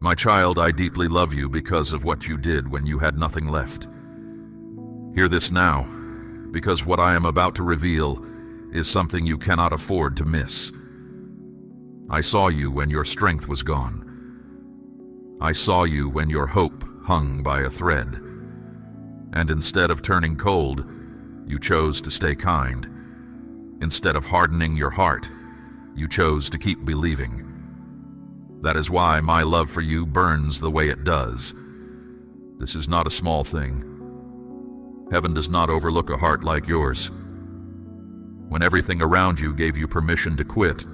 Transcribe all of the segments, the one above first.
My child, I deeply love you because of what you did when you had nothing left. Hear this now, because what I am about to reveal is something you cannot afford to miss. I saw you when your strength was gone. I saw you when your hope hung by a thread. And instead of turning cold, you chose to stay kind. Instead of hardening your heart, you chose to keep believing. That is why my love for you burns the way it does. This is not a small thing. Heaven does not overlook a heart like yours. When everything around you gave you permission to quit,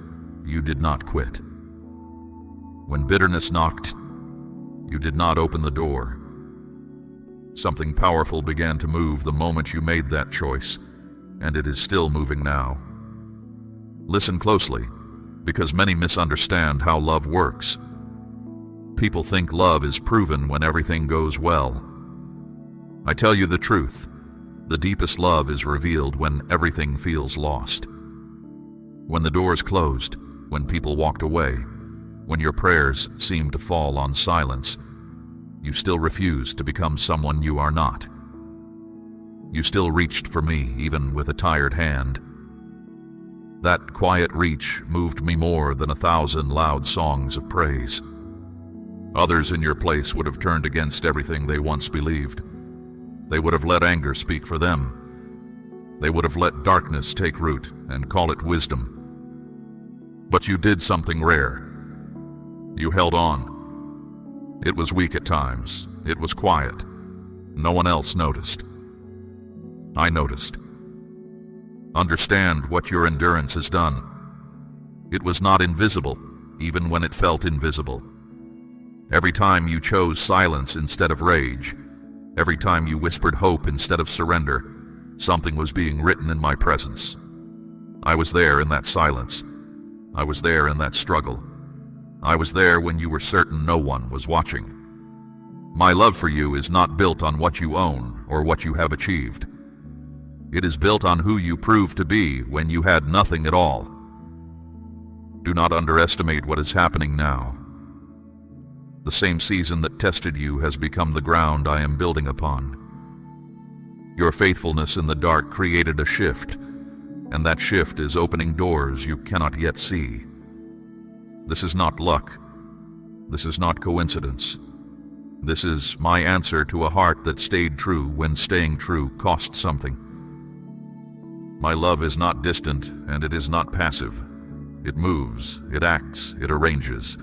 you did not quit. When bitterness knocked, you did not open the door. Something powerful began to move the moment you made that choice, and it is still moving now. Listen closely, because many misunderstand how love works. People think love is proven when everything goes well. I tell you the truth, the deepest love is revealed when everything feels lost. When the doors closed, when people walked away, when your prayers seemed to fall on silence, you still refused to become someone you are not. You still reached for me, even with a tired hand. That quiet reach moved me more than 1,000 loud songs of praise. Others in your place would have turned against everything they once believed. They would have let anger speak for them. They would have let darkness take root and call it wisdom. But you did something rare. You held on. It was weak at times. It was quiet. No one else noticed. I noticed. Understand what your endurance has done. It was not invisible, even when it felt invisible. Every time you chose silence instead of rage, every time you whispered hope instead of surrender, something was being written in my presence. I was there in that silence. I was there in that struggle. I was there when you were certain no one was watching. My love for you is not built on what you own or what you have achieved. It is built on who you proved to be when you had nothing at all. Do not underestimate what is happening now. The same season that tested you has become the ground I am building upon. Your faithfulness in the dark created a shift, and that shift is opening doors you cannot yet see. This is not luck. This is not coincidence. This is my answer to a heart that stayed true when staying true cost something. My love is not distant, and it is not passive. It moves, it acts, it arranges.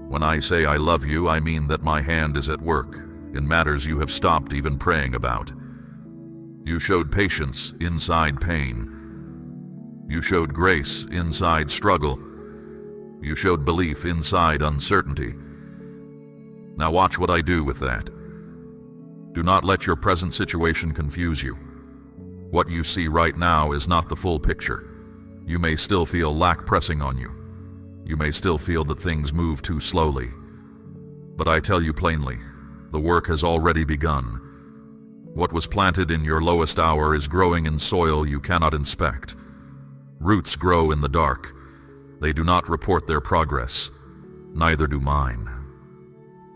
When I say I love you, I mean that my hand is at work in matters you have stopped even praying about. You showed patience inside pain. You showed grace inside struggle. You showed belief inside uncertainty. Now watch what I do with that. Do not let your present situation confuse you. What you see right now is not the full picture. You may still feel lack pressing on you. You may still feel that things move too slowly. But I tell you plainly, the work has already begun. What was planted in your lowest hour is growing in soil you cannot inspect. Roots grow in the dark. They do not report their progress. Neither do mine.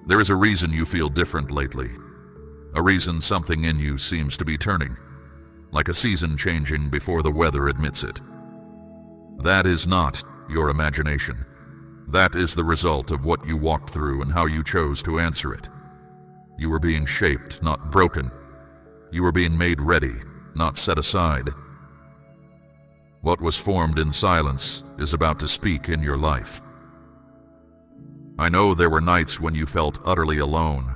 There is a reason you feel different lately. A reason something in you seems to be turning, like a season changing before the weather admits it. That is not your imagination. That is the result of what you walked through and how you chose to answer it. You were being shaped, not broken. You were being made ready, not set aside. What was formed in silence is about to speak in your life. I know there were nights when you felt utterly alone,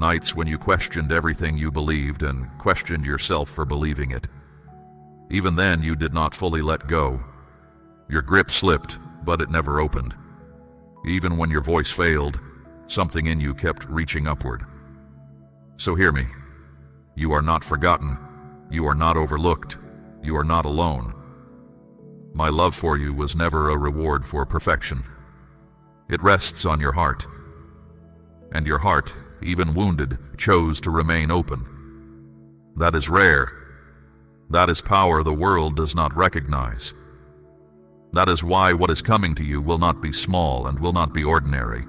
nights when you questioned everything you believed and questioned yourself for believing it. Even then, you did not fully let go. Your grip slipped, but it never opened. Even when your voice failed, something in you kept reaching upward. So hear me. You are not forgotten. You are not overlooked. You are not alone. My love for you was never a reward for perfection. It rests on your heart. And your heart, even wounded, chose to remain open. That is rare. That is power the world does not recognize. That is why what is coming to you will not be small and will not be ordinary.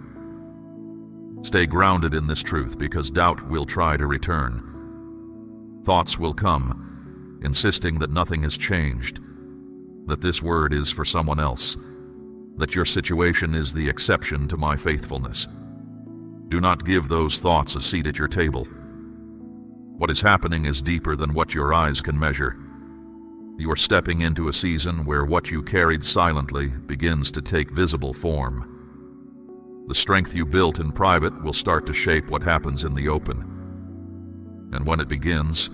Stay grounded in this truth, because doubt will try to return. Thoughts will come, insisting that nothing has changed, that this word is for someone else, that your situation is the exception to my faithfulness. Do not give those thoughts a seat at your table. What is happening is deeper than what your eyes can measure. You are stepping into a season where what you carried silently begins to take visible form. The strength you built in private will start to shape what happens in the open. And when it begins,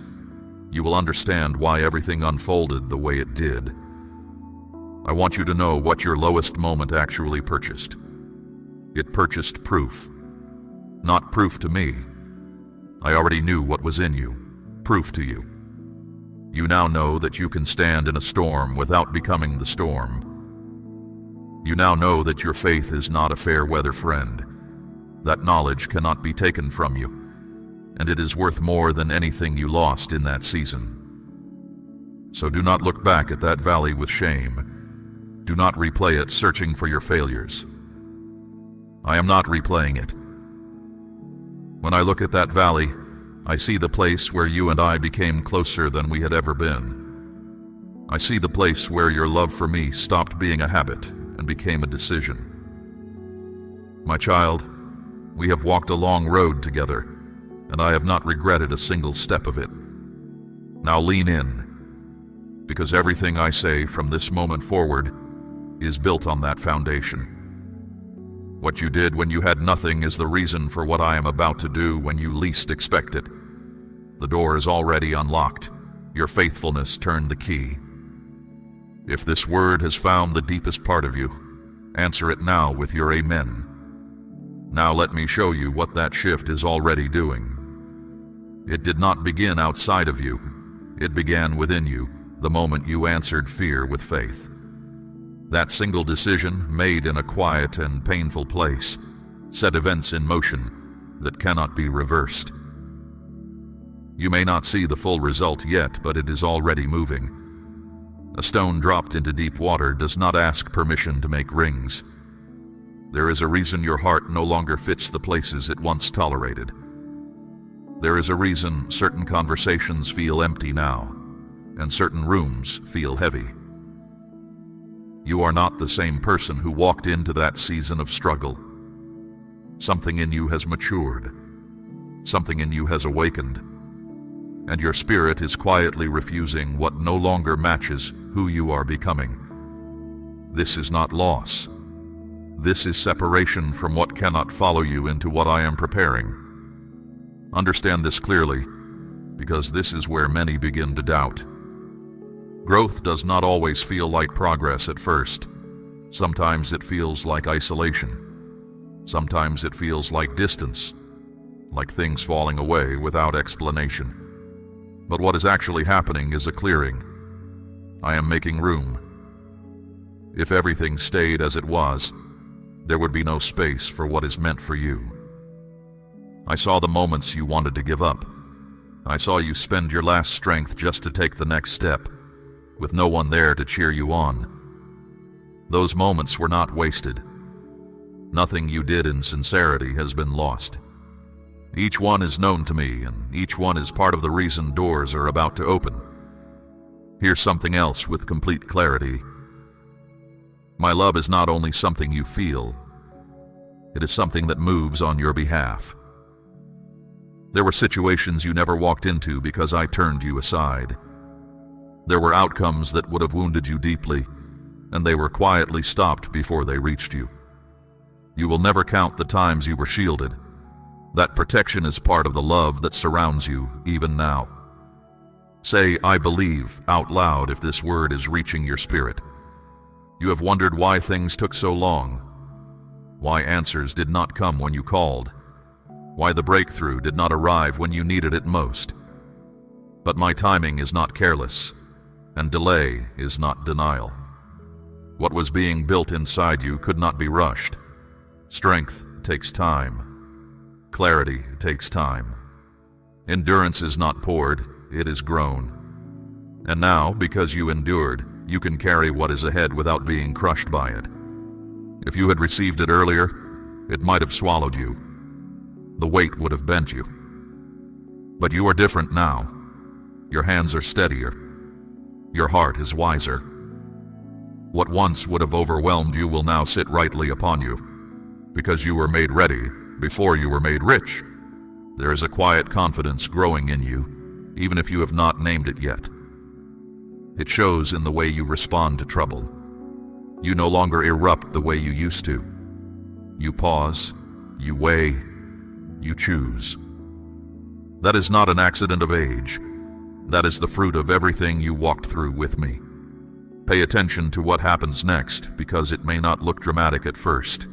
you will understand why everything unfolded the way it did. I want you to know what your lowest moment actually purchased. It purchased proof. Not proof to me. I already knew what was in you. Proof to you. You now know that you can stand in a storm without becoming the storm. You now know that your faith is not a fair-weather friend. That knowledge cannot be taken from you, and it is worth more than anything you lost in that season. So do not look back at that valley with shame. Do not replay it searching for your failures. I am not replaying it. When I look at that valley, I see the place where you and I became closer than we had ever been. I see the place where your love for me stopped being a habit and became a decision. My child, we have walked a long road together, and I have not regretted a single step of it. Now lean in, because everything I say from this moment forward is built on that foundation. What you did when you had nothing is the reason for what I am about to do when you least expect it. The door is already unlocked. Your faithfulness turned the key. If this word has found the deepest part of you, answer it now with your amen. Now let me show you what that shift is already doing. It did not begin outside of you. It began within you the moment you answered fear with faith. That single decision, made in a quiet and painful place, set events in motion that cannot be reversed. You may not see the full result yet, but it is already moving. A stone dropped into deep water does not ask permission to make rings. There is a reason your heart no longer fits the places it once tolerated. There is a reason certain conversations feel empty now, and certain rooms feel heavy. You are not the same person who walked into that season of struggle. Something in you has matured. Something in you has awakened. And your spirit is quietly refusing what no longer matches who you are becoming. This is not loss. This is separation from what cannot follow you into what I am preparing. Understand this clearly, because this is where many begin to doubt. Growth does not always feel like progress at first. Sometimes it feels like isolation. Sometimes it feels like distance, like things falling away without explanation. But what is actually happening is a clearing. I am making room. If everything stayed as it was, there would be no space for what is meant for you. I saw the moments you wanted to give up. I saw you spend your last strength just to take the next step, with no one there to cheer you on. Those moments were not wasted. Nothing you did in sincerity has been lost. Each one is known to me, and each one is part of the reason doors are about to open. Here's something else with complete clarity. My love is not only something you feel, it is something that moves on your behalf. There were situations you never walked into because I turned you aside. There were outcomes that would have wounded you deeply, and they were quietly stopped before they reached you. You will never count the times you were shielded. That protection is part of the love that surrounds you, even now. Say, I believe, out loud if this word is reaching your spirit. You have wondered why things took so long, why answers did not come when you called, why the breakthrough did not arrive when you needed it most. But my timing is not careless, and delay is not denial. What was being built inside you could not be rushed. Strength takes time. Clarity takes time. Endurance is not poured, it is grown. And now, because you endured, you can carry what is ahead without being crushed by it. If you had received it earlier, it might have swallowed you. The weight would have bent you. But you are different now. Your hands are steadier. Your heart is wiser. What once would have overwhelmed you will now sit rightly upon you, because you were made ready before you were made rich. There is a quiet confidence growing in you, even if you have not named it yet. It shows in the way you respond to trouble. You no longer erupt the way you used to. You pause, you weigh, you choose. That is not an accident of age. That is the fruit of everything you walked through with me. Pay attention to what happens next, because it may not look dramatic at first.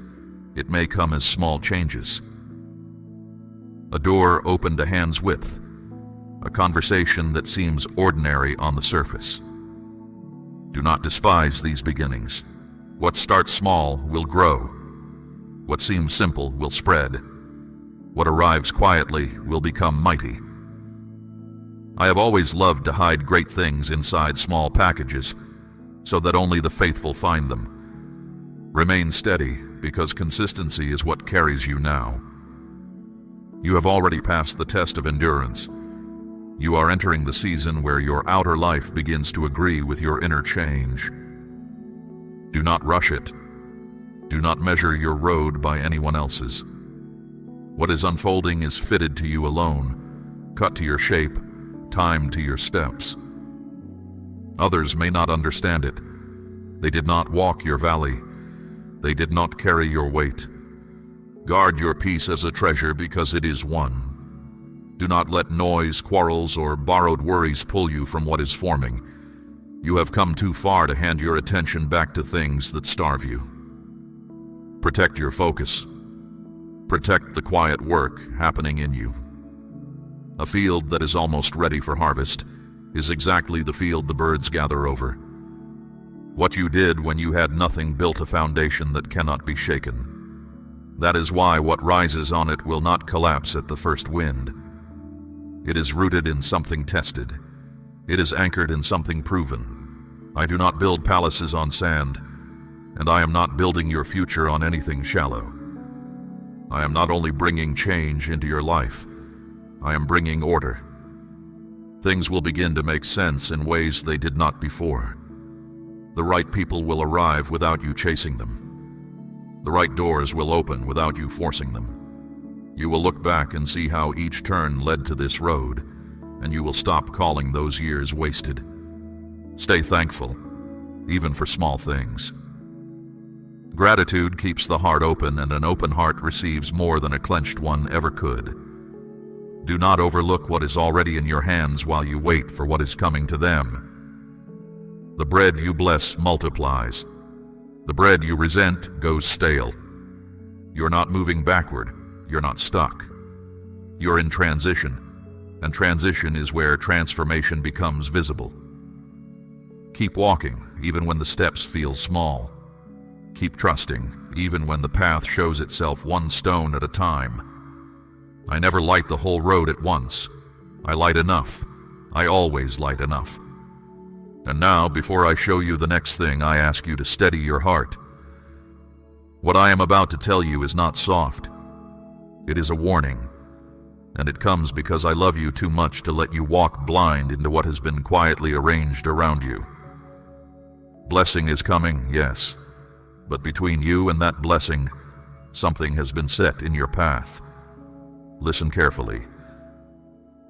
It may come as small changes. A door opened a hand's width, a conversation that seems ordinary on the surface. Do not despise these beginnings. What starts small will grow. What seems simple will spread. What arrives quietly will become mighty. I have always loved to hide great things inside small packages, so that only the faithful find them. Remain steady, because consistency is what carries you now. You have already passed the test of endurance. You are entering the season where your outer life begins to agree with your inner change. Do not rush it. Do not measure your road by anyone else's. What is unfolding is fitted to you alone, cut to your shape, timed to your steps. Others may not understand it. They did not walk your valley. They did not carry your weight. Guard your peace as a treasure, because it is won. Do not let noise, quarrels, or borrowed worries pull you from what is forming. You have come too far to hand your attention back to things that starve you. Protect your focus. Protect the quiet work happening in you. A field that is almost ready for harvest is exactly the field the birds gather over. What you did when you had nothing built a foundation that cannot be shaken. That is why what rises on it will not collapse at the first wind. It is rooted in something tested. It is anchored in something proven. I do not build palaces on sand, and I am not building your future on anything shallow. I am not only bringing change into your life, I am bringing order. Things will begin to make sense in ways they did not before. The right people will arrive without you chasing them. The right doors will open without you forcing them. You will look back and see how each turn led to this road, and you will stop calling those years wasted. Stay thankful, even for small things. Gratitude keeps the heart open, and an open heart receives more than a clenched one ever could. Do not overlook what is already in your hands while you wait for what is coming to them. The bread you bless multiplies. The bread you resent goes stale. You're not moving backward. You're not stuck. You're in transition, and transition is where transformation becomes visible. Keep walking, even when the steps feel small. Keep trusting, even when the path shows itself one stone at a time. I never light the whole road at once. I light enough. I always light enough. And now, before I show you the next thing, I ask you to steady your heart. What I am about to tell you is not soft. It is a warning, and it comes because I love you too much to let you walk blind into what has been quietly arranged around you. Blessing is coming, yes, but between you and that blessing, something has been set in your path. Listen carefully.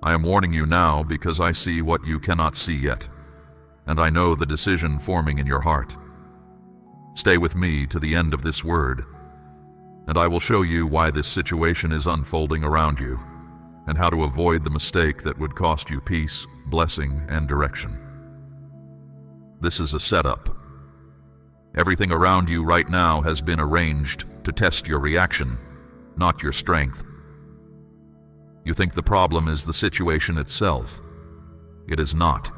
I am warning you now because I see what you cannot see yet, and I know the decision forming in your heart. Stay with me to the end of this word, and I will show you why this situation is unfolding around you, and how to avoid the mistake that would cost you peace, blessing, and direction. This is a setup. Everything around you right now has been arranged to test your reaction, not your strength. You think the problem is the situation itself. It is not.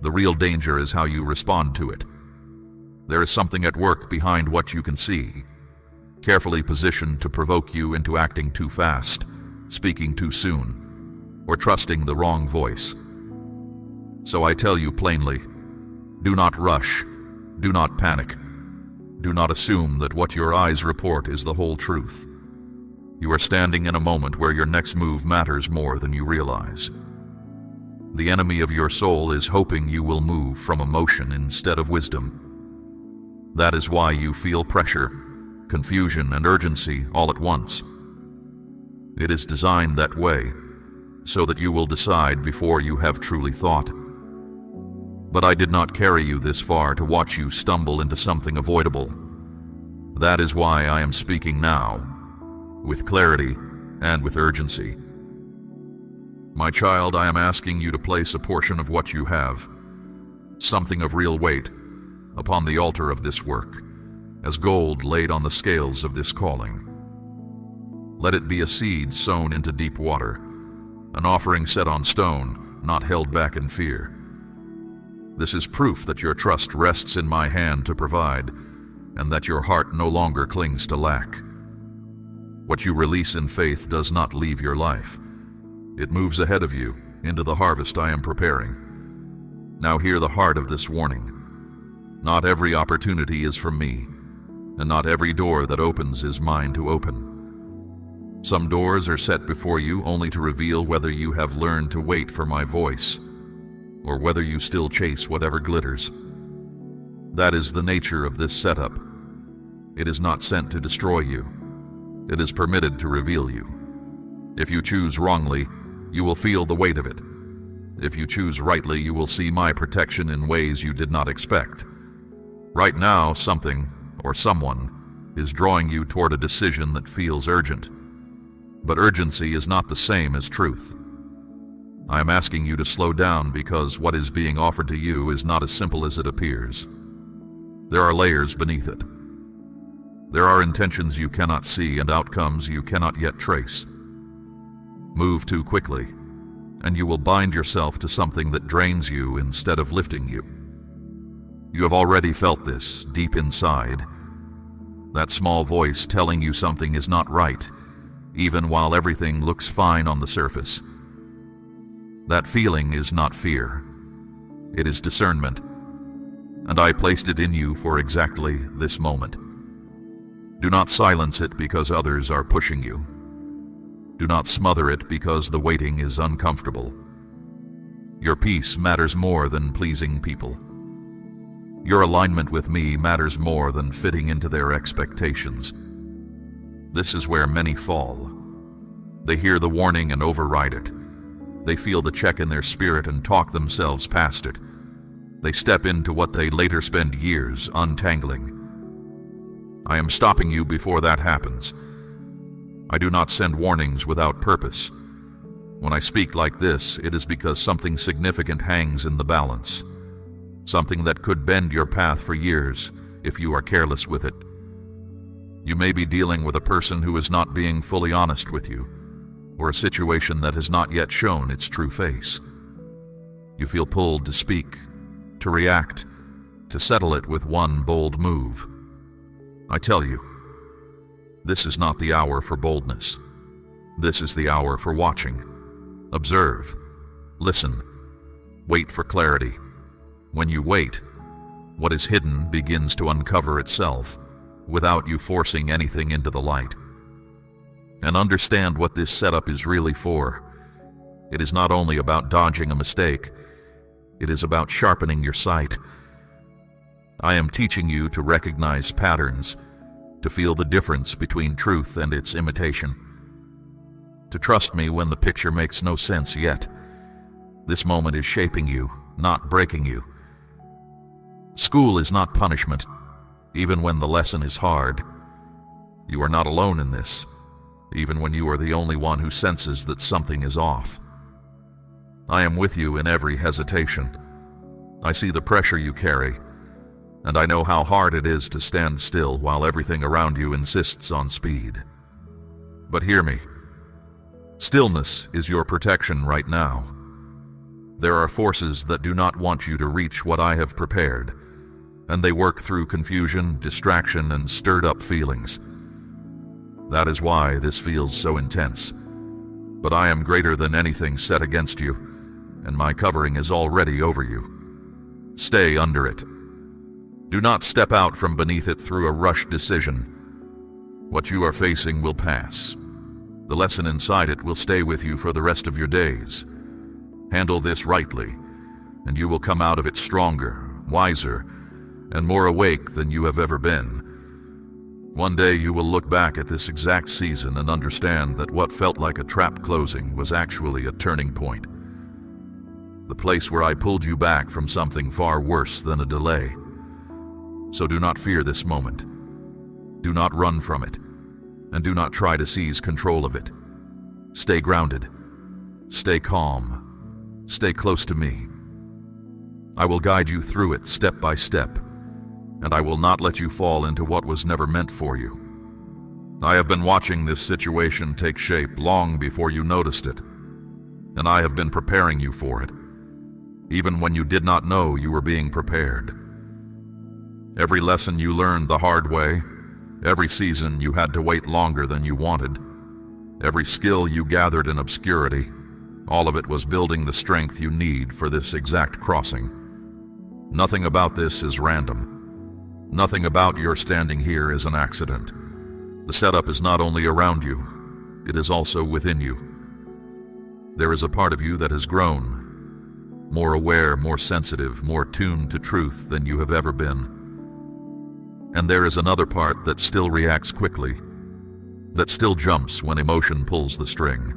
The real danger is how you respond to it. There is something at work behind what you can see, carefully positioned to provoke you into acting too fast, speaking too soon, or trusting the wrong voice. So I tell you plainly, do not rush, do not panic, do not assume that what your eyes report is the whole truth. You are standing in a moment where your next move matters more than you realize. The enemy of your soul is hoping you will move from emotion instead of wisdom. That is why you feel pressure, confusion, and urgency all at once. It is designed that way, so that you will decide before you have truly thought. But I did not carry you this far to watch you stumble into something avoidable. That is why I am speaking now, with clarity and with urgency. My child, I am asking you to place a portion of what you have, something of real weight, upon the altar of this work, as gold laid on the scales of this calling. Let it be a seed sown into deep water, an offering set on stone, not held back in fear. This is proof that your trust rests in my hand to provide, and that your heart no longer clings to lack. What you release in faith does not leave your life. It moves ahead of you into the harvest I am preparing. Now hear the heart of this warning. Not every opportunity is from me, and not every door that opens is mine to open. Some doors are set before you only to reveal whether you have learned to wait for my voice, or whether you still chase whatever glitters. That is the nature of this setup. It is not sent to destroy you. It is permitted to reveal you. If you choose wrongly, you will feel the weight of it. If you choose rightly, you will see my protection in ways you did not expect. Right now, something or someone is drawing you toward a decision that feels urgent. But urgency is not the same as truth. I am asking you to slow down because what is being offered to you is not as simple as it appears. There are layers beneath it. There are intentions you cannot see and outcomes you cannot yet trace. Move too quickly, and you will bind yourself to something that drains you instead of lifting you. You have already felt this deep inside. That small voice telling you something is not right, even while everything looks fine on the surface. That feeling is not fear. It is discernment, and I placed it in you for exactly this moment. Do not silence it because others are pushing you. Do not smother it because the waiting is uncomfortable. Your peace matters more than pleasing people. Your alignment with me matters more than fitting into their expectations. This is where many fall. They hear the warning and override it. They feel the check in their spirit and talk themselves past it. They step into what they later spend years untangling. I am stopping you before that happens. I do not send warnings without purpose. When I speak like this, it is because something significant hangs in the balance. Something that could bend your path for years if you are careless with it. You may be dealing with a person who is not being fully honest with you, or a situation that has not yet shown its true face. You feel pulled to speak, to react, to settle it with one bold move. I tell you, this is not the hour for boldness. This is the hour for watching. Observe. Listen. Wait for clarity. When you wait, what is hidden begins to uncover itself without you forcing anything into the light. And understand what this setup is really for. It is not only about dodging a mistake, it is about sharpening your sight. I am teaching you to recognize patterns, to feel the difference between truth and its imitation. To trust me when the picture makes no sense yet. This moment is shaping you, not breaking you. School is not punishment, even when the lesson is hard. You are not alone in this, even when you are the only one who senses that something is off. I am with you in every hesitation. I see the pressure you carry, and I know how hard it is to stand still while everything around you insists on speed. But hear me. Stillness is your protection right now. There are forces that do not want you to reach what I have prepared, and they work through confusion, distraction, and stirred-up feelings. That is why this feels so intense. But I am greater than anything set against you, and my covering is already over you. Stay under it. Do not step out from beneath it through a rushed decision. What you are facing will pass. The lesson inside it will stay with you for the rest of your days. Handle this rightly, and you will come out of it stronger, wiser, and more awake than you have ever been. One day you will look back at this exact season and understand that what felt like a trap closing was actually a turning point. The place where I pulled you back from something far worse than a delay. So do not fear this moment. Do not run from it, and do not try to seize control of it. Stay grounded. Stay calm. Stay close to me. I will guide you through it step by step, and I will not let you fall into what was never meant for you. I have been watching this situation take shape long before you noticed it, and I have been preparing you for it, even when you did not know you were being prepared. Every lesson you learned the hard way, every season you had to wait longer than you wanted, every skill you gathered in obscurity, all of it was building the strength you need for this exact crossing. Nothing about this is random. Nothing about your standing here is an accident. The setup is not only around you, it is also within you. There is a part of you that has grown, more aware, more sensitive, more tuned to truth than you have ever been. And there is another part that still reacts quickly, that still jumps when emotion pulls the string.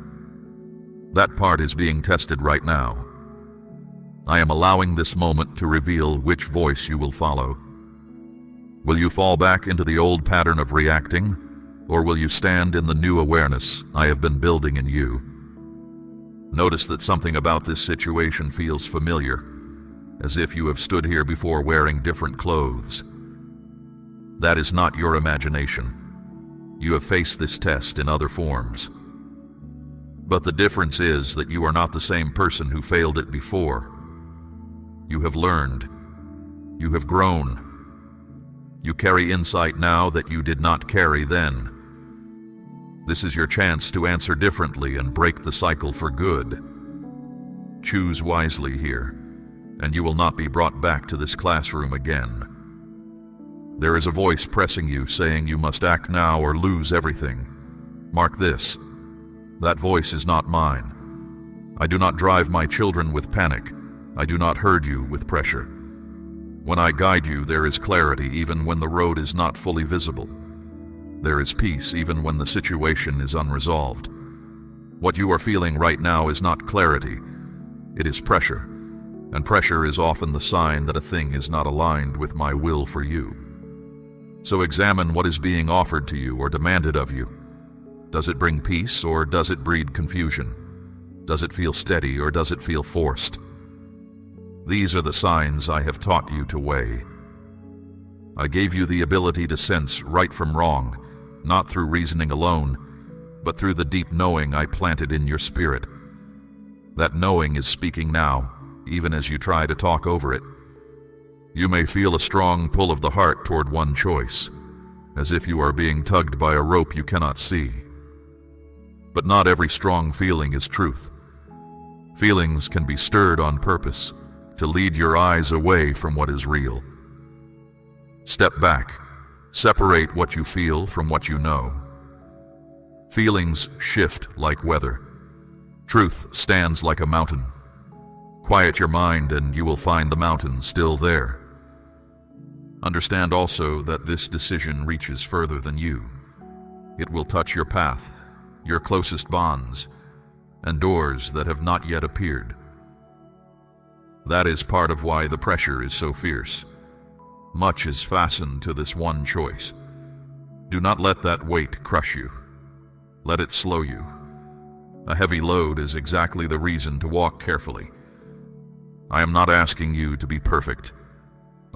That part is being tested right now. I am allowing this moment to reveal which voice you will follow. Will you fall back into the old pattern of reacting, or will you stand in the new awareness I have been building in you? Notice that something about this situation feels familiar, as if you have stood here before wearing different clothes. That is not your imagination. You have faced this test in other forms. But the difference is that you are not the same person who failed it before. You have learned. You have grown. You carry insight now that you did not carry then. This is your chance to answer differently and break the cycle for good. Choose wisely here, and you will not be brought back to this classroom again. There is a voice pressing you, saying you must act now or lose everything. Mark this. That voice is not mine. I do not drive my children with panic. I do not herd you with pressure. When I guide you, there is clarity even when the road is not fully visible. There is peace even when the situation is unresolved. What you are feeling right now is not clarity. It is pressure, and pressure is often the sign that a thing is not aligned with my will for you. So examine what is being offered to you or demanded of you. Does it bring peace or does it breed confusion? Does it feel steady or does it feel forced? These are the signs I have taught you to weigh. I gave you the ability to sense right from wrong, not through reasoning alone, but through the deep knowing I planted in your spirit. That knowing is speaking now, even as you try to talk over it. You may feel a strong pull of the heart toward one choice, as if you are being tugged by a rope you cannot see. But not every strong feeling is truth. Feelings can be stirred on purpose to lead your eyes away from what is real. Step back. Separate what you feel from what you know. Feelings shift like weather. Truth stands like a mountain. Quiet your mind and you will find the mountain still there. Understand also that this decision reaches further than you. It will touch your path, your closest bonds, and doors that have not yet appeared. That is part of why the pressure is so fierce. Much is fastened to this one choice. Do not let that weight crush you. Let it slow you. A heavy load is exactly the reason to walk carefully. I am not asking you to be perfect.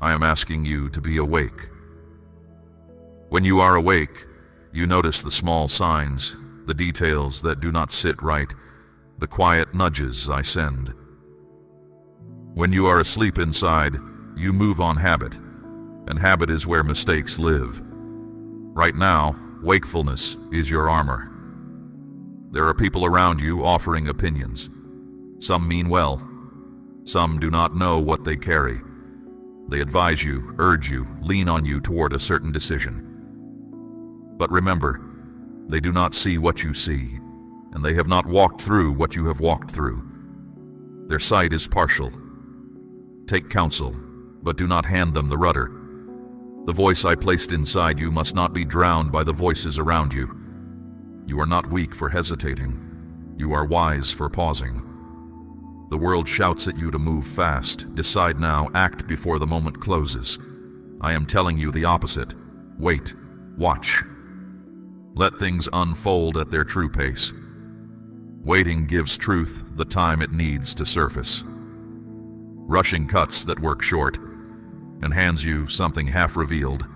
I am asking you to be awake. When you are awake, you notice the small signs, the details that do not sit right, the quiet nudges I send. When you are asleep inside, you move on habit, and habit is where mistakes live. Right now, wakefulness is your armor. There are people around you offering opinions. Some mean well. Some do not know what they carry. They advise you, urge you, lean on you toward a certain decision. But remember, they do not see what you see. and they have not walked through what you have walked through. Their sight is partial. Take counsel, but do not hand them the rudder. The voice I placed inside you must not be drowned by the voices around you. You are not weak for hesitating. You are wise for pausing. The world shouts at you to move fast. Decide now, act before the moment closes. I am telling you the opposite. Wait, watch. Let things unfold at their true pace. Waiting gives truth the time it needs to surface. Rushing cuts that work short and hands you something half-revealed.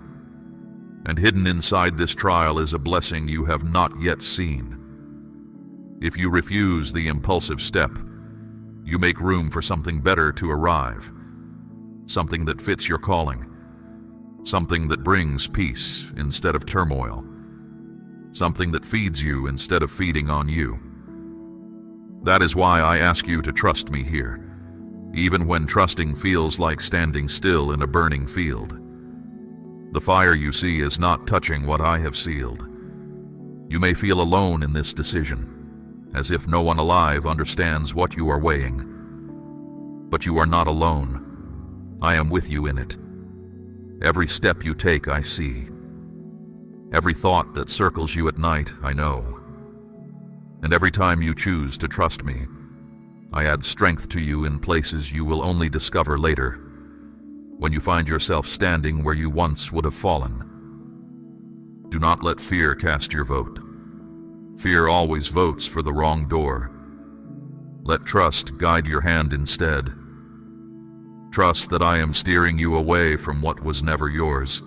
And hidden inside this trial is a blessing you have not yet seen. If you refuse the impulsive step, you make room for something better to arrive, something that fits your calling, something that brings peace instead of turmoil, something that feeds you instead of feeding on you. That is why I ask you to trust me here, even when trusting feels like standing still in a burning field. The fire you see is not touching what I have sealed. You may feel alone in this decision, as if no one alive understands what you are weighing. But you are not alone. I am with you in it. Every step you take, I see. Every thought that circles you at night, I know. And every time you choose to trust me, I add strength to you in places you will only discover later, when you find yourself standing where you once would have fallen. Do not let fear cast your vote. Fear always votes for the wrong door. Let trust guide your hand instead. Trust that I am steering you away from what was never yours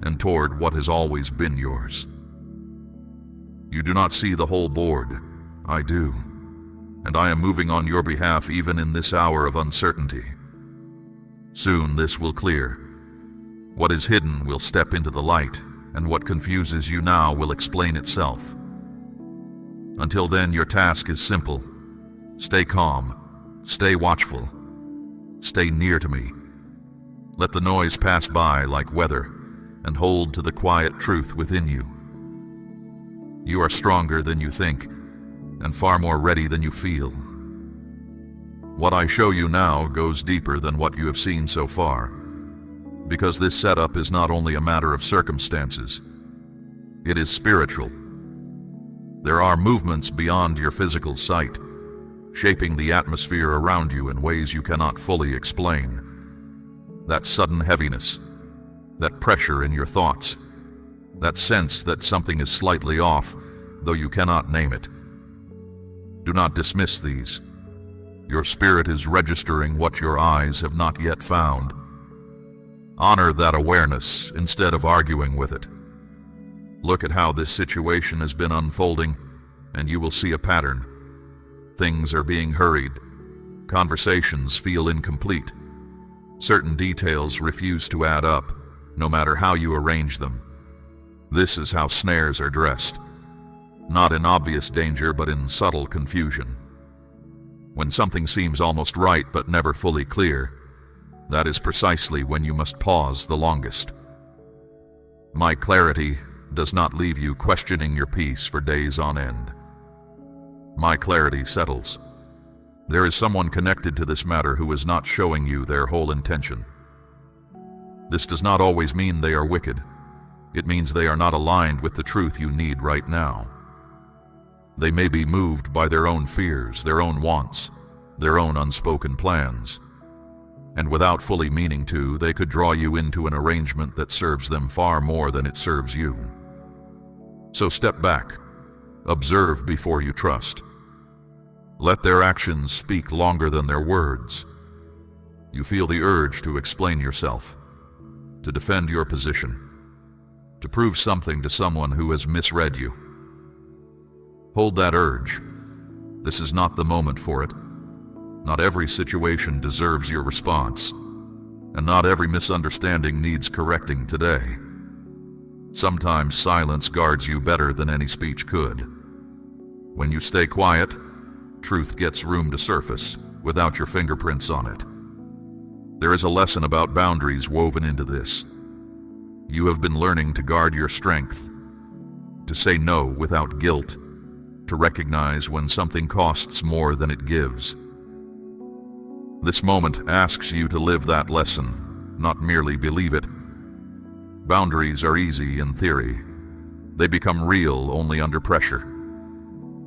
and toward what has always been yours. You do not see the whole board. I do. And I am moving on your behalf even in this hour of uncertainty. Soon this will clear. What is hidden will step into the light, and what confuses you now will explain itself. Until then, your task is simple. Stay calm, stay watchful, stay near to me. Let the noise pass by like weather, and hold to the quiet truth within you. You are stronger than you think, and far more ready than you feel. What I show you now goes deeper than what you have seen so far, because this setup is not only a matter of circumstances, it is spiritual. There are movements beyond your physical sight, shaping the atmosphere around you in ways you cannot fully explain. That sudden heaviness, that pressure in your thoughts, that sense that something is slightly off, though you cannot name it. Do not dismiss these. Your spirit is registering what your eyes have not yet found. Honor that awareness instead of arguing with it. Look at how this situation has been unfolding, and you will see a pattern. Things are being hurried. Conversations feel incomplete. Certain details refuse to add up, no matter how you arrange them. This is how snares are dressed. Not in obvious danger, but in subtle confusion. When something seems almost right but never fully clear, that is precisely when you must pause the longest. My clarity does not leave you questioning your peace for days on end. My clarity settles. There is someone connected to this matter who is not showing you their whole intention. This does not always mean they are wicked. It means they are not aligned with the truth you need right now. They may be moved by their own fears, their own wants, their own unspoken plans. And without fully meaning to, they could draw you into an arrangement that serves them far more than it serves you. So step back. Observe before you trust. Let their actions speak longer than their words. You feel the urge to explain yourself, to defend your position, to prove something to someone who has misread you. Hold that urge. This is not the moment for it. Not every situation deserves your response, and not every misunderstanding needs correcting today. Sometimes silence guards you better than any speech could. When you stay quiet, truth gets room to surface without your fingerprints on it. There is a lesson about boundaries woven into this. You have been learning to guard your strength, to say no without guilt, to recognize when something costs more than it gives. This moment asks you to live that lesson, not merely believe it. Boundaries are easy in theory. They become real only under pressure.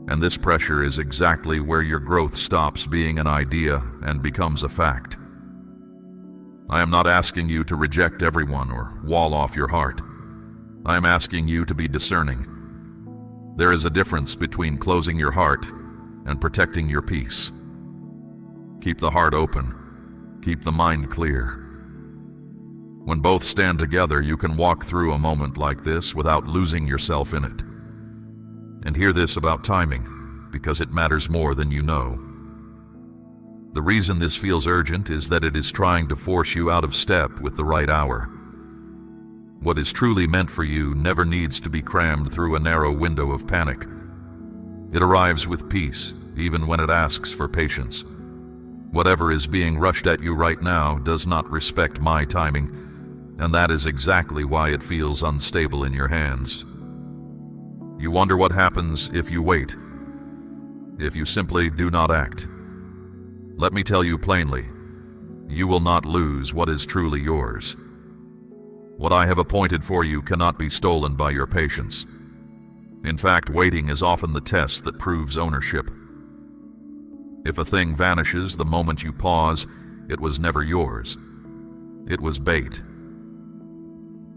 And this pressure is exactly where your growth stops being an idea and becomes a fact. I am not asking you to reject everyone or wall off your heart. I am asking you to be discerning. There is a difference between closing your heart and protecting your peace. Keep the heart open. Keep the mind clear. When both stand together, you can walk through a moment like this without losing yourself in it. And hear this about timing, because it matters more than you know. The reason this feels urgent is that it is trying to force you out of step with the right hour. What is truly meant for you never needs to be crammed through a narrow window of panic. It arrives with peace, even when it asks for patience. Whatever is being rushed at you right now does not respect my timing, and that is exactly why it feels unstable in your hands. You wonder what happens if you wait, if you simply do not act. Let me tell you plainly, you will not lose what is truly yours. What I have appointed for you cannot be stolen by your patience. In fact, waiting is often the test that proves ownership. If a thing vanishes the moment you pause, it was never yours. It was bait.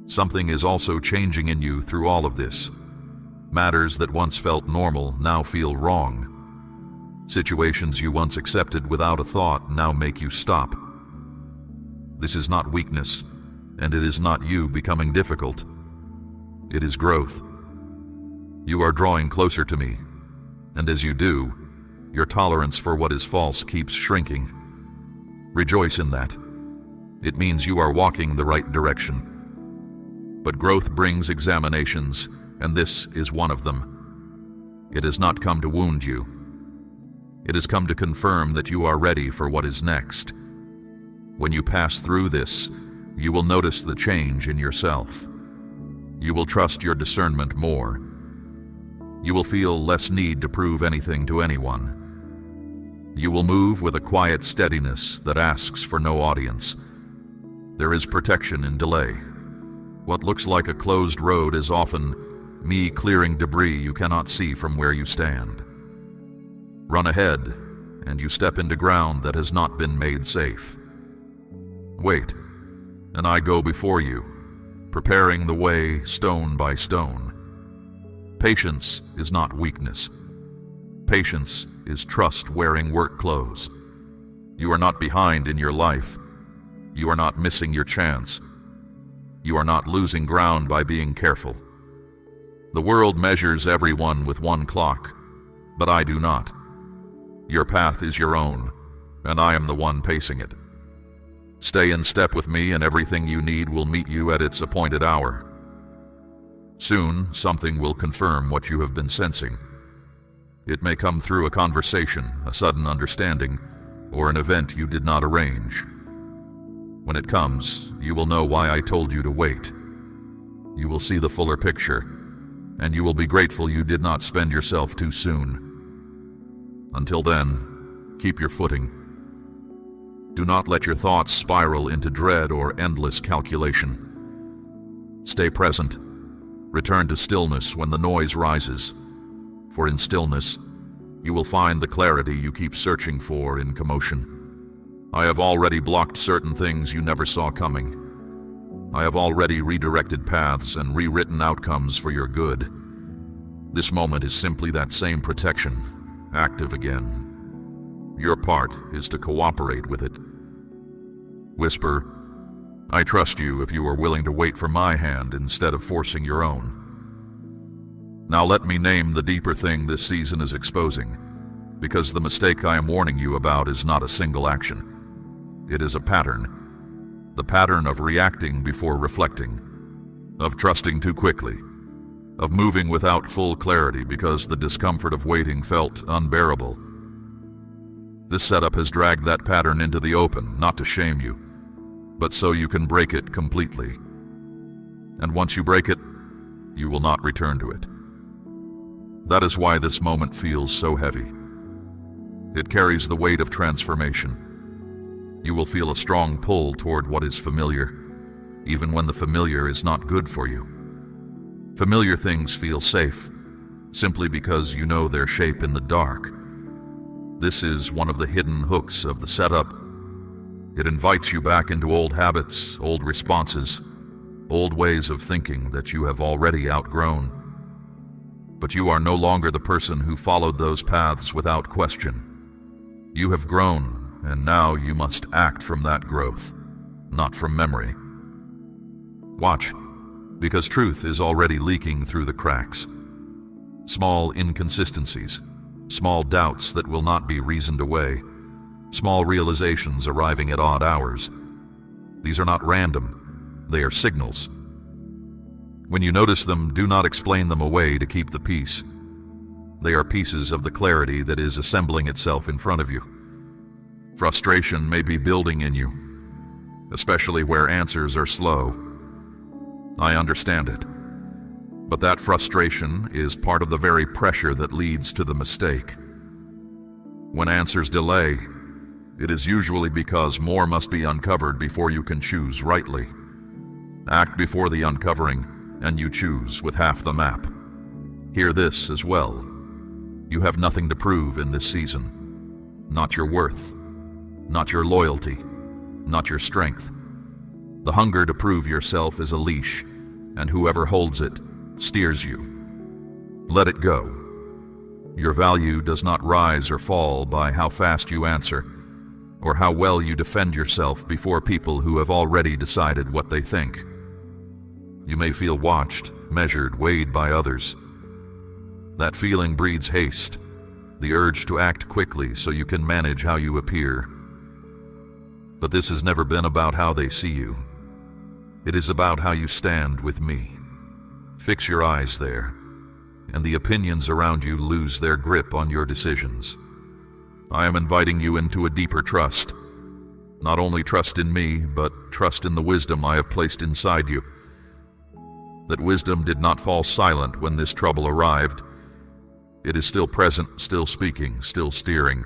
Something is also changing in you through all of this. Matters that once felt normal now feel wrong. Situations you once accepted without a thought now make you stop. This is not weakness, and it is not you becoming difficult. It is growth. You are drawing closer to me, and as you do, your tolerance for what is false keeps shrinking. Rejoice in that. It means you are walking the right direction. But growth brings examinations, and this is one of them. It has not come to wound you. It has come to confirm that you are ready for what is next. When you pass through this, you will notice the change in yourself. You will trust your discernment more. You will feel less need to prove anything to anyone. You will move with a quiet steadiness that asks for no audience. There is protection in delay. What looks like a closed road is often me clearing debris you cannot see from where you stand. Run ahead, and you step into ground that has not been made safe. Wait, and I go before you, preparing the way stone by stone. Patience is not weakness. Patience is trust wearing work clothes. You are not behind in your life. You are not missing your chance. You are not losing ground by being careful. The world measures everyone with one clock, but I do not. Your path is your own, and I am the one pacing it. Stay in step with me, and everything you need will meet you at its appointed hour. Soon, something will confirm what you have been sensing. It may come through a conversation, a sudden understanding, or an event you did not arrange. When it comes, you will know why I told you to wait. You will see the fuller picture, and you will be grateful you did not spend yourself too soon. Until then, keep your footing. Do not let your thoughts spiral into dread or endless calculation. Stay present. Return to stillness when the noise rises. For in stillness, you will find the clarity you keep searching for in commotion. I have already blocked certain things you never saw coming. I have already redirected paths and rewritten outcomes for your good. This moment is simply that same protection, active again. Your part is to cooperate with it. Whisper, I trust you if you are willing to wait for my hand instead of forcing your own. Now let me name the deeper thing this season is exposing, because the mistake I am warning you about is not a single action. It is a pattern. The pattern of reacting before reflecting, of trusting too quickly, of moving without full clarity because the discomfort of waiting felt unbearable. This setup has dragged that pattern into the open, not to shame you, but so you can break it completely. And once you break it, you will not return to it. That is why this moment feels so heavy. It carries the weight of transformation. You will feel a strong pull toward what is familiar, even when the familiar is not good for you. Familiar things feel safe, simply because you know their shape in the dark. This is one of the hidden hooks of the setup. It invites you back into old habits, old responses, old ways of thinking that you have already outgrown. But you are no longer the person who followed those paths without question. You have grown, and now you must act from that growth, not from memory. Watch, because truth is already leaking through the cracks. Small inconsistencies, small doubts that will not be reasoned away, small realizations arriving at odd hours. These are not random, they are signals. When you notice them, do not explain them away to keep the peace. They are pieces of the clarity that is assembling itself in front of you. Frustration may be building in you, especially where answers are slow. I understand it. But that frustration is part of the very pressure that leads to the mistake. When answers delay, it is usually because more must be uncovered before you can choose rightly. Act before the uncovering, and you choose with half the map. Hear this as well. You have nothing to prove in this season. Not your worth, not your loyalty, not your strength. The hunger to prove yourself is a leash, and whoever holds it steers you. Let it go. Your value does not rise or fall by how fast you answer, or how well you defend yourself before people who have already decided what they think. You may feel watched, measured, weighed by others. That feeling breeds haste, the urge to act quickly so you can manage how you appear. But this has never been about how they see you. It is about how you stand with me. Fix your eyes there, and the opinions around you lose their grip on your decisions. I am inviting you into a deeper trust. Not only trust in me, but trust in the wisdom I have placed inside you. That wisdom did not fall silent when this trouble arrived. It is still present, still speaking, still steering.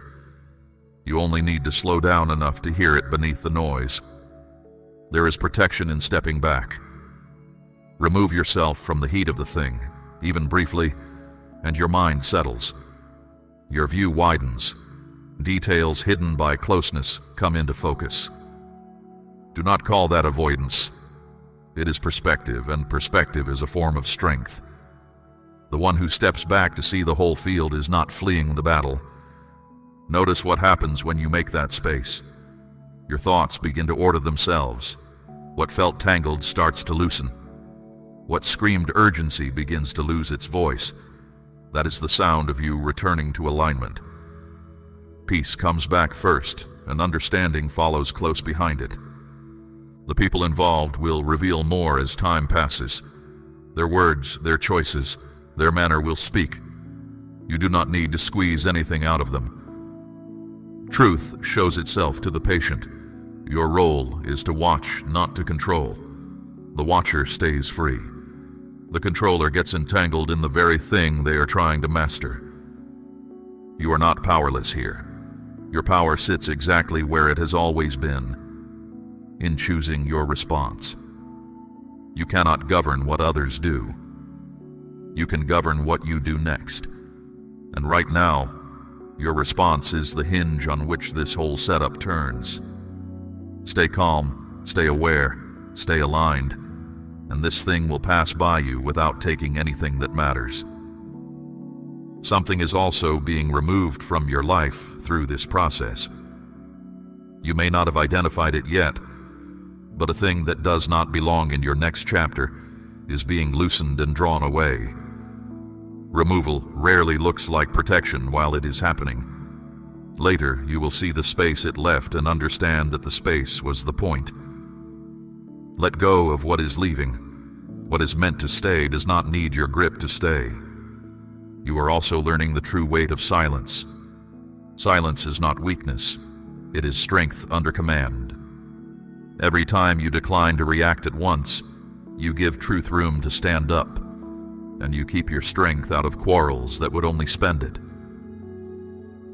You only need to slow down enough to hear it beneath the noise. There is protection in stepping back. Remove yourself from the heat of the thing, even briefly, and your mind settles. Your view widens. Details hidden by closeness come into focus. Do not call that avoidance. It is perspective, and perspective is a form of strength. The one who steps back to see the whole field is not fleeing the battle. Notice what happens when you make that space. Your thoughts begin to order themselves. What felt tangled starts to loosen. What screamed urgency begins to lose its voice. That is the sound of you returning to alignment. Peace comes back first, and understanding follows close behind it. The people involved will reveal more as time passes. Their words, their choices, their manner will speak. You do not need to squeeze anything out of them. Truth shows itself to the patient. Your role is to watch, not to control. The watcher stays free. The controller gets entangled in the very thing they are trying to master. You are not powerless here. Your power sits exactly where it has always been, in choosing your response. You cannot govern what others do. You can govern what you do next. And right now, your response is the hinge on which this whole setup turns. Stay calm, stay aware, stay aligned, and this thing will pass by you without taking anything that matters. Something is also being removed from your life through this process. You may not have identified it yet, but a thing that does not belong in your next chapter is being loosened and drawn away. Removal rarely looks like protection while it is happening. Later, you will see the space it left and understand that the space was the point. Let go of what is leaving. What is meant to stay does not need your grip to stay. You are also learning the true weight of silence. Silence is not weakness. It is strength under command. Every time you decline to react at once, you give truth room to stand up. and you keep your strength out of quarrels that would only spend it.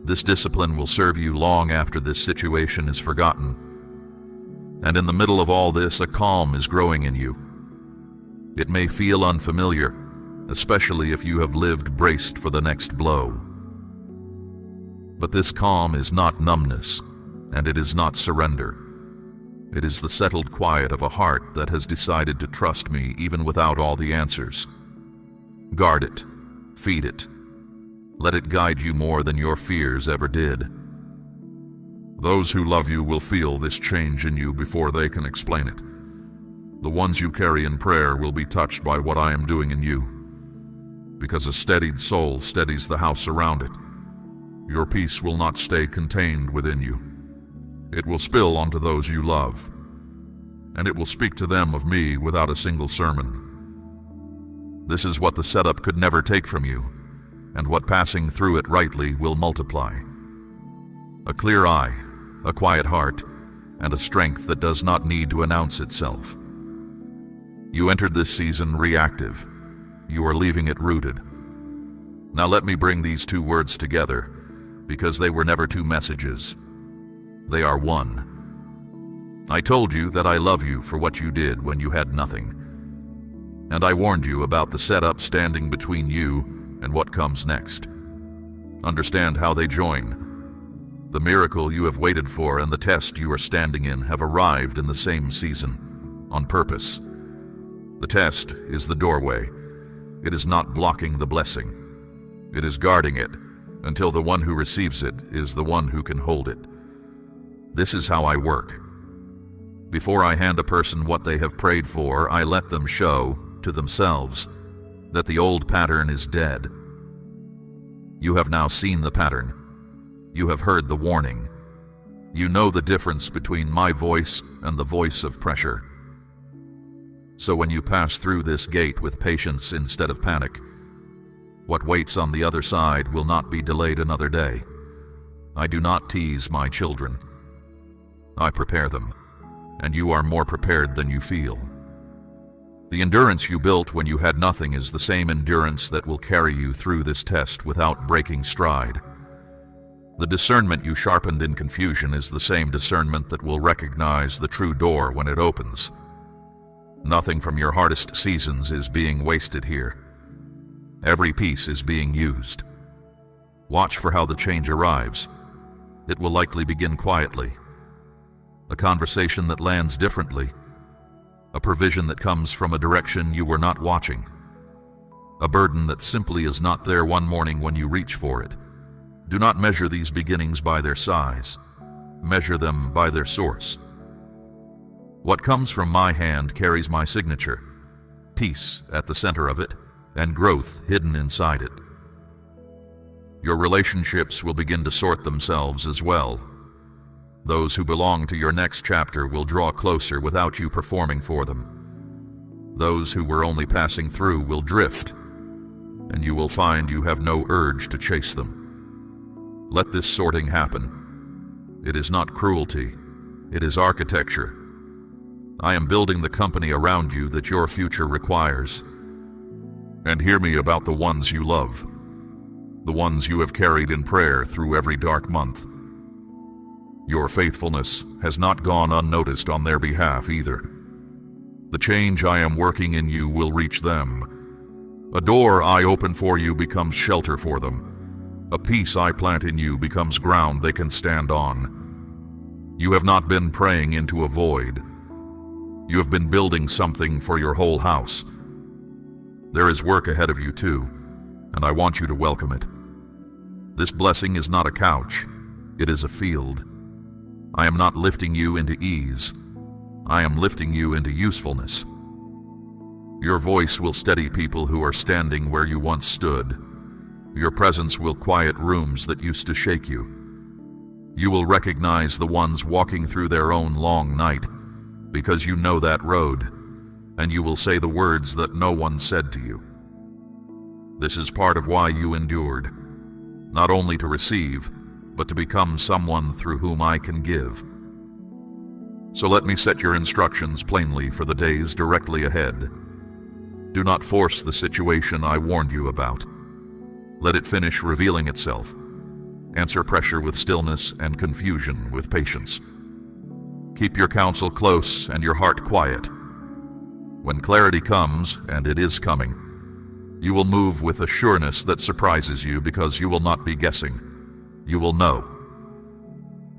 This discipline will serve you long after this situation is forgotten. And in the middle of all this, a calm is growing in you. It may feel unfamiliar, especially if you have lived braced for the next blow. But this calm is not numbness, and it is not surrender. It is the settled quiet of a heart that has decided to trust me even without all the answers. Guard it, feed it. Let it guide you more than your fears ever did. Those who love you will feel this change in you before they can explain it. The ones you carry in prayer will be touched by what I am doing in you, because a steadied soul steadies the house around it. Your peace will not stay contained within you. It will spill onto those you love, and it will speak to them of me without a single sermon. This is what the setup could never take from you, and what passing through it rightly will multiply. A clear eye, a quiet heart, and a strength that does not need to announce itself. You entered this season reactive. You are leaving it rooted. Now let me bring these two words together, because they were never two messages. They are one. I told you that I love you for what you did when you had nothing. And I warned you about the setup standing between you and what comes next. Understand how they join. The miracle you have waited for and the test you are standing in have arrived in the same season, on purpose. The test is the doorway. It is not blocking the blessing. It is guarding it until the one who receives it is the one who can hold it. This is how I work. Before I hand a person what they have prayed for, I let them show, to themselves, that the old pattern is dead. You have now seen the pattern. You have heard the warning. You know the difference between my voice and the voice of pressure. So when you pass through this gate with patience instead of panic, what waits on the other side will not be delayed another day. I do not tease my children. I prepare them, and you are more prepared than you feel. The endurance you built when you had nothing is the same endurance that will carry you through this test without breaking stride. The discernment you sharpened in confusion is the same discernment that will recognize the true door when it opens. Nothing from your hardest seasons is being wasted here. Every piece is being used. Watch for how the change arrives. It will likely begin quietly. A conversation that lands differently. A provision that comes from a direction you were not watching. A burden that simply is not there one morning when you reach for it. Do not measure these beginnings by their size. Measure them by their source. What comes from my hand carries my signature, peace at the center of it, and growth hidden inside it. Your relationships will begin to sort themselves as well. Those who belong to your next chapter will draw closer without you performing for them. Those who were only passing through will drift, and you will find you have no urge to chase them. Let this sorting happen. It is not cruelty, it is architecture. I am building the company around you that your future requires. And hear me about the ones you love, the ones you have carried in prayer through every dark month. Your faithfulness has not gone unnoticed on their behalf either. The change I am working in you will reach them. A door I open for you becomes shelter for them. A peace I plant in you becomes ground they can stand on. You have not been praying into a void. You have been building something for your whole house. There is work ahead of you too, and I want you to welcome it. This blessing is not a couch, it is a field. I am not lifting you into ease. I am lifting you into usefulness. Your voice will steady people who are standing where you once stood. Your presence will quiet rooms that used to shake you. You will recognize the ones walking through their own long night, because you know that road, and you will say the words that no one said to you. This is part of why you endured, not only to receive, but to become someone through whom I can give. So let me set your instructions plainly for the days directly ahead. Do not force the situation I warned you about. Let it finish revealing itself. Answer pressure with stillness and confusion with patience. Keep your counsel close and your heart quiet. When clarity comes, and it is coming, you will move with a sureness that surprises you because you will not be guessing. You will know.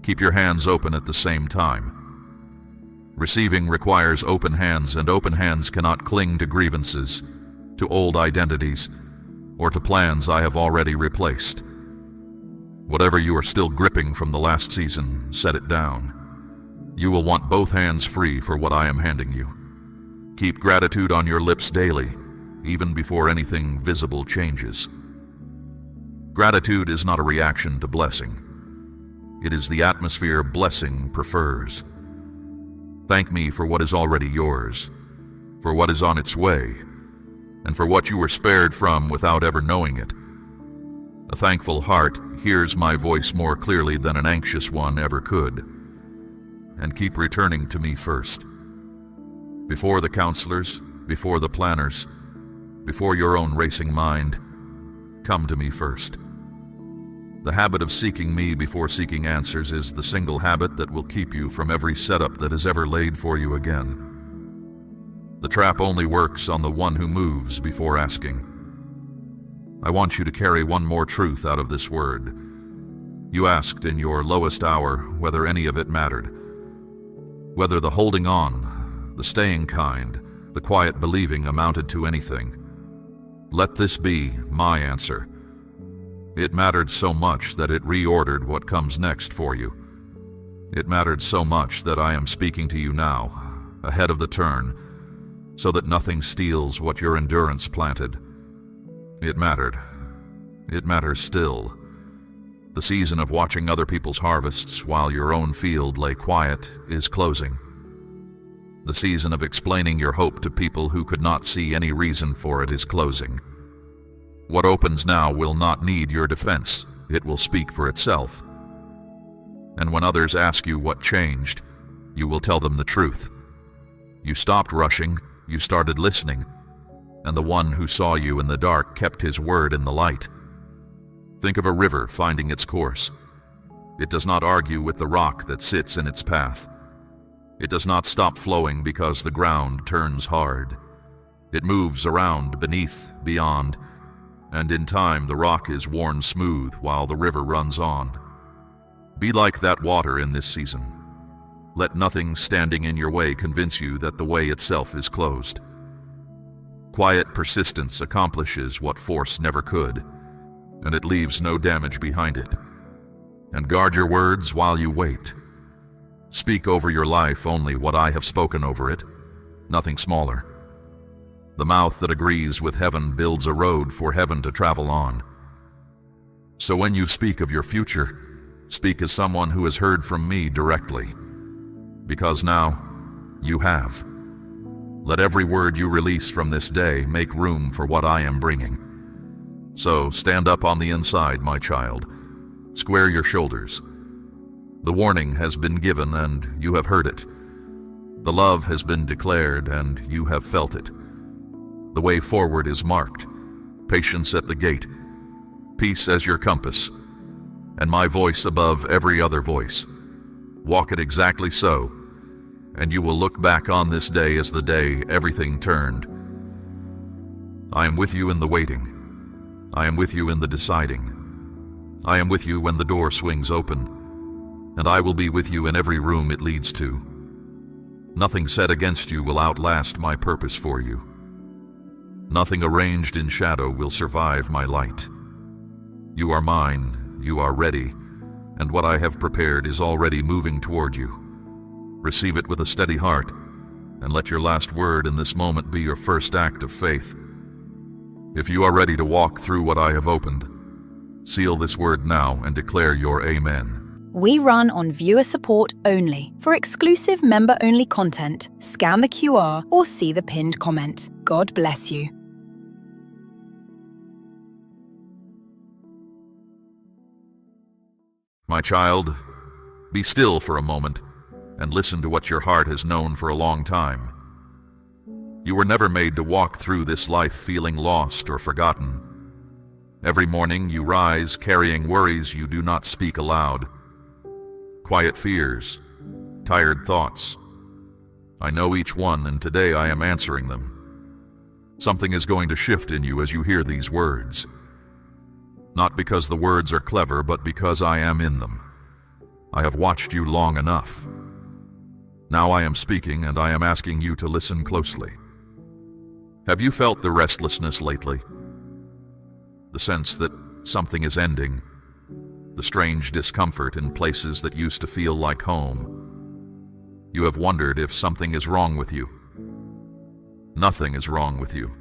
Keep your hands open at the same time. Receiving requires open hands, and open hands cannot cling to grievances, to old identities, or to plans I have already replaced. Whatever you are still gripping from the last season, set it down. You will want both hands free for what I am handing you. Keep gratitude on your lips daily, even before anything visible changes. Gratitude is not a reaction to blessing. It is the atmosphere blessing prefers. Thank me for what is already yours, for what is on its way, and for what you were spared from without ever knowing it. A thankful heart hears my voice more clearly than an anxious one ever could. And keep returning to me first. Before the counselors, before the planners, before your own racing mind, come to me first. The habit of seeking me before seeking answers is the single habit that will keep you from every setup that is ever laid for you again. The trap only works on the one who moves before asking. I want you to carry one more truth out of this word. You asked in your lowest hour whether any of it mattered. Whether the holding on, the staying kind, the quiet believing amounted to anything. Let this be my answer. It mattered so much that it reordered what comes next for you. It mattered so much that I am speaking to you now, ahead of the turn, so that nothing steals what your endurance planted. It mattered. It matters still. The season of watching other people's harvests while your own field lay quiet is closing. The season of explaining your hope to people who could not see any reason for it is closing. What opens now will not need your defense. It will speak for itself. And when others ask you what changed, you will tell them the truth. You stopped rushing, you started listening, and the one who saw you in the dark kept his word in the light. Think of a river finding its course. It does not argue with the rock that sits in its path. It does not stop flowing because the ground turns hard. It moves around, beneath, beyond, and in time the rock is worn smooth while the river runs on. Be like that water in this season. Let nothing standing in your way convince you that the way itself is closed. Quiet persistence accomplishes what force never could, and it leaves no damage behind it. And guard your words while you wait. Speak over your life only what I have spoken over it, nothing smaller. The mouth that agrees with heaven builds a road for heaven to travel on. So when you speak of your future, speak as someone who has heard from me directly, because now you have. Let every word you release from this day make room for what I am bringing. So stand up on the inside, my child. Square your shoulders. The warning has been given and you have heard it. The love has been declared and you have felt it. The way forward is marked, patience at the gate, peace as your compass, and my voice above every other voice. Walk it exactly so, and you will look back on this day as the day everything turned. I am with you in the waiting. I am with you in the deciding. I am with you when the door swings open, and I will be with you in every room it leads to. Nothing said against you will outlast my purpose for you. Nothing arranged in shadow will survive my light. You are mine, you are ready, and what I have prepared is already moving toward you. Receive it with a steady heart, and let your last word in this moment be your first act of faith. If you are ready to walk through what I have opened, seal this word now and declare your amen. We run on viewer support only. For exclusive member-only content, scan the QR or see the pinned comment. God bless you. My child, be still for a moment and listen to what your heart has known for a long time. You were never made to walk through this life feeling lost or forgotten. Every morning you rise carrying worries you do not speak aloud. Quiet fears, tired thoughts. I know each one, and today I am answering them. Something is going to shift in you as you hear these words. Not because the words are clever, but because I am in them. I have watched you long enough. Now I am speaking, and I am asking you to listen closely. Have you felt the restlessness lately? The sense that something is ending? The strange discomfort in places that used to feel like home? You have wondered if something is wrong with you. Nothing is wrong with you.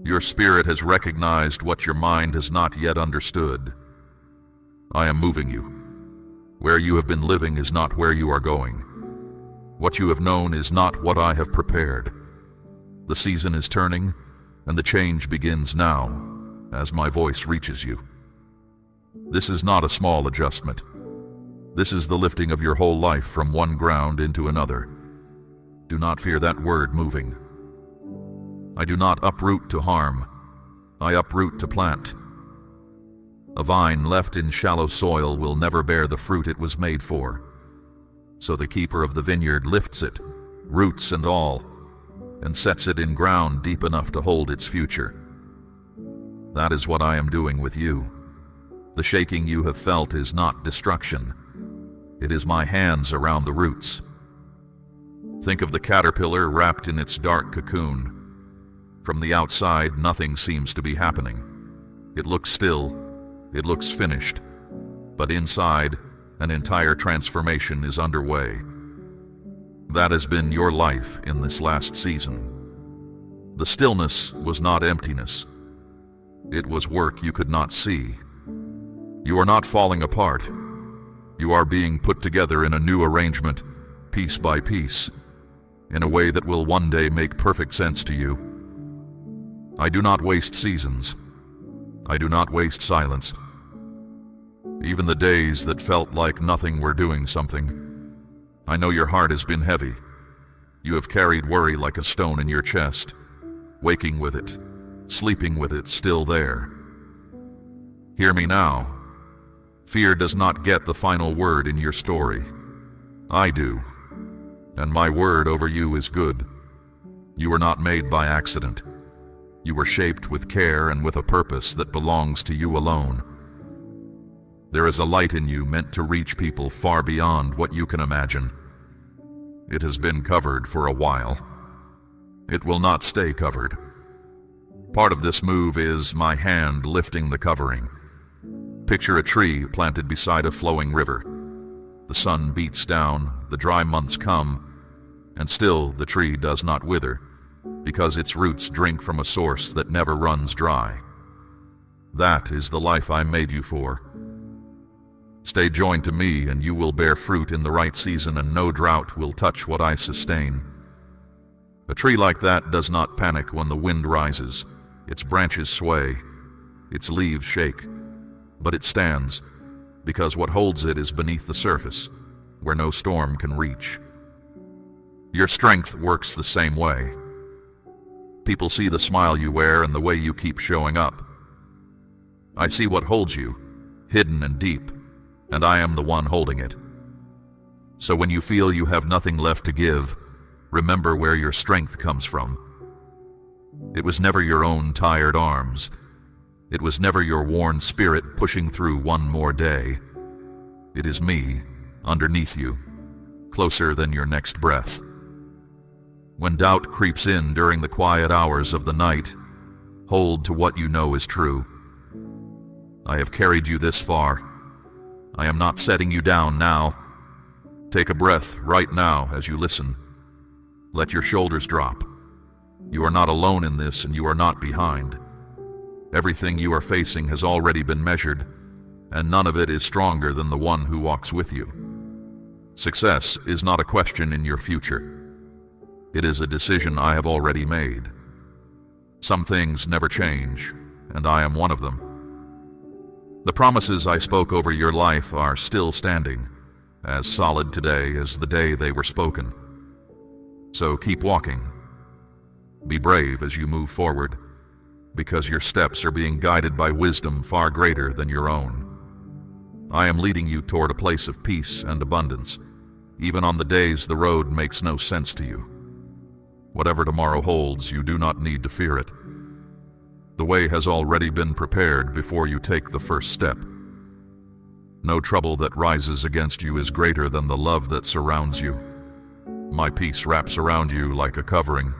Your spirit has recognized what your mind has not yet understood. I am moving you. Where you have been living is not where you are going. What you have known is not what I have prepared. The season is turning, and the change begins now, as my voice reaches you. This is not a small adjustment. This is the lifting of your whole life from one ground into another. Do not fear that word moving. I do not uproot to harm. I uproot to plant. A vine left in shallow soil will never bear the fruit it was made for. So the keeper of the vineyard lifts it, roots and all, and sets it in ground deep enough to hold its future. That is what I am doing with you. The shaking you have felt is not destruction. It is my hands around the roots. Think of the caterpillar wrapped in its dark cocoon. From the outside, nothing seems to be happening. It looks still, it looks finished, but inside, an entire transformation is underway. That has been your life in this last season. The stillness was not emptiness. It was work you could not see. You are not falling apart. You are being put together in a new arrangement, piece by piece, in a way that will one day make perfect sense to you. I do not waste seasons. I do not waste silence. Even the days that felt like nothing were doing something. I know your heart has been heavy. You have carried worry like a stone in your chest, waking with it, sleeping with it still there. Hear me now. Fear does not get the final word in your story. I do, and my word over you is good. You were not made by accident. You were shaped with care and with a purpose that belongs to you alone. There is a light in you meant to reach people far beyond what you can imagine. It has been covered for a while. It will not stay covered. Part of this move is my hand lifting the covering. Picture a tree planted beside a flowing river. The sun beats down, the dry months come, and still the tree does not wither, because its roots drink from a source that never runs dry. That is the life I made you for. Stay joined to me and you will bear fruit in the right season, and no drought will touch what I sustain. A tree like that does not panic when the wind rises. Its branches sway, its leaves shake, but it stands, because what holds it is beneath the surface, where no storm can reach. Your strength works the same way. People see the smile you wear and the way you keep showing up. I see what holds you, hidden and deep, and I am the one holding it. So when you feel you have nothing left to give, remember where your strength comes from. It was never your own tired arms. It was never your worn spirit pushing through one more day. It is me, underneath you, closer than your next breath. When doubt creeps in during the quiet hours of the night, hold to what you know is true. I have carried you this far. I am not setting you down now. Take a breath right now as you listen. Let your shoulders drop. You are not alone in this, and you are not behind. Everything you are facing has already been measured, and none of it is stronger than the one who walks with you. Success is not a question in your future. It is a decision I have already made. Some things never change, and I am one of them. The promises I spoke over your life are still standing, as solid today as the day they were spoken. So keep walking. Be brave as you move forward, because your steps are being guided by wisdom far greater than your own. I am leading you toward a place of peace and abundance, even on the days the road makes no sense to you. Whatever tomorrow holds, you do not need to fear it. The way has already been prepared before you take the first step. No trouble that rises against you is greater than the love that surrounds you. My peace wraps around you like a covering,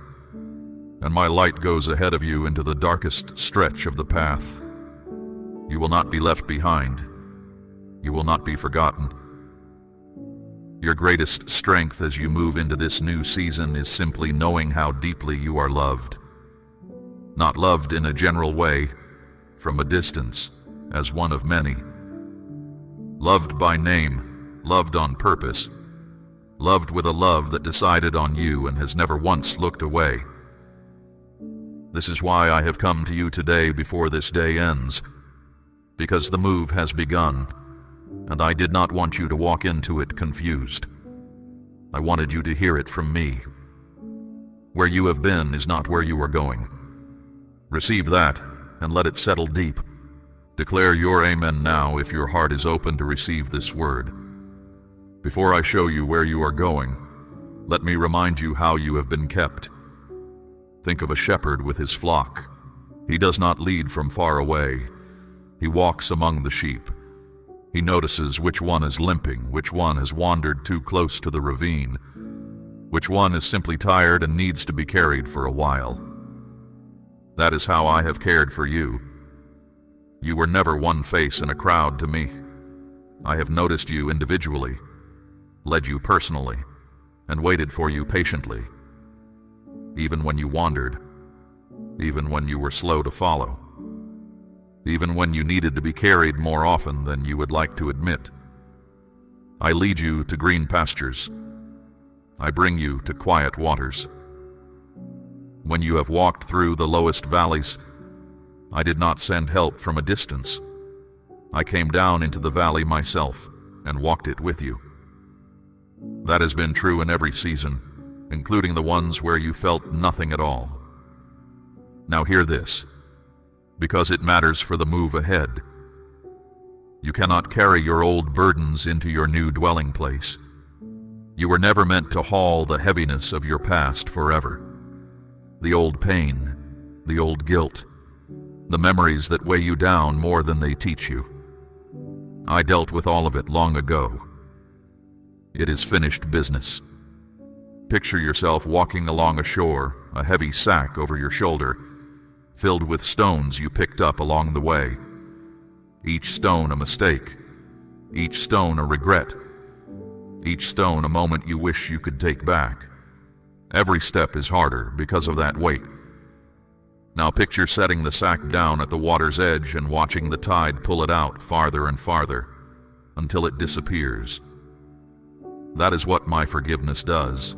and my light goes ahead of you into the darkest stretch of the path. You will not be left behind. You will not be forgotten. Your greatest strength as you move into this new season is simply knowing how deeply you are loved. Not loved in a general way, from a distance, as one of many. Loved by name, loved on purpose, loved with a love that decided on you and has never once looked away. This is why I have come to you today before this day ends, because the move has begun, and I did not want you to walk into it confused. I wanted you to hear it from me. Where you have been is not where you are going. Receive that, and let it settle deep. Declare your amen now if your heart is open to receive this word. Before I show you where you are going, let me remind you how you have been kept. Think of a shepherd with his flock. He does not lead from far away. He walks among the sheep. He notices which one is limping, which one has wandered too close to the ravine, which one is simply tired and needs to be carried for a while. That is how I have cared for you. You were never one face in a crowd to me. I have noticed you individually, led you personally, and waited for you patiently, even when you wandered, even when you were slow to follow, even when you needed to be carried more often than you would like to admit. I lead you to green pastures. I bring you to quiet waters. When you have walked through the lowest valleys, I did not send help from a distance. I came down into the valley myself and walked it with you. That has been true in every season, including the ones where you felt nothing at all. Now hear this, because it matters for the move ahead. You cannot carry your old burdens into your new dwelling place. You were never meant to haul the heaviness of your past forever. The old pain, the old guilt, the memories that weigh you down more than they teach you. I dealt with all of it long ago. It is finished business. Picture yourself walking along a shore, a heavy sack over your shoulder, filled with stones you picked up along the way. Each stone a mistake, each stone a regret, each stone a moment you wish you could take back. Every step is harder because of that weight. Now picture setting the sack down at the water's edge and watching the tide pull it out farther and farther until it disappears. That is what my forgiveness does.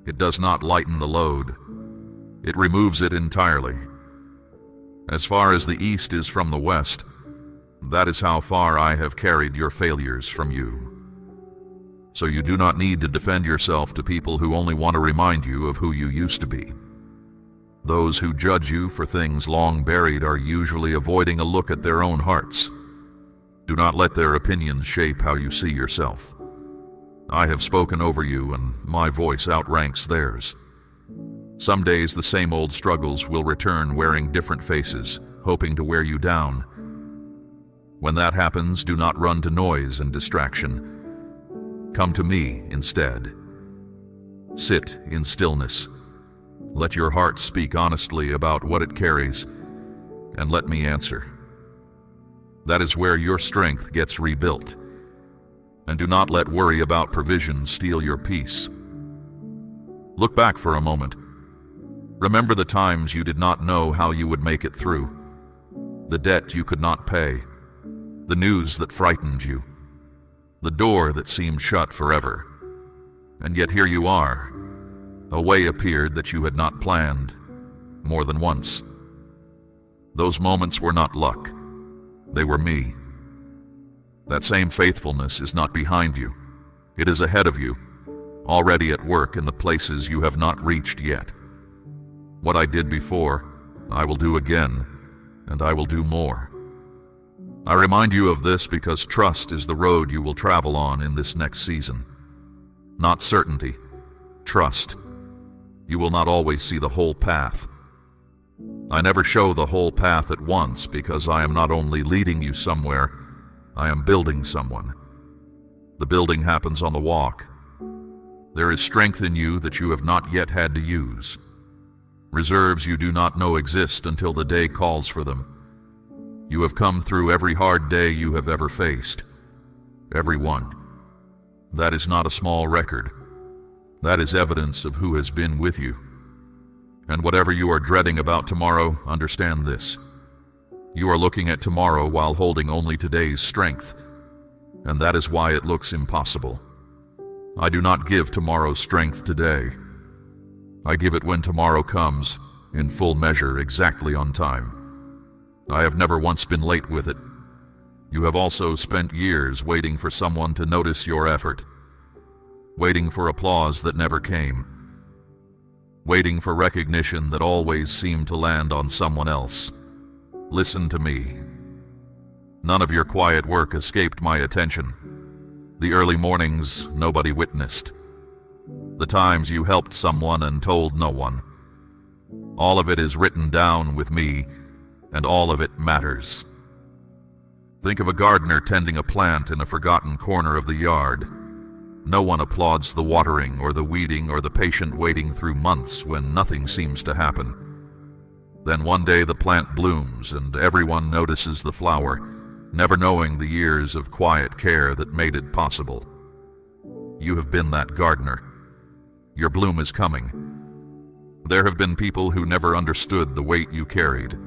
It does not lighten the load. It removes it entirely. As far as the east is from the west, that is how far I have carried your failures from you. So you do not need to defend yourself to people who only want to remind you of who you used to be. Those who judge you for things long buried are usually avoiding a look at their own hearts. Do not let their opinions shape how you see yourself. I have spoken over you, and my voice outranks theirs. Some days the same old struggles will return wearing different faces, hoping to wear you down. When that happens, do not run to noise and distraction. Come to me instead. Sit in stillness. Let your heart speak honestly about what it carries, and let me answer. That is where your strength gets rebuilt. And do not let worry about provision steal your peace. Look back for a moment. Remember the times you did not know how you would make it through, the debt you could not pay, the news that frightened you, the door that seemed shut forever. And yet here you are. A way appeared that you had not planned, more than once. Those moments were not luck. They were me. That same faithfulness is not behind you. It is ahead of you, already at work in the places you have not reached yet. What I did before, I will do again, and I will do more. I remind you of this because trust is the road you will travel on in this next season. Not certainty, trust. You will not always see the whole path. I never show the whole path at once because I am not only leading you somewhere, I am building someone. The building happens on the walk. There is strength in you that you have not yet had to use. Reserves you do not know exist until the day calls for them. You have come through every hard day you have ever faced. Every one. That is not a small record. That is evidence of who has been with you. And whatever you are dreading about tomorrow, understand this. You are looking at tomorrow while holding only today's strength, and that is why it looks impossible. I do not give tomorrow's strength today. I give it when tomorrow comes, in full measure, exactly on time. I have never once been late with it. You have also spent years waiting for someone to notice your effort, waiting for applause that never came, waiting for recognition that always seemed to land on someone else. Listen to me. None of your quiet work escaped my attention. The early mornings nobody witnessed. The times you helped someone and told no one. All of it is written down with me, and all of it matters. Think of a gardener tending a plant in a forgotten corner of the yard. No one applauds the watering or the weeding or the patient waiting through months when nothing seems to happen. Then one day the plant blooms and everyone notices the flower, never knowing the years of quiet care that made it possible. You have been that gardener. Your bloom is coming. There have been people who never understood the weight you carried,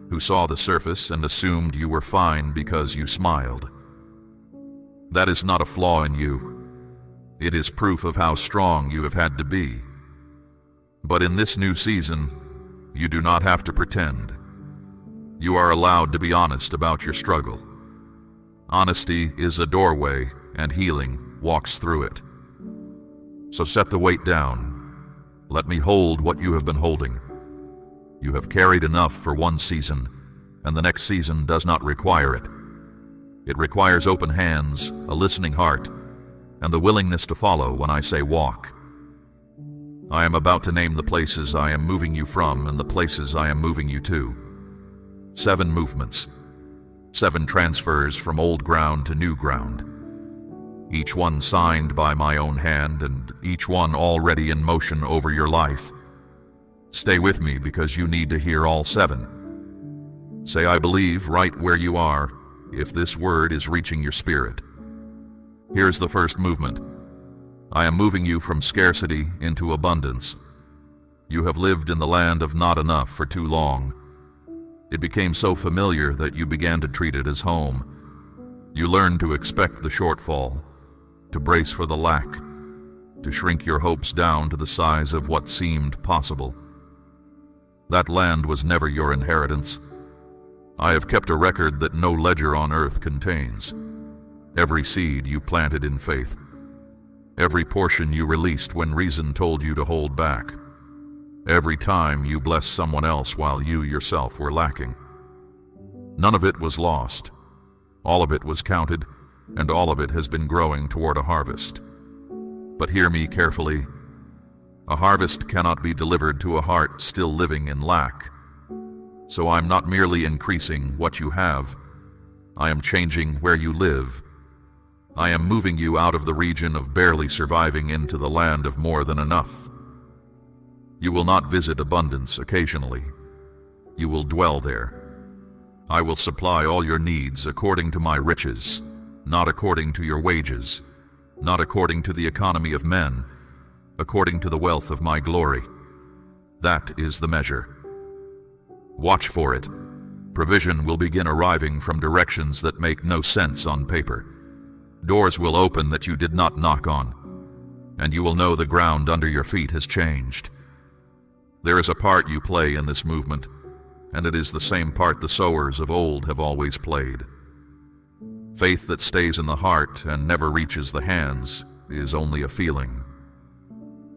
who saw the surface and assumed you were fine because you smiled. That is not a flaw in you. It is proof of how strong you have had to be. But in this new season, you do not have to pretend. You are allowed to be honest about your struggle. Honesty is a doorway, and healing walks through it. So set the weight down. Let me hold what you have been holding. You have carried enough for one season, and the next season does not require it. It requires open hands, a listening heart, and the willingness to follow when I say walk. I am about to name the places I am moving you from and the places I am moving you to. 7 movements. 7 transfers from old ground to new ground. Each one signed by my own hand and each one already in motion over your life. Stay with me because you need to hear all 7. Say I believe right where you are if this word is reaching your spirit. Here's the first movement. I am moving you from scarcity into abundance. You have lived in the land of not enough for too long. It became so familiar that you began to treat it as home. You learned to expect the shortfall, to brace for the lack, to shrink your hopes down to the size of what seemed possible. That land was never your inheritance. I have kept a record that no ledger on earth contains. Every seed you planted in faith. Every portion you released when reason told you to hold back. Every time you blessed someone else while you yourself were lacking. None of it was lost. All of it was counted, and all of it has been growing toward a harvest. But hear me carefully. A harvest cannot be delivered to a heart still living in lack. So I'm not merely increasing what you have. I am changing where you live. I am moving you out of the region of barely surviving into the land of more than enough. You will not visit abundance occasionally. You will dwell there. I will supply all your needs according to my riches, not according to your wages, not according to the economy of men, according to the wealth of my glory. That is the measure. Watch for it. Provision will begin arriving from directions that make no sense on paper. Doors will open that you did not knock on, and you will know the ground under your feet has changed. There is a part you play in this movement, and it is the same part the sowers of old have always played. Faith that stays in the heart and never reaches the hands is only a feeling.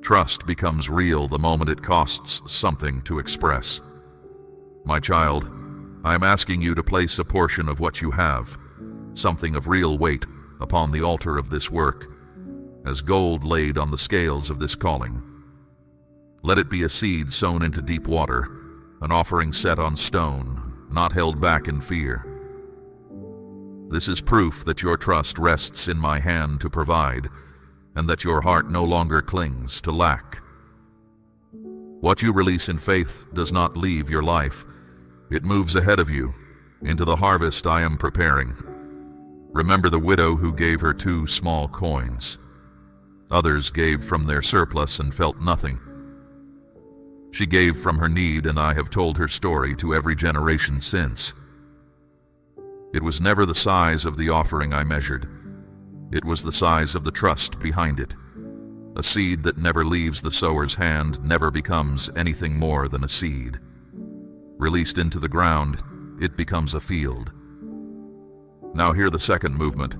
Trust becomes real the moment it costs something to express. My child, I am asking you to place a portion of what you have, something of real weight, upon the altar of this work, as gold laid on the scales of this calling. Let it be a seed sown into deep water, an offering set on stone, not held back in fear. This is proof that your trust rests in my hand to provide, and that your heart no longer clings to lack. What you release in faith does not leave your life. It moves ahead of you, into the harvest I am preparing. Remember the widow who gave her 2 small coins. Others gave from their surplus and felt nothing. She gave from her need, and I have told her story to every generation since. It was never the size of the offering I measured. It was the size of the trust behind it. A seed that never leaves the sower's hand never becomes anything more than a seed. Released into the ground, it becomes a field. Now hear the second movement.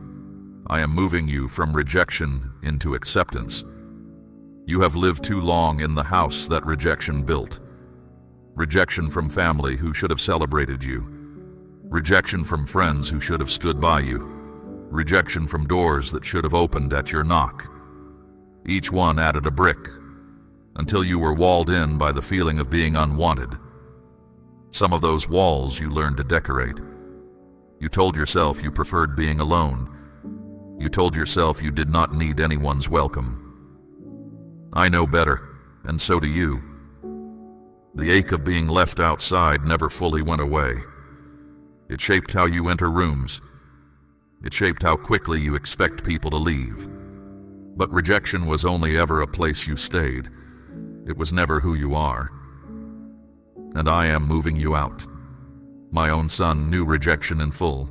I am moving you from rejection into acceptance. You have lived too long in the house that rejection built. Rejection from family who should have celebrated you. Rejection from friends who should have stood by you. Rejection from doors that should have opened at your knock. Each one added a brick, until you were walled in by the feeling of being unwanted. Some of those walls you learned to decorate. You told yourself you preferred being alone. You told yourself you did not need anyone's welcome. I know better, and so do you. The ache of being left outside never fully went away. It shaped how you enter rooms. It shaped how quickly you expect people to leave. But rejection was only ever a place you stayed. It was never who you are. And I am moving you out. My own son knew rejection in full.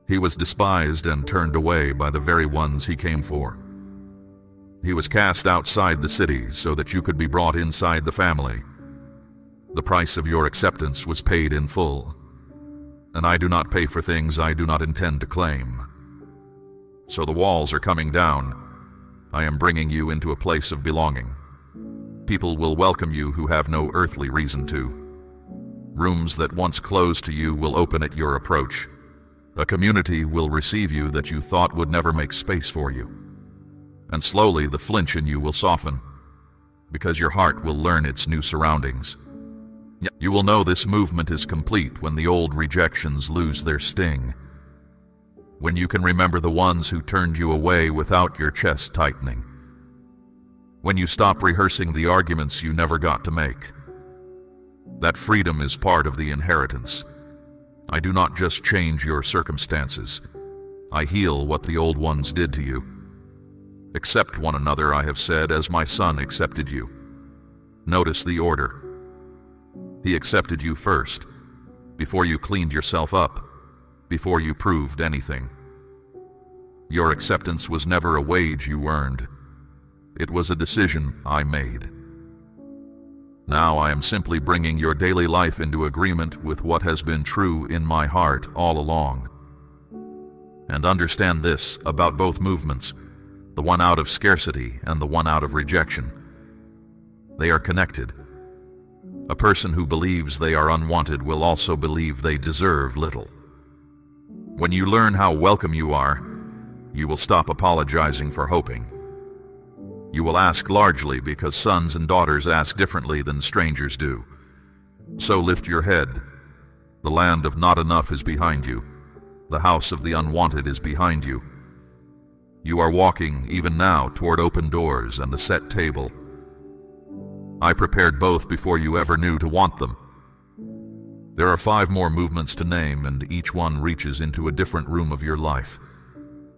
He was despised and turned away by the very ones he came for. He was cast outside the city so that you could be brought inside the family. The price of your acceptance was paid in full. And I do not pay for things I do not intend to claim. So the walls are coming down. I am bringing you into a place of belonging. People will welcome you who have no earthly reason to. Rooms that once closed to you will open at your approach. A community will receive you that you thought would never make space for you. And slowly the flinch in you will soften, because your heart will learn its new surroundings. You will know this movement is complete when the old rejections lose their sting. When you can remember the ones who turned you away without your chest tightening. When you stop rehearsing the arguments you never got to make. That freedom is part of the inheritance. I do not just change your circumstances. I heal what the old ones did to you. Accept one another, I have said, as my son accepted you. Notice the order. He accepted you first, before you cleaned yourself up, before you proved anything. Your acceptance was never a wage you earned. It was a decision I made. Now I am simply bringing your daily life into agreement with what has been true in my heart all along. And understand this about both movements, the one out of scarcity and the one out of rejection. They are connected. A person who believes they are unwanted will also believe they deserve little. When you learn how welcome you are, you will stop apologizing for hoping. You will ask largely because sons and daughters ask differently than strangers do. So lift your head. The land of not enough is behind you. The house of the unwanted is behind you. You are walking, even now, toward open doors and a set table. I prepared both before you ever knew to want them. There are 5 more movements to name, and each one reaches into a different room of your life.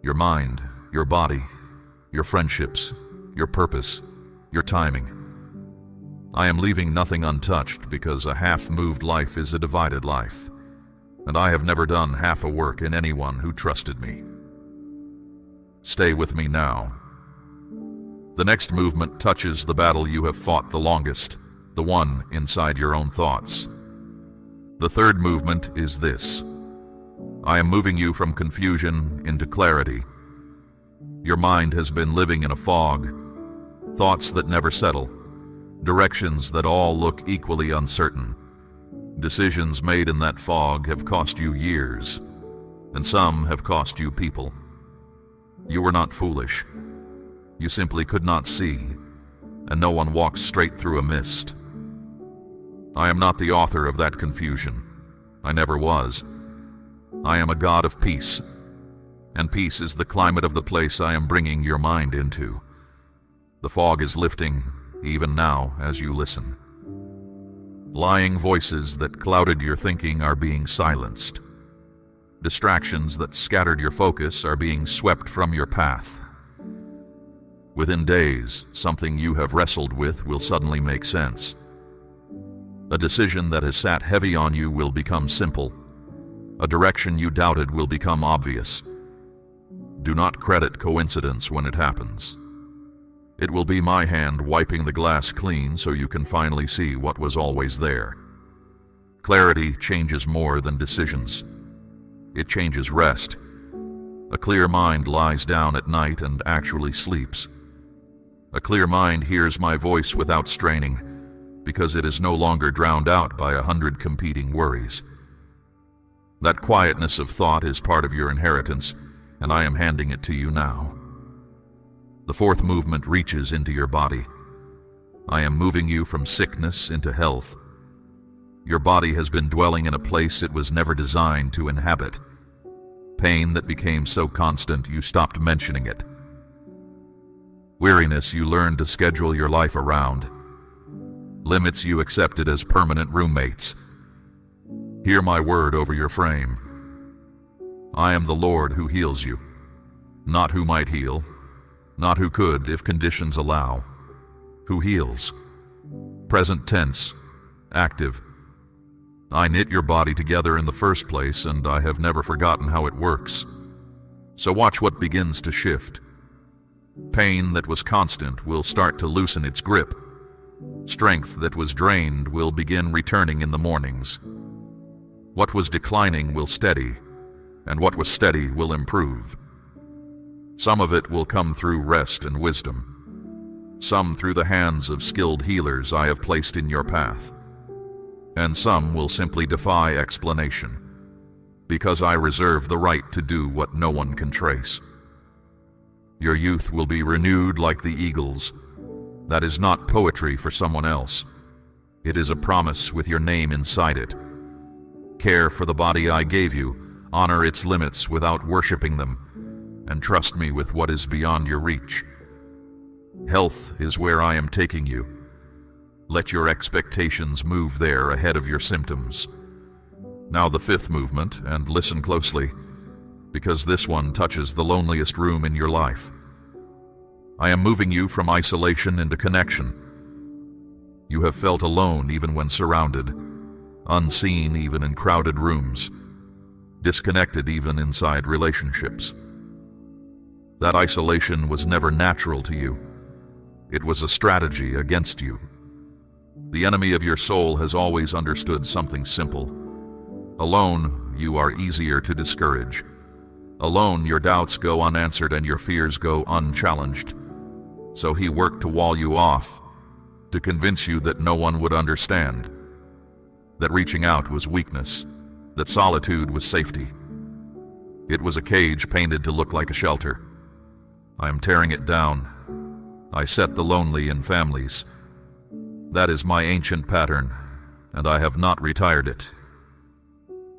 Your mind, your body, your friendships, your purpose, your timing. I am leaving nothing untouched because a half-moved life is a divided life, and I have never done half a work in anyone who trusted me. Stay with me now. The next movement touches the battle you have fought the longest, the one inside your own thoughts. The third movement is this. I am moving you from confusion into clarity. Your mind has been living in a fog. thoughts that never settle, directions that all look equally uncertain. Decisions made in that fog have cost you years, and some have cost you people. You were not foolish. You simply could not see, and no one walks straight through a mist. I am not the author of that confusion. I never was. I am a God of peace, and peace is the climate of the place I am bringing your mind into. The fog is lifting, even now, as you listen. Lying voices that clouded your thinking are being silenced. Distractions that scattered your focus are being swept from your path. Within days, something you have wrestled with will suddenly make sense. A decision that has sat heavy on you will become simple. A direction you doubted will become obvious. Do not credit coincidence when it happens. It will be my hand wiping the glass clean so you can finally see what was always there. Clarity changes more than decisions. It changes rest. A clear mind lies down at night and actually sleeps. A clear mind hears my voice without straining, because it is no longer drowned out by 100 competing worries. That quietness of thought is part of your inheritance, and I am handing it to you now. The fourth movement reaches into your body. I am moving you from sickness into health. Your body has been dwelling in a place it was never designed to inhabit. Pain that became so constant you stopped mentioning it. Weariness you learned to schedule your life around. Limits you accepted as permanent roommates. Hear my word over your frame. I am the Lord who heals you, not who might heal, not who could if conditions allow, who heals. Present tense, active. I knit your body together in the first place, and I have never forgotten how it works. So watch what begins to shift. Pain that was constant will start to loosen its grip. Strength that was drained will begin returning in the mornings. What was declining will steady, and what was steady will improve. Some of it will come through rest and wisdom. Some through the hands of skilled healers I have placed in your path. And some will simply defy explanation, because I reserve the right to do what no one can trace. Your youth will be renewed like the eagles. That is not poetry for someone else. It is a promise with your name inside it. Care for the body I gave you, honor its limits without worshiping them, and trust me with what is beyond your reach. Health is where I am taking you. Let your expectations move there ahead of your symptoms. Now the fifth movement, and listen closely, because this one touches the loneliest room in your life. I am moving you from isolation into connection. You have felt alone even when surrounded, unseen even in crowded rooms, disconnected even inside relationships. That isolation was never natural to you. It was a strategy against you. The enemy of your soul has always understood something simple. Alone, you are easier to discourage. Alone, your doubts go unanswered and your fears go unchallenged. So he worked to wall you off, to convince you that no one would understand, that reaching out was weakness, that solitude was safety. It was a cage painted to look like a shelter. I am tearing it down. I set the lonely in families. That is my ancient pattern, and I have not retired it.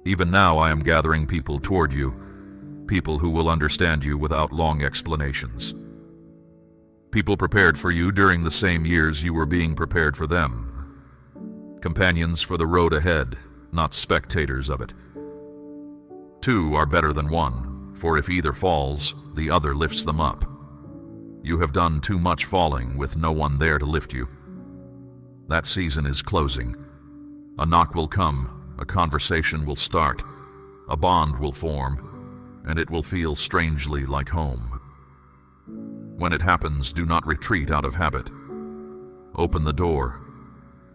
Even now I am gathering people toward you, people who will understand you without long explanations. People prepared for you during the same years you were being prepared for them. Companions for the road ahead, not spectators of it. Two are better than one, for if either falls, the other lifts them up. You have done too much falling with no one there to lift you. That season is closing. A knock will come, a conversation will start, a bond will form, and it will feel strangely like home. When it happens, do not retreat out of habit. Open the door.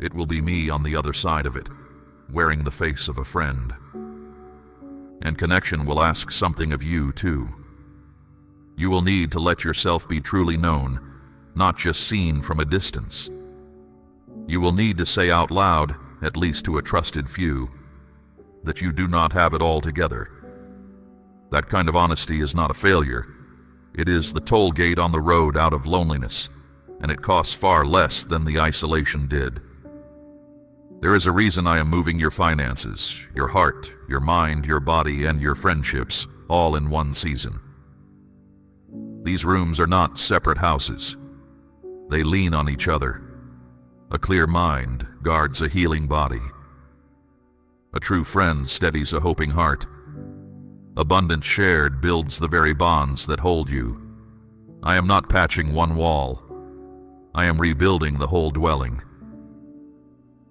It will be me on the other side of it, wearing the face of a friend. And connection will ask something of you, too. You will need to let yourself be truly known, not just seen from a distance. You will need to say out loud, at least to a trusted few, that you do not have it all together. That kind of honesty is not a failure. It is the toll gate on the road out of loneliness, and it costs far less than the isolation did. There is a reason I am moving your finances, your heart, your mind, your body, and your friendships, all in one season. These rooms are not separate houses. They lean on each other. A clear mind guards a healing body. A true friend steadies a hoping heart. Abundance shared builds the very bonds that hold you. I am not patching one wall. I am rebuilding the whole dwelling.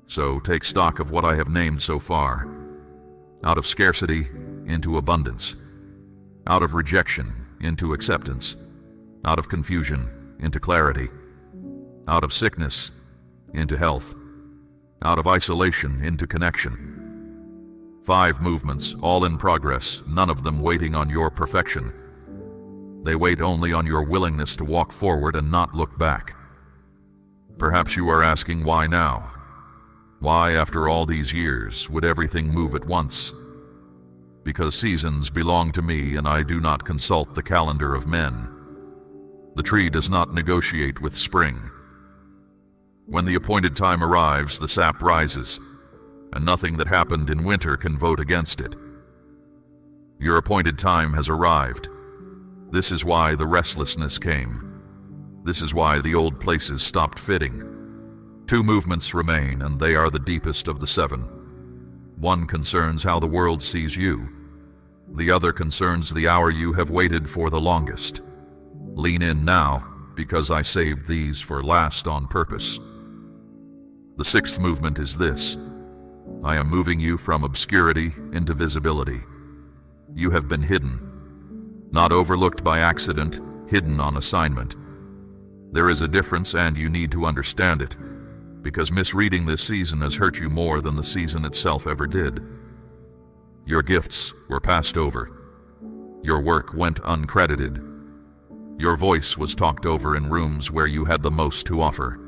So take stock of what I have named so far. Out of scarcity into abundance. Out of rejection into acceptance. Out of confusion into clarity. Out of sickness into health. Out of isolation into connection. 5 movements, all in progress, none of them waiting on your perfection. They wait only on your willingness to walk forward and not look back. Perhaps you are asking why now? Why, after all these years, would everything move at once? Because seasons belong to me and I do not consult the calendar of men. The tree does not negotiate with spring. When the appointed time arrives, the sap rises, and nothing that happened in winter can vote against it. Your appointed time has arrived. This is why the restlessness came. This is why the old places stopped fitting. 2 movements remain, and they are the deepest of the 7. One concerns how the world sees you. The other concerns the hour you have waited for the longest. Lean in now, because I saved these for last on purpose. The 6th movement is this. I am moving you from obscurity into visibility. You have been hidden. Not overlooked by accident, hidden on assignment. There is a difference and you need to understand it, because misreading this season has hurt you more than the season itself ever did. Your gifts were passed over. Your work went uncredited. Your voice was talked over in rooms where you had the most to offer.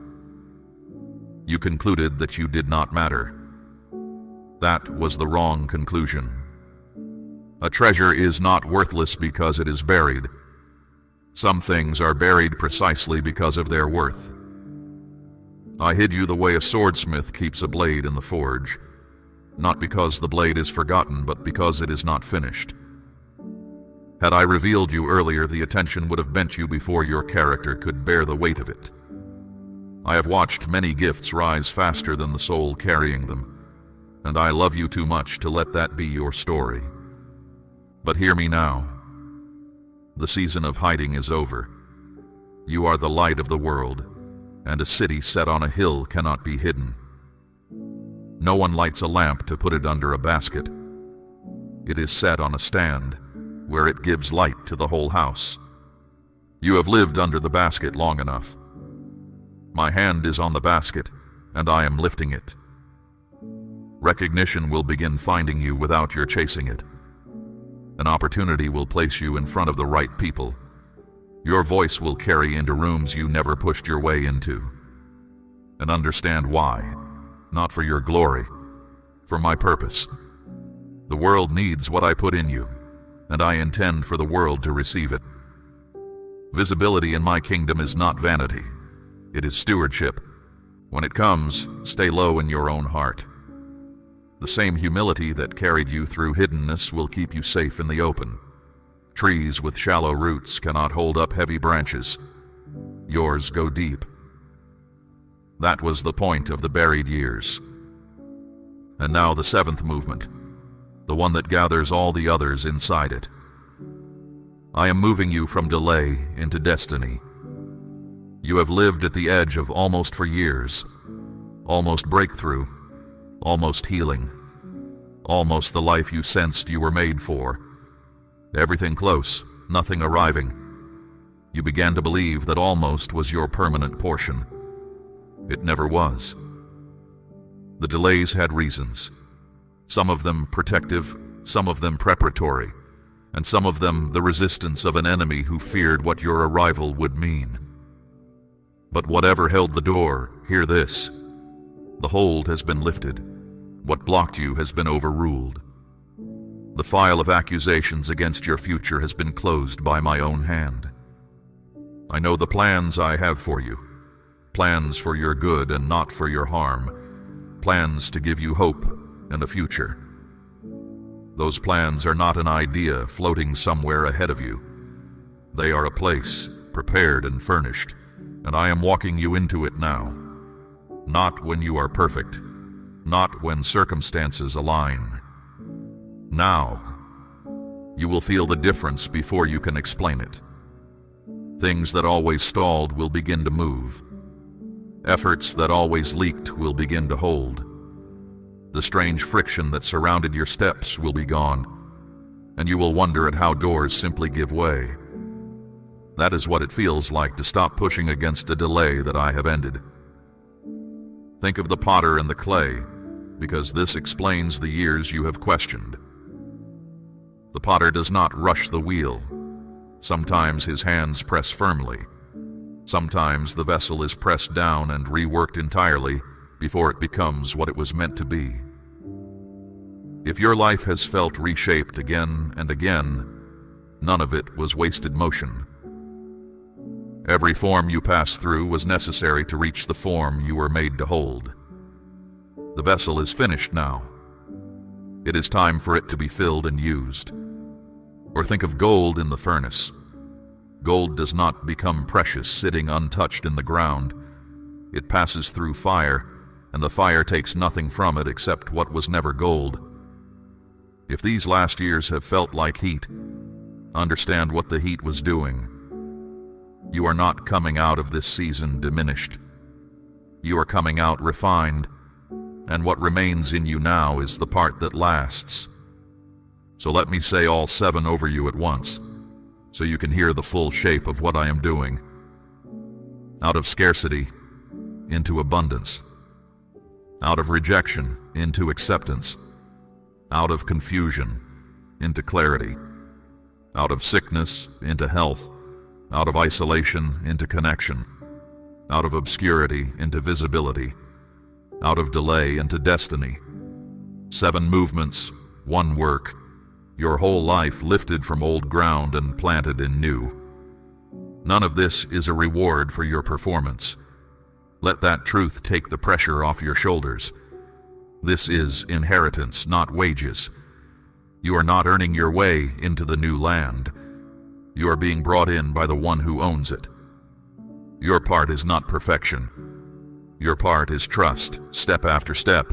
You concluded that you did not matter. That was the wrong conclusion. A treasure is not worthless because it is buried. Some things are buried precisely because of their worth. I hid you the way a swordsmith keeps a blade in the forge, not because the blade is forgotten, but because it is not finished. Had I revealed you earlier, the attention would have bent you before your character could bear the weight of it. I have watched many gifts rise faster than the soul carrying them, and I love you too much to let that be your story. But hear me now. The season of hiding is over. You are the light of the world, and a city set on a hill cannot be hidden. No one lights a lamp to put it under a basket. It is set on a stand, where it gives light to the whole house. You have lived under the basket long enough. My hand is on the basket, and I am lifting it. Recognition will begin finding you without your chasing it. An opportunity will place you in front of the right people. Your voice will carry into rooms you never pushed your way into. And understand why. Not for your glory, for my purpose. The world needs what I put in you, and I intend for the world to receive it. Visibility in my kingdom is not vanity. It is stewardship. When it comes, stay low in your own heart. The same humility that carried you through hiddenness will keep you safe in the open. Trees with shallow roots cannot hold up heavy branches. Yours go deep. That was the point of the buried years. And now the 7th movement, the one that gathers all the others inside it. I am moving you from delay into destiny. You have lived at the edge of almost for years, almost breakthrough, almost healing, almost the life you sensed you were made for. Everything close, nothing arriving. You began to believe that almost was your permanent portion. It never was. The delays had reasons, some of them protective, some of them preparatory, and some of them the resistance of an enemy who feared what your arrival would mean. But whatever held the door, hear this. The hold has been lifted. What blocked you has been overruled. The file of accusations against your future has been closed by my own hand. I know the plans I have for you, plans for your good and not for your harm, plans to give you hope and a future. Those plans are not an idea floating somewhere ahead of you. They are a place, prepared and furnished, and I am walking you into it now. Not when you are perfect, not when circumstances align. Now, you will feel the difference before you can explain it. Things that always stalled will begin to move. Efforts that always leaked will begin to hold. The strange friction that surrounded your steps will be gone, and you will wonder at how doors simply give way. That is what it feels like to stop pushing against a delay that I have ended. Think of the potter and the clay, because this explains the years you have questioned. The potter does not rush the wheel. Sometimes his hands press firmly. Sometimes the vessel is pressed down and reworked entirely before it becomes what it was meant to be. If your life has felt reshaped again and again, none of it was wasted motion. Every form you passed through was necessary to reach the form you were made to hold. The vessel is finished now. It is time for it to be filled and used. Or think of gold in the furnace. Gold does not become precious sitting untouched in the ground. It passes through fire, and the fire takes nothing from it except what was never gold. If these last years have felt like heat, understand what the heat was doing. You are not coming out of this season diminished. You are coming out refined, and what remains in you now is the part that lasts. So let me say all 7 over you at once, so you can hear the full shape of what I am doing. Out of scarcity, into abundance. Out of rejection, into acceptance. Out of confusion, into clarity. Out of sickness, into health. Out of isolation, into connection. Out of obscurity, into visibility. Out of delay, into destiny. 7 movements, 1 work. Your whole life lifted from old ground and planted in new. None of this is a reward for your performance. Let that truth take the pressure off your shoulders. This is inheritance, not wages. You are not earning your way into the new land. You are being brought in by the one who owns it. Your part is not perfection. Your part is trust, step after step,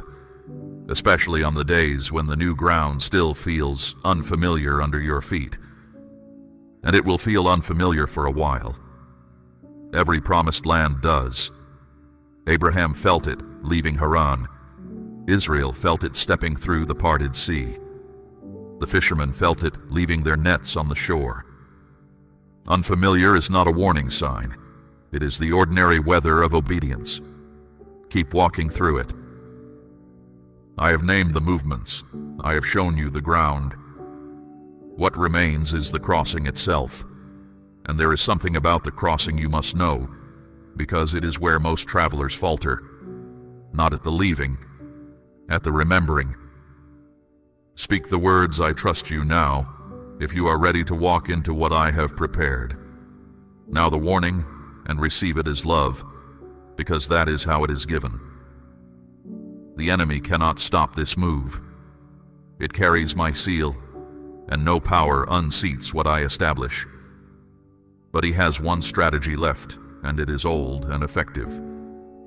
especially on the days when the new ground still feels unfamiliar under your feet. And it will feel unfamiliar for a while. Every promised land does. Abraham felt it leaving Haran. Israel felt it stepping through the parted sea. The fishermen felt it leaving their nets on the shore. Unfamiliar is not a warning sign. It is the ordinary weather of obedience. Keep walking through it. I have named the movements. I have shown you the ground. What remains is the crossing itself. And there is something about the crossing you must know, because it is where most travelers falter. Not at the leaving, at the remembering. Speak the words, I trust you now, if you are ready to walk into what I have prepared. Now the warning, and receive it as love, because that is how it is given. The enemy cannot stop this move. It carries my seal, and no power unseats what I establish. But he has one strategy left, and it is old and effective.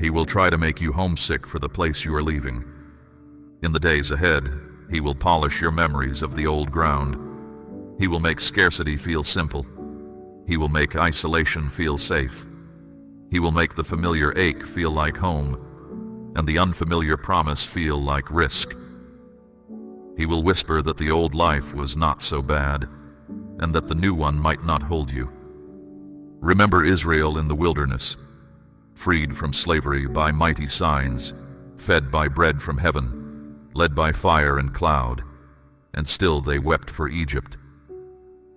He will try to make you homesick for the place you are leaving. In the days ahead, he will polish your memories of the old ground. He will make scarcity feel simple. He will make isolation feel safe. He will make the familiar ache feel like home, and the unfamiliar promise feel like risk. He will whisper that the old life was not so bad, and that the new one might not hold you. Remember Israel in the wilderness, freed from slavery by mighty signs, fed by bread from heaven, led by fire and cloud, and still they wept for Egypt.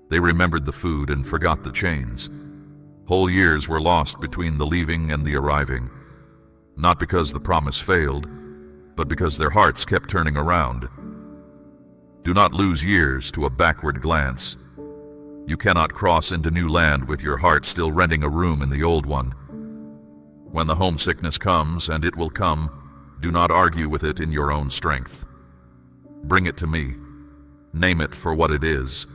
They remembered the food and forgot the chains. Whole years were lost between the leaving and the arriving, not because the promise failed, but because their hearts kept turning around. Do not lose years to a backward glance. You cannot cross into new land with your heart still renting a room in the old one. When the homesickness comes, and it will come, do not argue with it in your own strength. Bring it to me. Name it for what it is,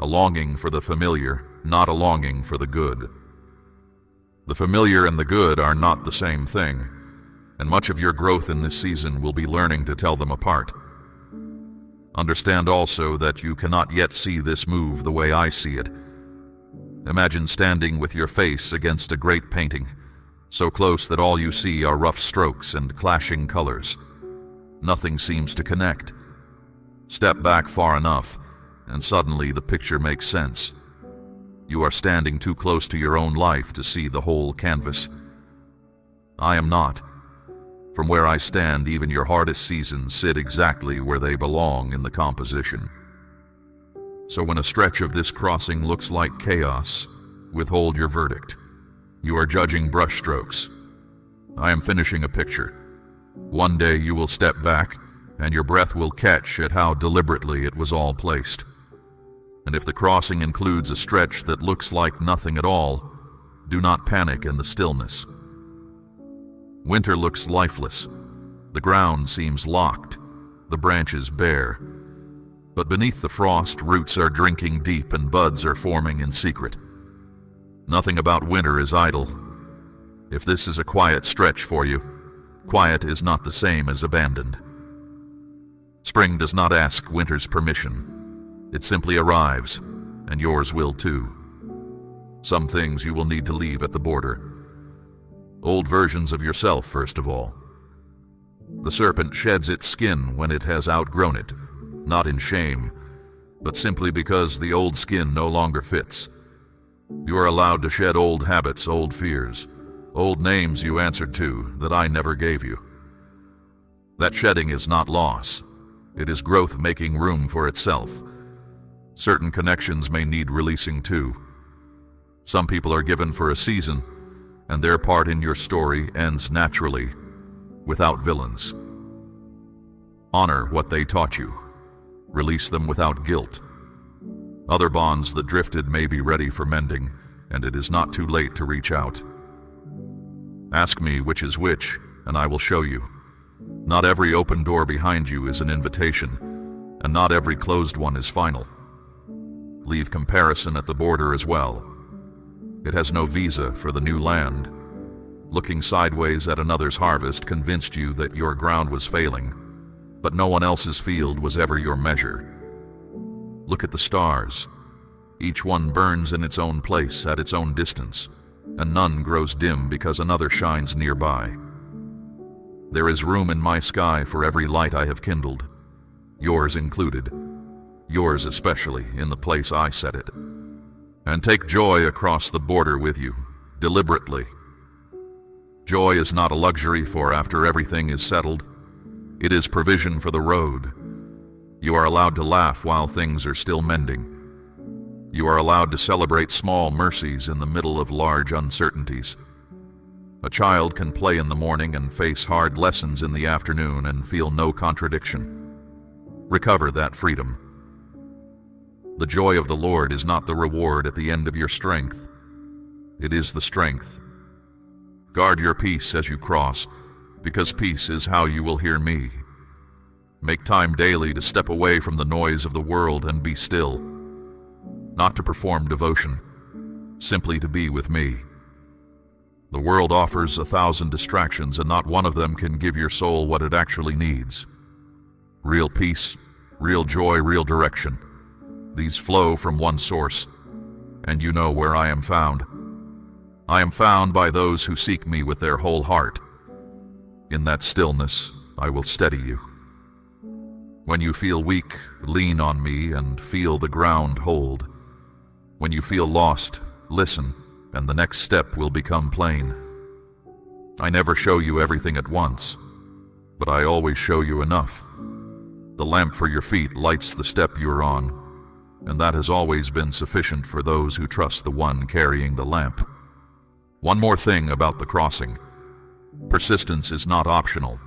a longing for the familiar, not a longing for the good. The familiar and the good are not the same thing, and much of your growth in this season will be learning to tell them apart. Understand also that you cannot yet see this move the way I see it. Imagine standing with your face against a great painting, so close that all you see are rough strokes and clashing colors. Nothing seems to connect. Step back far enough, and suddenly the picture makes sense. You are standing too close to your own life to see the whole canvas. I am not. From where I stand, even your hardest seasons sit exactly where they belong in the composition. So when a stretch of this crossing looks like chaos, withhold your verdict. You are judging brushstrokes. I am finishing a picture. One day you will step back, and your breath will catch at how deliberately it was all placed. And if the crossing includes a stretch that looks like nothing at all, do not panic in the stillness. Winter looks lifeless. The ground seems locked, the branches bare. But beneath the frost, roots are drinking deep and buds are forming in secret. Nothing about winter is idle. If this is a quiet stretch for you, quiet is not the same as abandoned. Spring does not ask winter's permission. It simply arrives, and yours will too. Some things you will need to leave at the border. Old versions of yourself, first of all. The serpent sheds its skin when it has outgrown it, not in shame, but simply because the old skin no longer fits. You are allowed to shed old habits, old fears, old names you answered to that I never gave you. That shedding is not loss. It is growth making room for itself. Certain connections may need releasing too. Some people are given for a season, and their part in your story ends naturally, without villains. Honor what they taught you. Release them without guilt. Other bonds that drifted may be ready for mending, and it is not too late to reach out. Ask me which is which, and I will show you. Not every open door behind you is an invitation, and not every closed one is final. Leave comparison at the border as well. It has no visa for the new land. Looking sideways at another's harvest convinced you that your ground was failing, but no one else's field was ever your measure. Look at the stars. Each one burns in its own place at its own distance, and none grows dim because another shines nearby. There is room in my sky for every light I have kindled, yours included, yours especially in the place I set it. And take joy across the border with you, deliberately. Joy is not a luxury for after everything is settled. It is provision for the road. You are allowed to laugh while things are still mending. You are allowed to celebrate small mercies in the middle of large uncertainties. A child can play in the morning and face hard lessons in the afternoon and feel no contradiction. Recover that freedom. The joy of the Lord is not the reward at the end of your strength. It is the strength. Guard your peace as you cross, because peace is how you will hear me. Make time daily to step away from the noise of the world and be still. Not to perform devotion, simply to be with me. The world offers 1,000 distractions, and not one of them can give your soul what it actually needs. Real peace, real joy, real direction. These flow from one source, and you know where I am found. I am found by those who seek me with their whole heart. In that stillness, I will steady you. When you feel weak, lean on me and feel the ground hold. When you feel lost, listen, and the next step will become plain. I never show you everything at once, but I always show you enough. The lamp for your feet lights the step you are on, and that has always been sufficient for those who trust the one carrying the lamp. One more thing about the crossing. Persistence is not optional.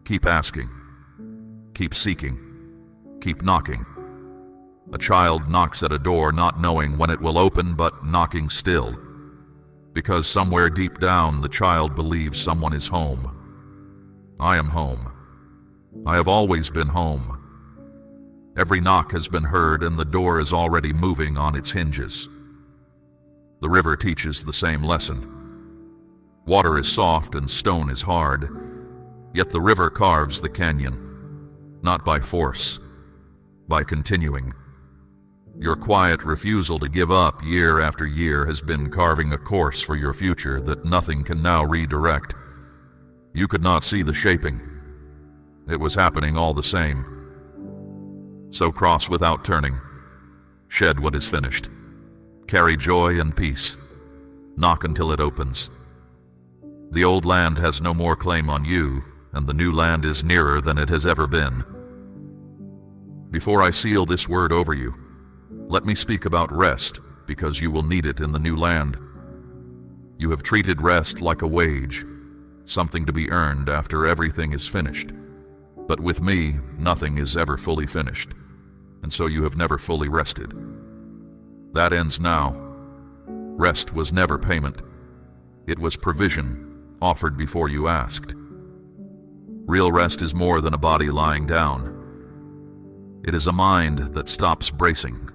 Keep asking. Keep seeking. Keep knocking. A child knocks at a door not knowing when it will open, but knocking still. Because somewhere deep down the child believes someone is home. I am home. I have always been home. Every knock has been heard and the door is already moving on its hinges. The river teaches the same lesson. Water is soft and stone is hard, yet the river carves the canyon, not by force, by continuing. Your quiet refusal to give up year after year has been carving a course for your future that nothing can now redirect. You could not see the shaping. It was happening all the same. So cross without turning. Shed what is finished. Carry joy and peace. Knock until it opens. The old land has no more claim on you, and the new land is nearer than it has ever been. Before I seal this word over you, let me speak about rest, because you will need it in the new land. You have treated rest like a wage, something to be earned after everything is finished. But with me, nothing is ever fully finished, and so you have never fully rested. That ends now. Rest was never payment. It was provision, offered before you asked. Real rest is more than a body lying down. It is a mind that stops bracing.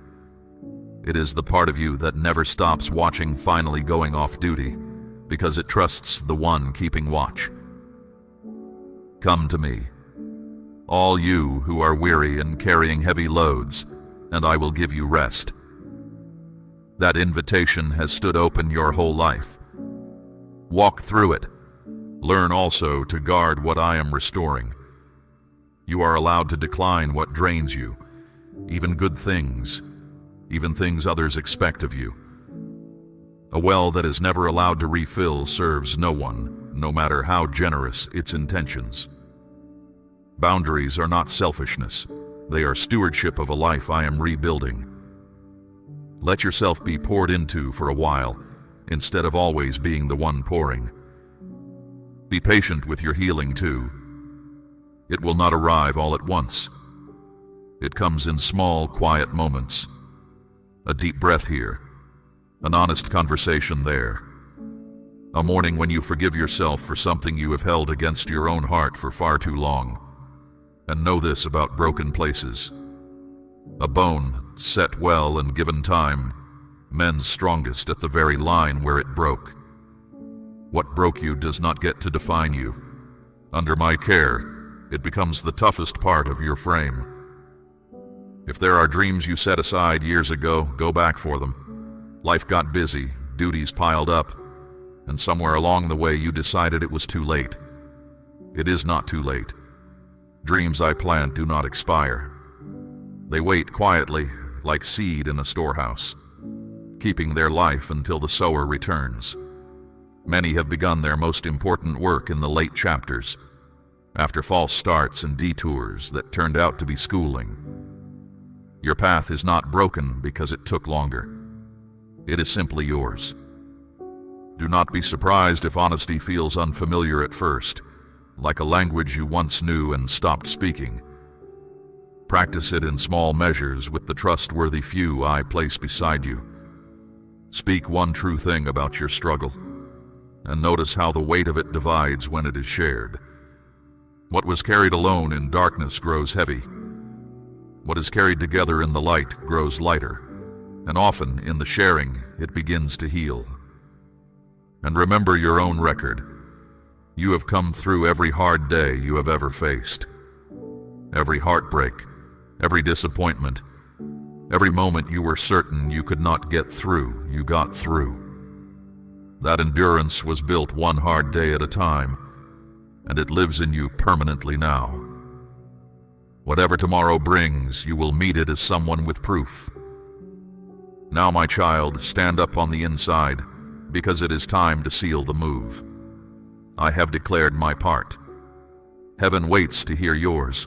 It is the part of you that never stops watching finally going off duty, because it trusts the one keeping watch. Come to me, all you who are weary and carrying heavy loads, and I will give you rest. That invitation has stood open your whole life. Walk through it. Learn also to guard what I am restoring. You are allowed to decline what drains you, even good things, even things others expect of you. A well that is never allowed to refill serves no one, no matter how generous its intentions. Boundaries are not selfishness. They are stewardship of a life I am rebuilding. Let yourself be poured into for a while, instead of always being the one pouring. Be patient with your healing too. It will not arrive all at once. It comes in small, quiet moments. A deep breath here, an honest conversation there. A morning when you forgive yourself for something you have held against your own heart for far too long. And know this about broken places. A bone, set well and given time, mends strongest at the very line where it broke. What broke you does not get to define you. Under my care, it becomes the toughest part of your frame. If there are dreams you set aside years ago, go back for them. Life got busy, duties piled up, and somewhere along the way you decided it was too late. It is not too late. Dreams I plant do not expire. They wait quietly, like seed in a storehouse, keeping their life until the sower returns. Many have begun their most important work in the late chapters, after false starts and detours that turned out to be schooling. Your path is not broken because it took longer. It is simply yours. Do not be surprised if honesty feels unfamiliar at first, like a language you once knew and stopped speaking. Practice it in small measures with the trustworthy few I place beside you. Speak one true thing about your struggle, and notice how the weight of it divides when it is shared. What was carried alone in darkness grows heavy. What is carried together in the light grows lighter, and often in the sharing it begins to heal. And remember your own record. You have come through every hard day you have ever faced. Every heartbreak, every disappointment, every moment you were certain you could not get through, you got through. That endurance was built one hard day at a time, and it lives in you permanently now. Whatever tomorrow brings, you will meet it as someone with proof. Now, my child, stand up on the inside, because it is time to seal the move. I have declared my part. Heaven waits to hear yours.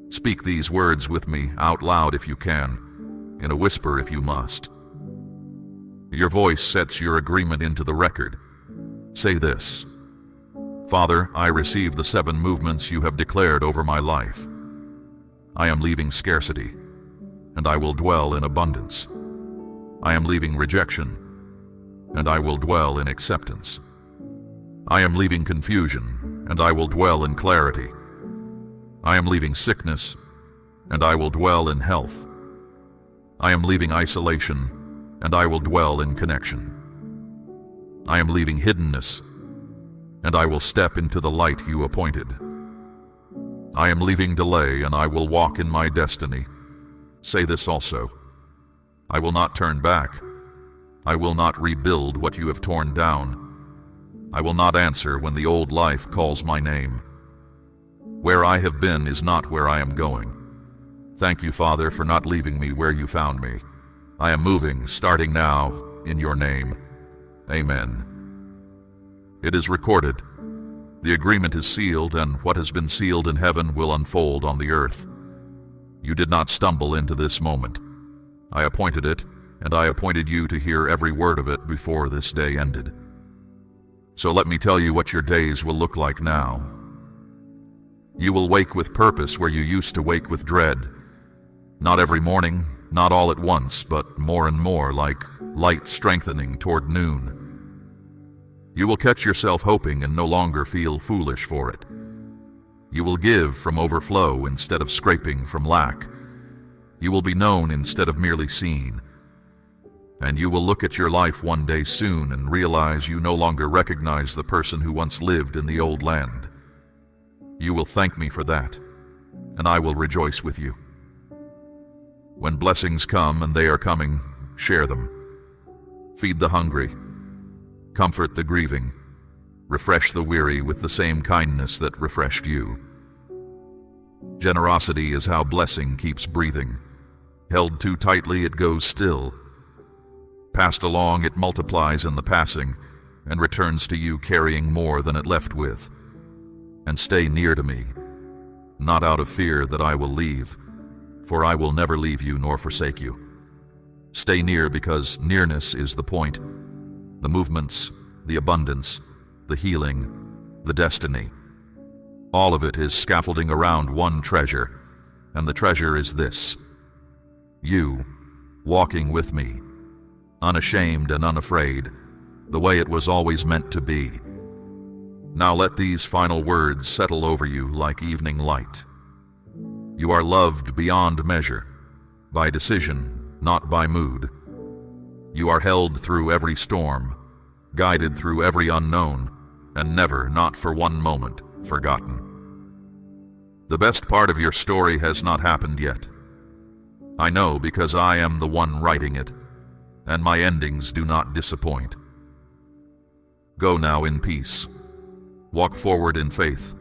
Speak these words with me out loud if you can, in a whisper if you must. Your voice sets your agreement into the record. Say this: Father, I receive the 7 movements you have declared over my life. I am leaving scarcity, and I will dwell in abundance. I am leaving rejection, and I will dwell in acceptance. I am leaving confusion, and I will dwell in clarity. I am leaving sickness, and I will dwell in health. I am leaving isolation, and I will dwell in connection. I am leaving hiddenness, and I will step into the light you appointed. I am leaving delay, and I will walk in my destiny. Say this also: I will not turn back. I will not rebuild what you have torn down. I will not answer when the old life calls my name. Where I have been is not where I am going. Thank you, Father, for not leaving me where you found me. I am moving, starting now, in your name. Amen. It is recorded. The agreement is sealed, and what has been sealed in heaven will unfold on the earth. You did not stumble into this moment. I appointed it, and I appointed you to hear every word of it before this day ended. So let me tell you what your days will look like now. You will wake with purpose where you used to wake with dread. Not every morning, not all at once, but more and more, like light strengthening toward noon. You will catch yourself hoping and no longer feel foolish for it. You will give from overflow instead of scraping from lack. You will be known instead of merely seen. And you will look at your life one day soon and realize you no longer recognize the person who once lived in the old land. You will thank me for that, and I will rejoice with you. When blessings come, and they are coming, share them. Feed the hungry. Comfort the grieving. Refresh the weary with the same kindness that refreshed you. Generosity is how blessing keeps breathing. Held too tightly, it goes still. Passed along, it multiplies in the passing, and returns to you carrying more than it left with. And stay near to me, not out of fear that I will leave, for I will never leave you nor forsake you. Stay near because nearness is the point. The movements, the abundance, the healing, the destiny. All of it is scaffolding around one treasure, and the treasure is this: you, walking with me, unashamed and unafraid, the way it was always meant to be. Now let these final words settle over you like evening light. You are loved beyond measure, by decision, not by mood. You are held through every storm, guided through every unknown, and never, not for one moment, forgotten. The best part of your story has not happened yet. I know because I am the one writing it, and my endings do not disappoint. Go now in peace. Walk forward in faith.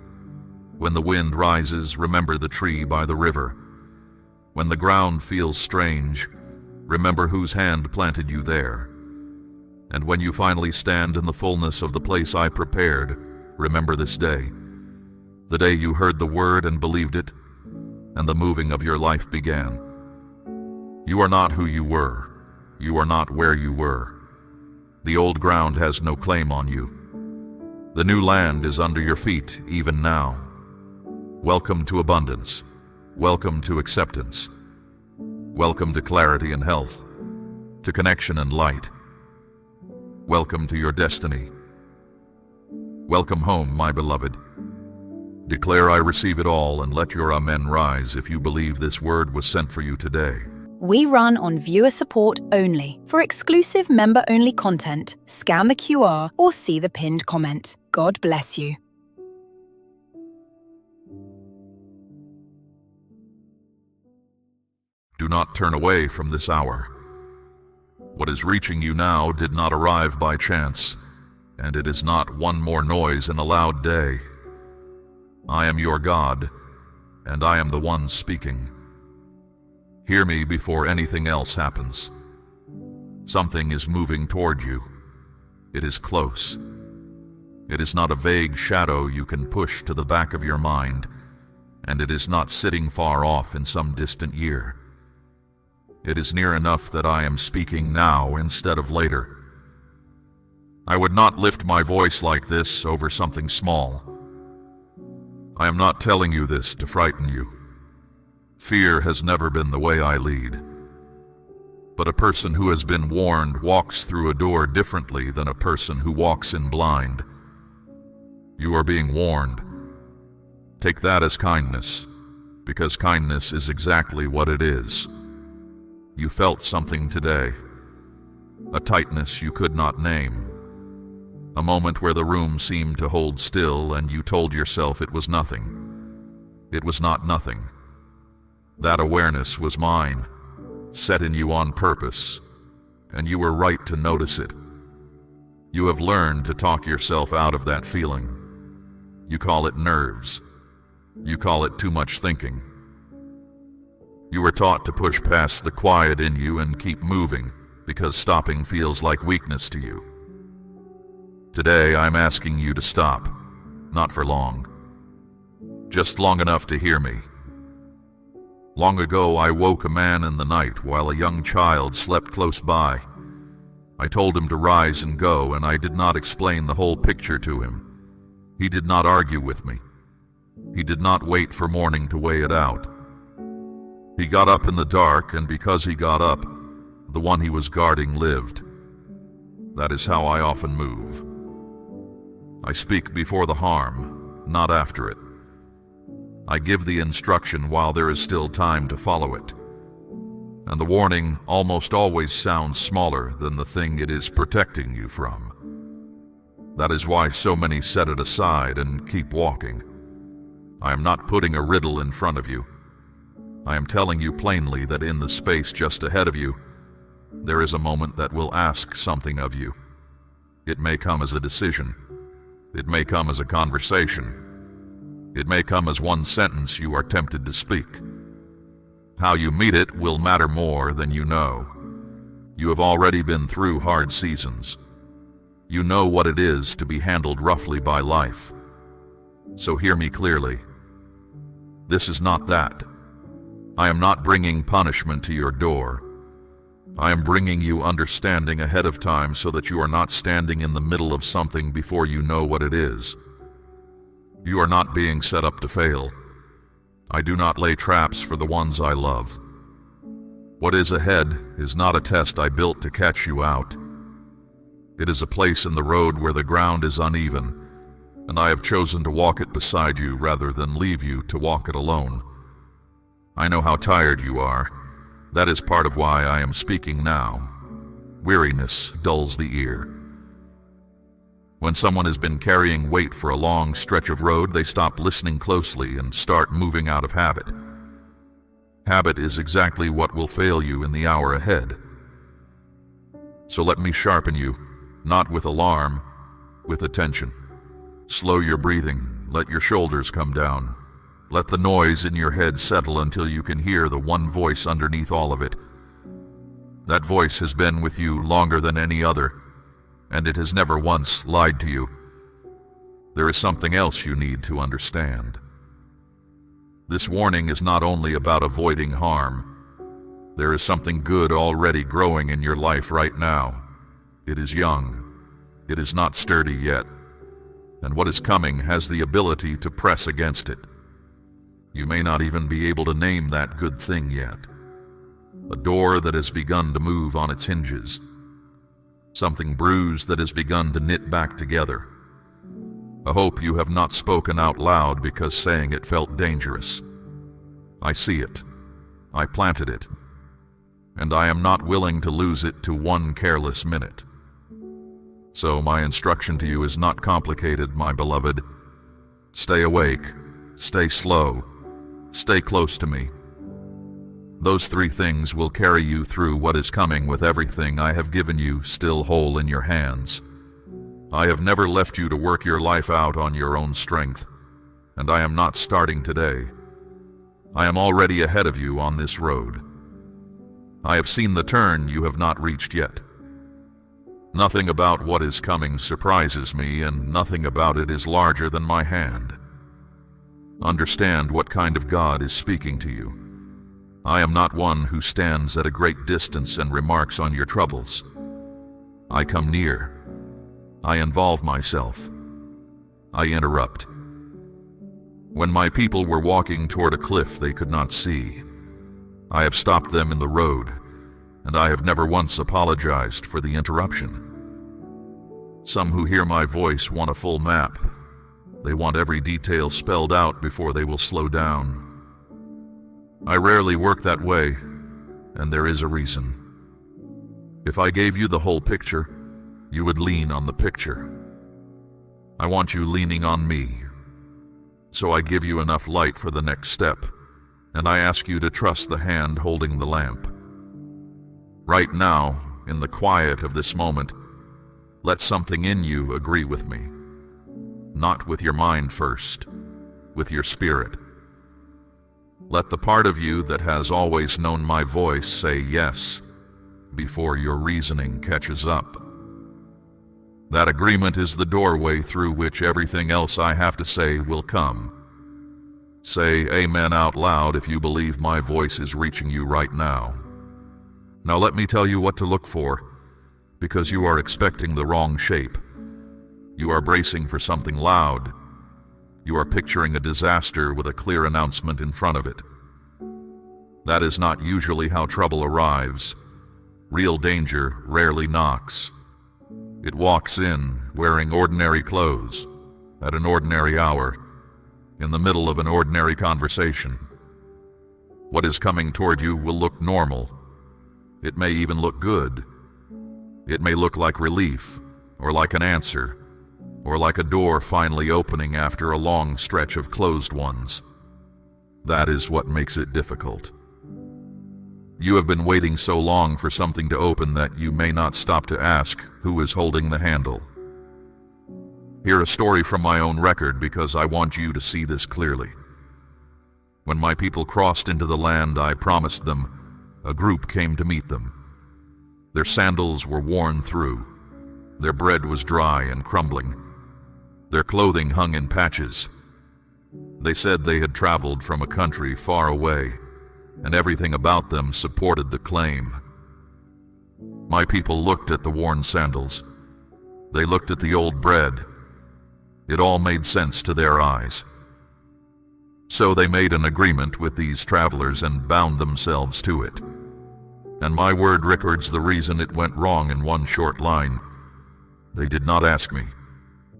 When the wind rises, remember the tree by the river. When the ground feels strange, remember whose hand planted you there. And when you finally stand in the fullness of the place I prepared, remember this day, the day you heard the word and believed it, and the moving of your life began. You are not who you were. You are not where you were. The old ground has no claim on you. The new land is under your feet even now. Welcome to abundance. Welcome to acceptance. Welcome to clarity and health, to connection and light. Welcome to your destiny. Welcome home, my beloved. Declare I receive it all, and let your amen rise if you believe this word was sent for you today. We run on viewer support only. For exclusive member-only content, scan the QR or see the pinned comment. God bless you. Do not turn away from this hour. What is reaching you now did not arrive by chance, and it is not one more noise in a loud day. I am your God, and I am the one speaking. Hear me before anything else happens. Something is moving toward you. It is close. It is not a vague shadow you can push to the back of your mind, and it is not sitting far off in some distant year. It is near enough that I am speaking now instead of later. I would not lift my voice like this over something small. I am not telling you this to frighten you. Fear has never been the way I lead. But a person who has been warned walks through a door differently than a person who walks in blind. You are being warned. Take that as kindness, because kindness is exactly what it is. You felt something today, a tightness you could not name, a moment where the room seemed to hold still and you told yourself it was nothing. It was not nothing. That awareness was mine, set in you on purpose, and you were right to notice it. You have learned to talk yourself out of that feeling. You call it nerves. You call it too much thinking. You were taught to push past the quiet in you and keep moving because stopping feels like weakness to you. Today I'm asking you to stop, not for long. Just long enough to hear me. Long ago I woke a man in the night while a young child slept close by. I told him to rise and go, and I did not explain the whole picture to him. He did not argue with me. He did not wait for morning to weigh it out. He got up in the dark, and because he got up, the one he was guarding lived. That is how I often move. I speak before the harm, not after it. I give the instruction while there is still time to follow it. And the warning almost always sounds smaller than the thing it is protecting you from. That is why so many set it aside and keep walking. I am not putting a riddle in front of you. I am telling you plainly that in the space just ahead of you, there is a moment that will ask something of you. It may come as a decision. It may come as a conversation. It may come as one sentence you are tempted to speak. How you meet it will matter more than you know. You have already been through hard seasons. You know what it is to be handled roughly by life. So hear me clearly. This is not that. I am not bringing punishment to your door. I am bringing you understanding ahead of time so that you are not standing in the middle of something before you know what it is. You are not being set up to fail. I do not lay traps for the ones I love. What is ahead is not a test I built to catch you out. It is a place in the road where the ground is uneven, and I have chosen to walk it beside you rather than leave you to walk it alone. I know how tired you are. That is part of why I am speaking now. Weariness dulls the ear. When someone has been carrying weight for a long stretch of road, they stop listening closely and start moving out of habit. Habit is exactly what will fail you in the hour ahead. So let me sharpen you, not with alarm, with attention. Slow your breathing, let your shoulders come down. Let the noise in your head settle until you can hear the one voice underneath all of it. That voice has been with you longer than any other, and it has never once lied to you. There is something else you need to understand. This warning is not only about avoiding harm. There is something good already growing in your life right now. It is young. It is not sturdy yet. And what is coming has the ability to press against it. You may not even be able to name that good thing yet. A door that has begun to move on its hinges. Something bruised that has begun to knit back together. A hope you have not spoken out loud because saying it felt dangerous. I see it. I planted it. And I am not willing to lose it to one careless minute. So my instruction to you is not complicated, my beloved. Stay awake. Stay slow. Stay close to me. Those three things will carry you through what is coming with everything I have given you still whole in your hands. I have never left you to work your life out on your own strength, and I am not starting today. I am already ahead of you on this road. I have seen the turn you have not reached yet. Nothing about what is coming surprises me, and nothing about it is larger than my hand. Understand what kind of God is speaking to you. I am not one who stands at a great distance and remarks on your troubles. I come near. I involve myself. I interrupt. When my people were walking toward a cliff they could not see, I have stopped them in the road, and I have never once apologized for the interruption. Some who hear my voice want a full map. They want every detail spelled out before they will slow down. I rarely work that way, and there is a reason. If I gave you the whole picture, you would lean on the picture. I want you leaning on me. So I give you enough light for the next step, and I ask you to trust the hand holding the lamp. Right now, in the quiet of this moment, let something in you agree with me. Not with your mind first, with your spirit. Let the part of you that has always known my voice say yes before your reasoning catches up. That agreement is the doorway through which everything else I have to say will come. Say amen out loud if you believe my voice is reaching you right now. Now let me tell you what to look for, because you are expecting the wrong shape. You are bracing for something loud. You are picturing a disaster with a clear announcement in front of it. That is not usually how trouble arrives. Real danger rarely knocks. It walks in, wearing ordinary clothes, at an ordinary hour, in the middle of an ordinary conversation. What is coming toward you will look normal. It may even look good. It may look like relief, or like an answer, or like a door finally opening after a long stretch of closed ones. That is what makes it difficult. You have been waiting so long for something to open that you may not stop to ask who is holding the handle. Hear a story from my own record because I want you to see this clearly. When my people crossed into the land I promised them, a group came to meet them. Their sandals were worn through. Their bread was dry and crumbling. Their clothing hung in patches. They said they had traveled from a country far away, and everything about them supported the claim. My people looked at the worn sandals. They looked at the old bread. It all made sense to their eyes. So they made an agreement with these travelers and bound themselves to it. And my word records the reason it went wrong in one short line. They did not ask me.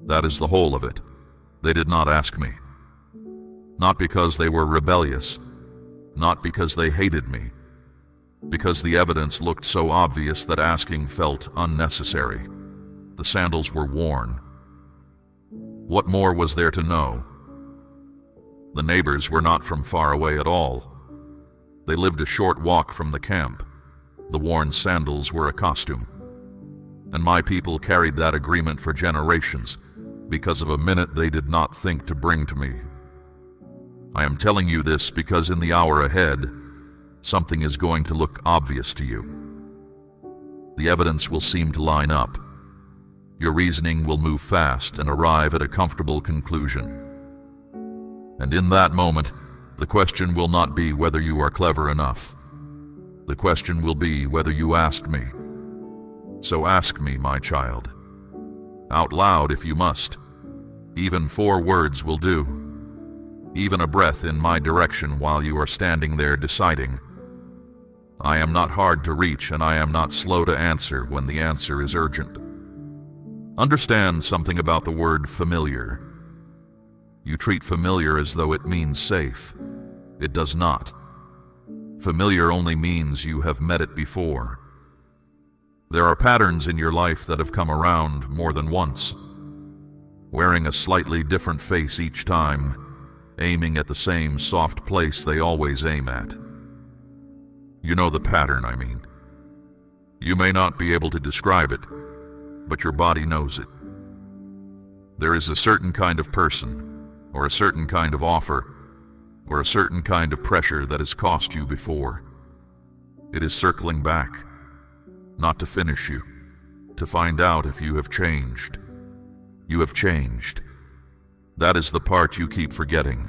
That is the whole of it. They did not ask me. Not because they were rebellious. Not because they hated me. Because the evidence looked so obvious that asking felt unnecessary. The sandals were worn. What more was there to know? The neighbors were not from far away at all. They lived a short walk from the camp. The worn sandals were a costume. And my people carried that agreement for generations because of a minute they did not think to bring to me. I am telling you this because in the hour ahead, something is going to look obvious to you. The evidence will seem to line up. Your reasoning will move fast and arrive at a comfortable conclusion. And in that moment, the question will not be whether you are clever enough. The question will be whether you asked me. So ask me, my child. Out loud if you must. Even 4 words will do. Even a breath in my direction while you are standing there deciding. I am not hard to reach and I am not slow to answer when the answer is urgent. Understand something about the word familiar. You treat familiar as though it means safe. It does not. Familiar only means you have met it before. There are patterns in your life that have come around more than once, wearing a slightly different face each time, aiming at the same soft place they always aim at. You know the pattern, I mean. You may not be able to describe it, but your body knows it. There is a certain kind of person, or a certain kind of offer, or a certain kind of pressure that has cost you before. It is circling back, not to finish you, to find out if you have changed. You have changed. That is the part you keep forgetting.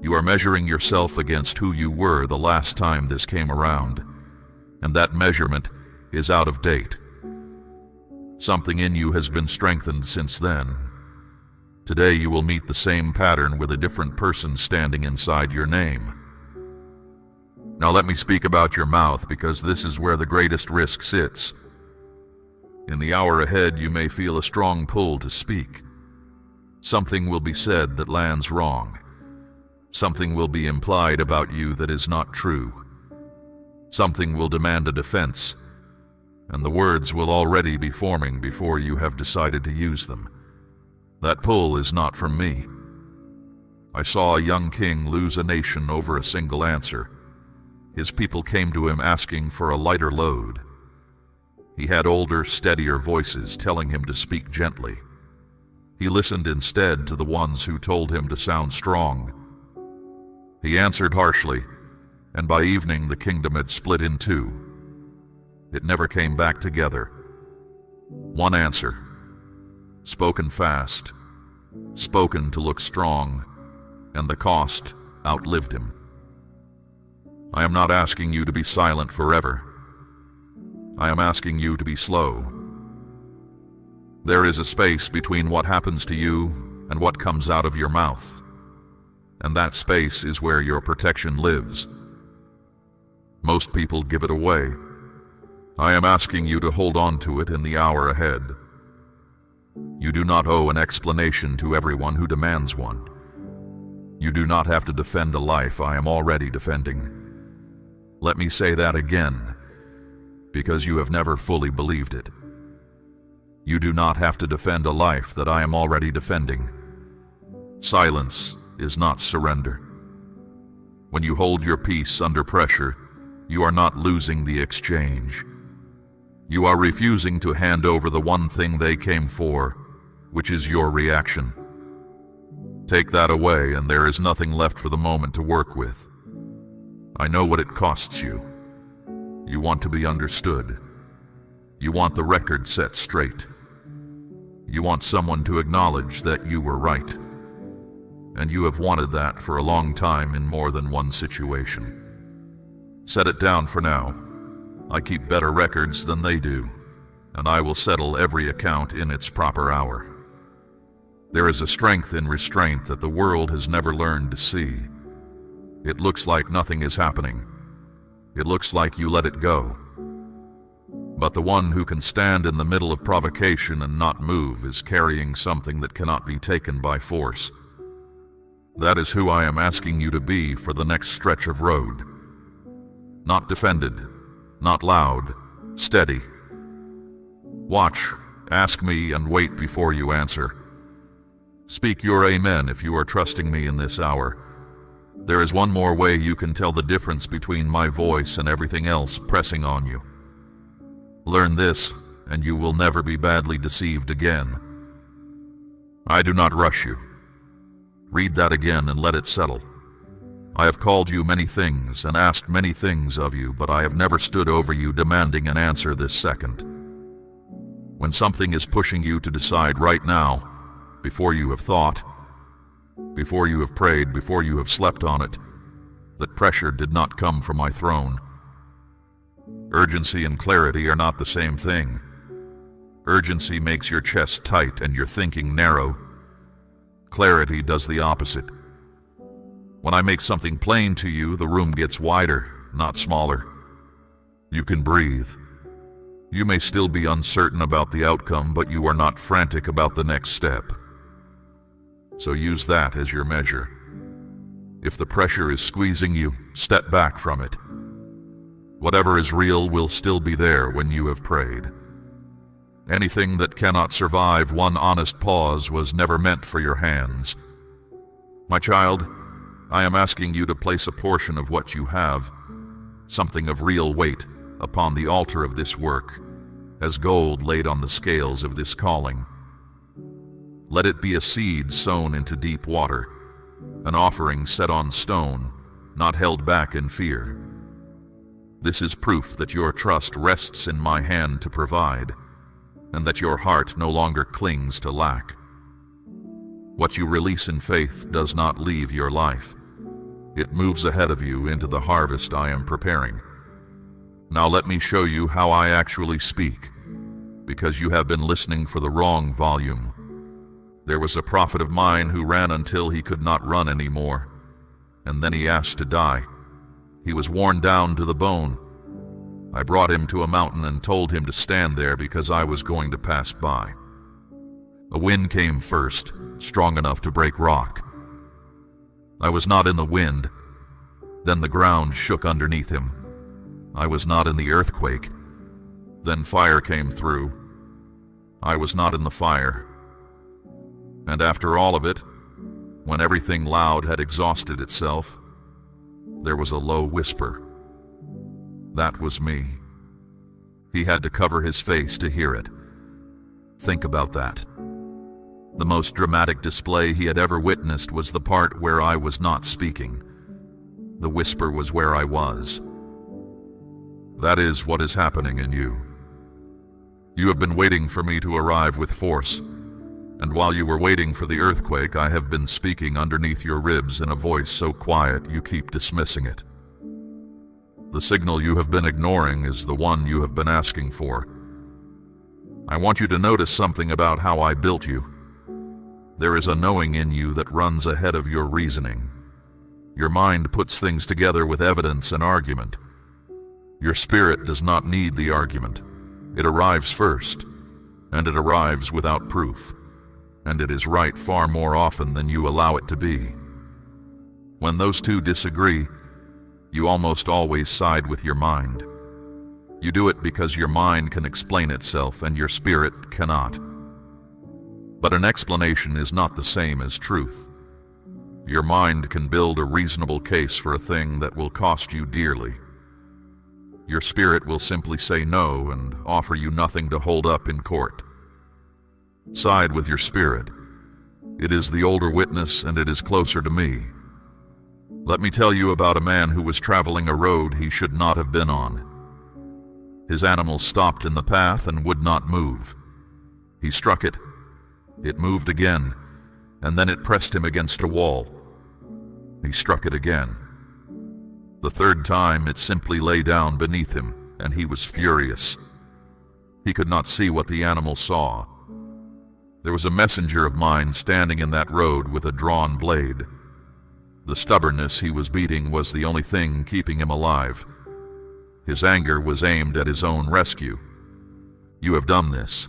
You are measuring yourself against who you were the last time this came around, and that measurement is out of date. Something in you has been strengthened since then. Today you will meet the same pattern with a different person standing inside your name. Now let me speak about your mouth, because this is where the greatest risk sits. In the hour ahead, you may feel a strong pull to speak. Something will be said that lands wrong. Something will be implied about you that is not true. Something will demand a defense, and the words will already be forming before you have decided to use them. That pull is not from me. I saw a young king lose a nation over a single answer. His people came to him asking for a lighter load. He had older, steadier voices telling him to speak gently. He listened instead to the ones who told him to sound strong. He answered harshly, and by evening the kingdom had split in two. It never came back together. One answer, spoken fast, spoken to look strong, and the cost outlived him. I am not asking you to be silent forever. I am asking you to be slow. There is a space between what happens to you and what comes out of your mouth, and that space is where your protection lives. Most people give it away. I am asking you to hold on to it in the hour ahead. You do not owe an explanation to everyone who demands one. You do not have to defend a life I am already defending. Let me say that again, because you have never fully believed it. You do not have to defend a life that I am already defending. Silence is not surrender. When you hold your peace under pressure, you are not losing the exchange. You are refusing to hand over the one thing they came for, which is your reaction. Take that away, and there is nothing left for the moment to work with. I know what it costs you. You want to be understood. You want the record set straight. You want someone to acknowledge that you were right. And you have wanted that for a long time in more than one situation. Set it down for now. I keep better records than they do, and I will settle every account in its proper hour. There is a strength in restraint that the world has never learned to see. It looks like nothing is happening. It looks like you let it go. But the one who can stand in the middle of provocation and not move is carrying something that cannot be taken by force. That is who I am asking you to be for the next stretch of road. Not defended, not loud, steady. Watch, ask me, and wait before you answer. Speak your amen if you are trusting me in this hour. There is one more way you can tell the difference between my voice and everything else pressing on you. Learn this, and you will never be badly deceived again. I do not rush you. Read that again and let it settle. I have called you many things and asked many things of you, but I have never stood over you demanding an answer this second. When something is pushing you to decide right now, before you have thought, before you have prayed, before you have slept on it, that pressure did not come from my throne. Urgency and clarity are not the same thing. Urgency makes your chest tight and your thinking narrow. Clarity does the opposite. When I make something plain to you, the room gets wider, not smaller. You can breathe. You may still be uncertain about the outcome, but you are not frantic about the next step. So use that as your measure. If the pressure is squeezing you, step back from it. Whatever is real will still be there when you have prayed. Anything that cannot survive one honest pause was never meant for your hands. My child, I am asking you to place a portion of what you have, something of real weight, upon the altar of this work, as gold laid on the scales of this calling. Let it be a seed sown into deep water, an offering set on stone, not held back in fear. This is proof that your trust rests in my hand to provide, and that your heart no longer clings to lack. What you release in faith does not leave your life. It moves ahead of you into the harvest I am preparing. Now let me show you how I actually speak, because you have been listening for the wrong volume. There was a prophet of mine who ran until he could not run anymore, and then he asked to die. He was worn down to the bone. I brought him to a mountain and told him to stand there because I was going to pass by. A wind came first, strong enough to break rock. I was not in the wind. Then the ground shook underneath him. I was not in the earthquake. Then fire came through. I was not in the fire. And after all of it, when everything loud had exhausted itself, there was a low whisper. That was me. He had to cover his face to hear it. Think about that. The most dramatic display he had ever witnessed was the part where I was not speaking. The whisper was where I was. That is what is happening in you. You have been waiting for me to arrive with force, and while you were waiting for the earthquake, I have been speaking underneath your ribs in a voice so quiet you keep dismissing it. The signal you have been ignoring is the one you have been asking for. I want you to notice something about how I built you. There is a knowing in you that runs ahead of your reasoning. Your mind puts things together with evidence and argument. Your spirit does not need the argument. It arrives first, and it arrives without proof, and it is right far more often than you allow it to be. When those two disagree, you almost always side with your mind. You do it because your mind can explain itself and your spirit cannot. But an explanation is not the same as truth. Your mind can build a reasonable case for a thing that will cost you dearly. Your spirit will simply say no and offer you nothing to hold up in court. Side with your spirit. It is the older witness and it is closer to me. Let me tell you about a man who was traveling a road he should not have been on. His animal stopped in the path and would not move. He struck it. It moved again, and then it pressed him against a wall. He struck it again. The third time, it simply lay down beneath him, and he was furious. He could not see what the animal saw. There was a messenger of mine standing in that road with a drawn blade. The stubbornness he was beating was the only thing keeping him alive. His anger was aimed at his own rescue. You have done this.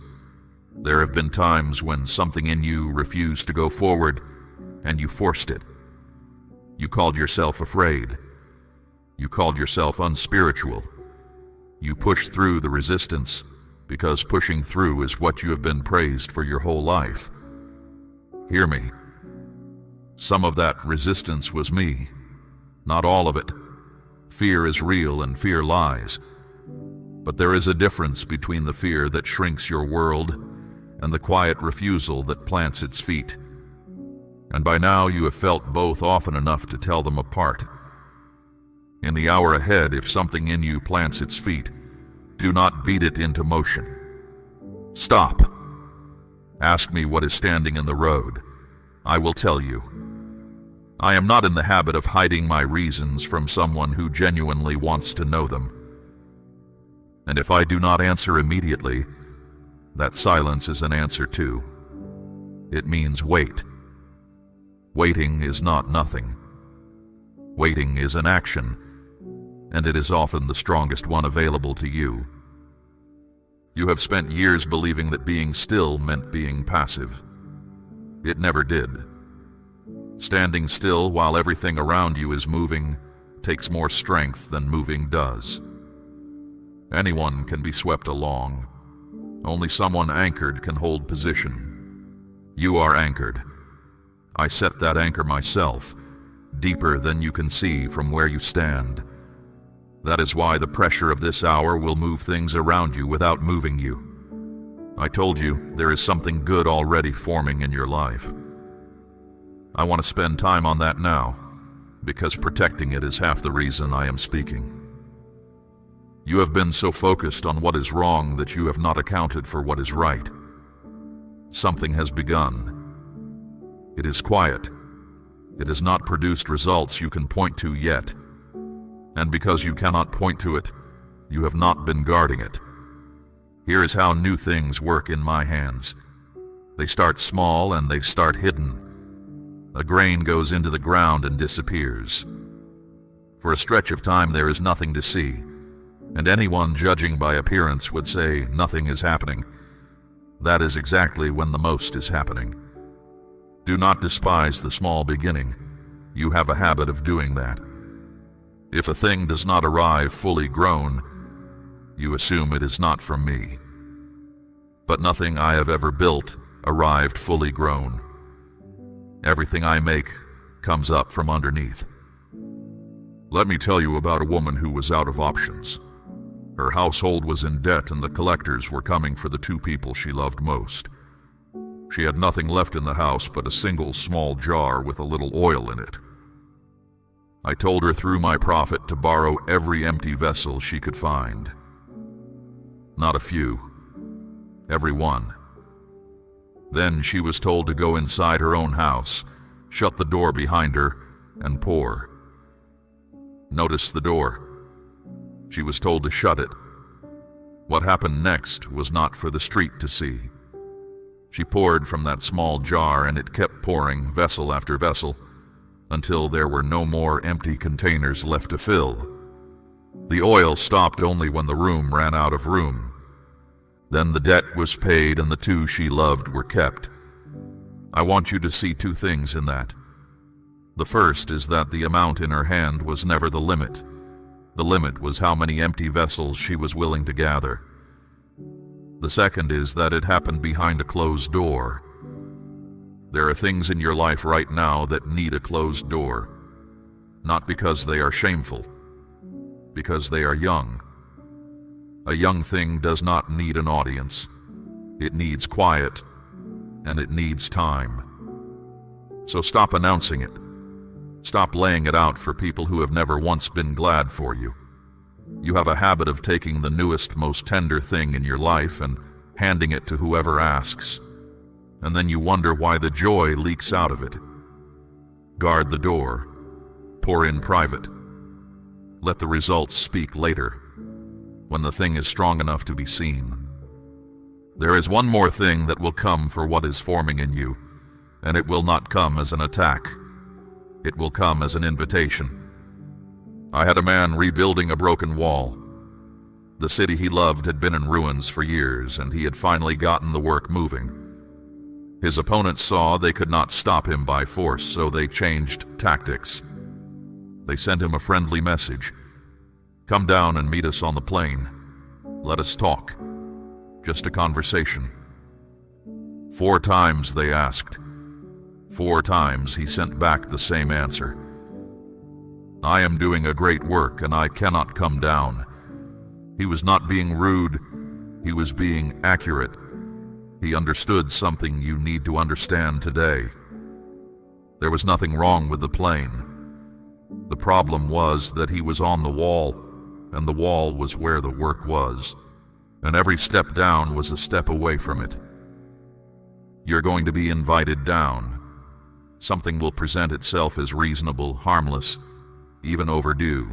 There have been times when something in you refused to go forward, and you forced it. You called yourself afraid. You called yourself unspiritual. You pushed through the resistance, because pushing through is what you have been praised for your whole life. Hear me. Some of that resistance was me. Not all of it. Fear is real and fear lies. But there is a difference between the fear that shrinks your world and the quiet refusal that plants its feet. And by now you have felt both often enough to tell them apart. In the hour ahead, if something in you plants its feet, do not beat it into motion. Stop. Ask me what is standing in the road. I will tell you. I am not in the habit of hiding my reasons from someone who genuinely wants to know them. And if I do not answer immediately, that silence is an answer too. It means wait. Waiting is not nothing. Waiting is an action, and it is often the strongest one available to you. You have spent years believing that being still meant being passive. It never did. Standing still while everything around you is moving takes more strength than moving does. Anyone can be swept along. Only someone anchored can hold position. You are anchored. I set that anchor myself, deeper than you can see from where you stand. That is why the pressure of this hour will move things around you without moving you. I told you there is something good already forming in your life. I want to spend time on that now, because protecting it is half the reason I am speaking. You have been so focused on what is wrong that you have not accounted for what is right. Something has begun. It is quiet. It has not produced results you can point to yet. And because you cannot point to it, you have not been guarding it. Here is how new things work in my hands. They start small and they start hidden. A grain goes into the ground and disappears. For a stretch of time there is nothing to see, and anyone judging by appearance would say nothing is happening. That is exactly when the most is happening. Do not despise the small beginning. You have a habit of doing that. If a thing does not arrive fully grown, you assume it is not from me. But nothing I have ever built arrived fully grown. Everything I make comes up from underneath. Let me tell you about a woman who was out of options. Her household was in debt and the collectors were coming for the two people she loved most. She had nothing left in the house but a single small jar with a little oil in it. I told her through my profit to borrow every empty vessel she could find. Not a few. Every one. Then she was told to go inside her own house, shut the door behind her, and pour. Notice the door. She was told to shut it. What happened next was not for the street to see. She poured from that small jar and it kept pouring, vessel after vessel, until there were no more empty containers left to fill. The oil stopped only when the room ran out of room. Then the debt was paid and the two she loved were kept. I want you to see two things in that. The first is that the amount in her hand was never the limit. The limit was how many empty vessels she was willing to gather. The second is that it happened behind a closed door. There are things in your life right now that need a closed door, not because they are shameful, because they are young. A young thing does not need an audience. It needs quiet, and it needs time. So stop announcing it. Stop laying it out for people who have never once been glad for you. You have a habit of taking the newest, most tender thing in your life and handing it to whoever asks, and then you wonder why the joy leaks out of it. Guard the door. Pour in private. Let the results speak later, when the thing is strong enough to be seen. There is one more thing that will come for what is forming in you, and it will not come as an attack. It will come as an invitation. I had a man rebuilding a broken wall. The city he loved had been in ruins for years, and he had finally gotten the work moving. His opponents saw they could not stop him by force, so they changed tactics. They sent him a friendly message. Come down and meet us on the plain. Let us talk. Just a conversation. 4 times they asked. 4 times he sent back the same answer. I am doing a great work and I cannot come down. He was not being rude, he was being accurate. He understood something you need to understand today. There was nothing wrong with the plane. The problem was that he was on the wall, and the wall was where the work was, and every step down was a step away from it. You're going to be invited down. Something will present itself as reasonable, harmless, even overdue.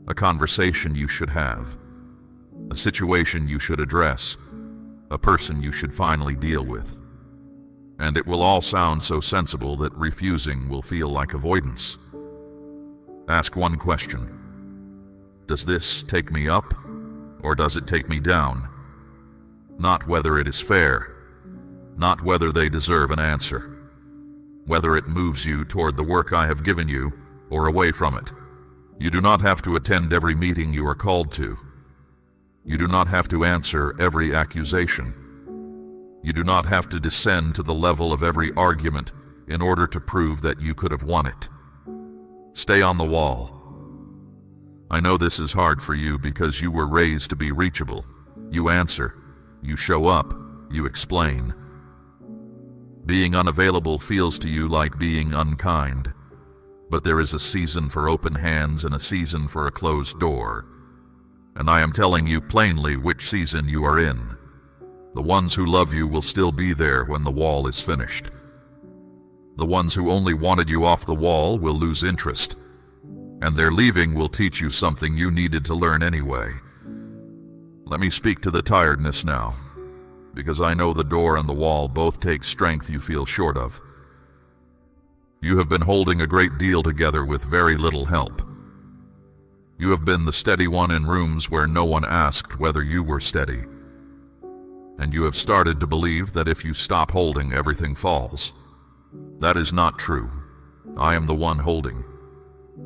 A conversation you should have. A situation you should address. A person you should finally deal with. And it will all sound so sensible that refusing will feel like avoidance. Ask one question. Does this take me up, or does it take me down? Not whether it is fair. Not whether they deserve an answer. Whether it moves you toward the work I have given you, or away from it. You do not have to attend every meeting you are called to. You do not have to answer every accusation. You do not have to descend to the level of every argument in order to prove that you could have won it. Stay on the wall. I know this is hard for you because you were raised to be reachable. You answer, you show up, you explain. Being unavailable feels to you like being unkind. But there is a season for open hands and a season for a closed door. And I am telling you plainly which season you are in. The ones who love you will still be there when the wall is finished. The ones who only wanted you off the wall will lose interest, and their leaving will teach you something you needed to learn anyway. Let me speak to the tiredness now, because I know the door and the wall both take strength you feel short of. You have been holding a great deal together with very little help. You have been the steady one in rooms where no one asked whether you were steady. And you have started to believe that if you stop holding, everything falls. That is not true. I am the one holding.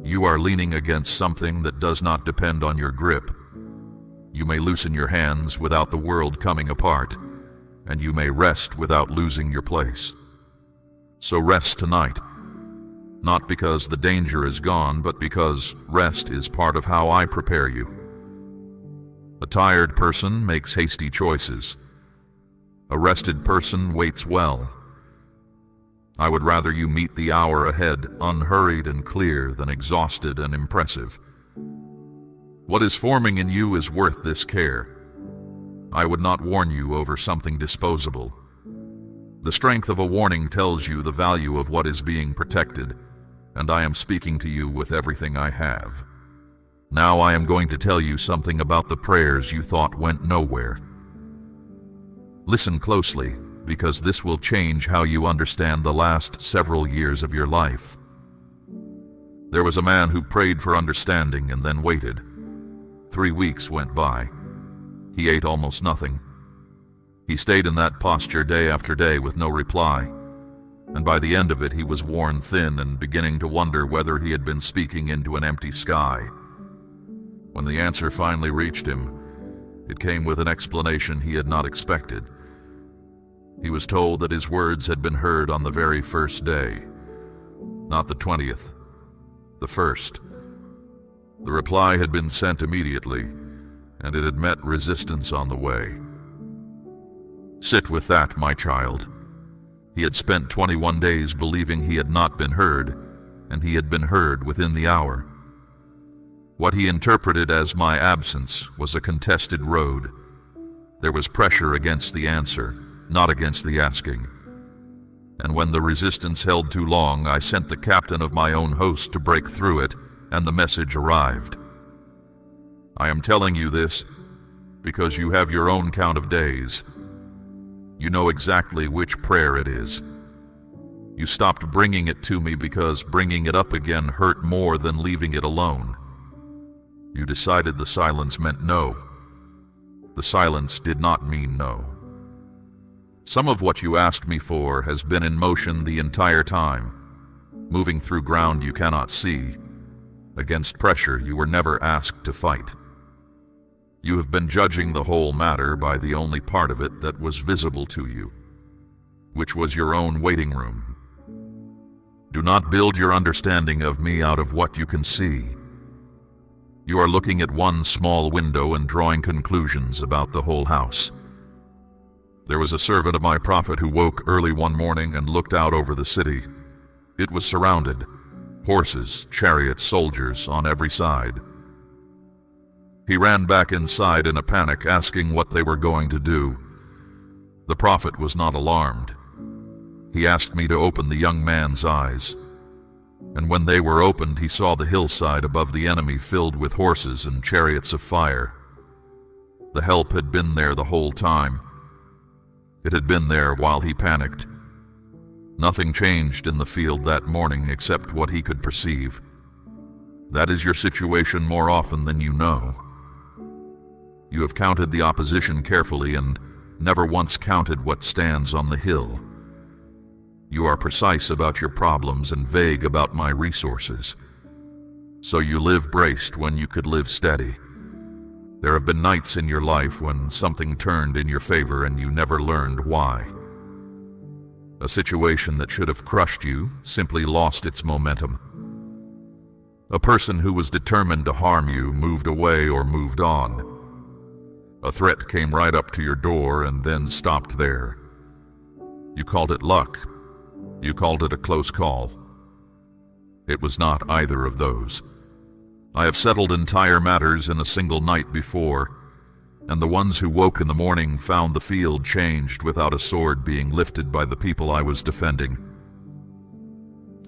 You are leaning against something that does not depend on your grip. You may loosen your hands without the world coming apart, and you may rest without losing your place. So rest tonight. Not because the danger is gone, but because rest is part of how I prepare you. A tired person makes hasty choices. A rested person waits well. I would rather you meet the hour ahead unhurried and clear than exhausted and impressive. What is forming in you is worth this care. I would not warn you over something disposable. The strength of a warning tells you the value of what is being protected, and I am speaking to you with everything I have. Now I am going to tell you something about the prayers you thought went nowhere. Listen closely, because this will change how you understand the last several years of your life. There was a man who prayed for understanding and then waited. 3 weeks went by. He ate almost nothing. He stayed in that posture day after day with no reply, and by the end of it he was worn thin and beginning to wonder whether he had been speaking into an empty sky. When the answer finally reached him, it came with an explanation he had not expected. He was told that his words had been heard on the very first day, not the 20th, the first. The reply had been sent immediately, and it had met resistance on the way. Sit with that, my child. He had spent 21 days believing he had not been heard, and he had been heard within the hour. What he interpreted as my absence was a contested road. There was pressure against the answer, not against the asking. And when the resistance held too long, I sent the captain of my own host to break through it, and the message arrived. I am telling you this because you have your own count of days. You know exactly which prayer it is. You stopped bringing it to me because bringing it up again hurt more than leaving it alone. You decided the silence meant no. The silence did not mean no. Some of what you asked me for has been in motion the entire time, moving through ground you cannot see, against pressure you were never asked to fight. You have been judging the whole matter by the only part of it that was visible to you, which was your own waiting room. Do not build your understanding of me out of what you can see. You are looking at one small window and drawing conclusions about the whole house. There was a servant of my prophet who woke early one morning and looked out over the city. It was surrounded, horses, chariots, soldiers on every side. He ran back inside in a panic, asking what they were going to do. The prophet was not alarmed. He asked me to open the young man's eyes, and when they were opened, he saw the hillside above the enemy filled with horses and chariots of fire. The help had been there the whole time. It had been there while he panicked. Nothing changed in the field that morning except what he could perceive. That is your situation more often than you know. You have counted the opposition carefully and never once counted what stands on the hill. You are precise about your problems and vague about my resources. So you live braced when you could live steady. There have been nights in your life when something turned in your favor and you never learned why. A situation that should have crushed you simply lost its momentum. A person who was determined to harm you moved away or moved on. A threat came right up to your door and then stopped there. You called it luck. You called it a close call. It was not either of those. I have settled entire matters in a single night before, and the ones who woke in the morning found the field changed without a sword being lifted by the people I was defending.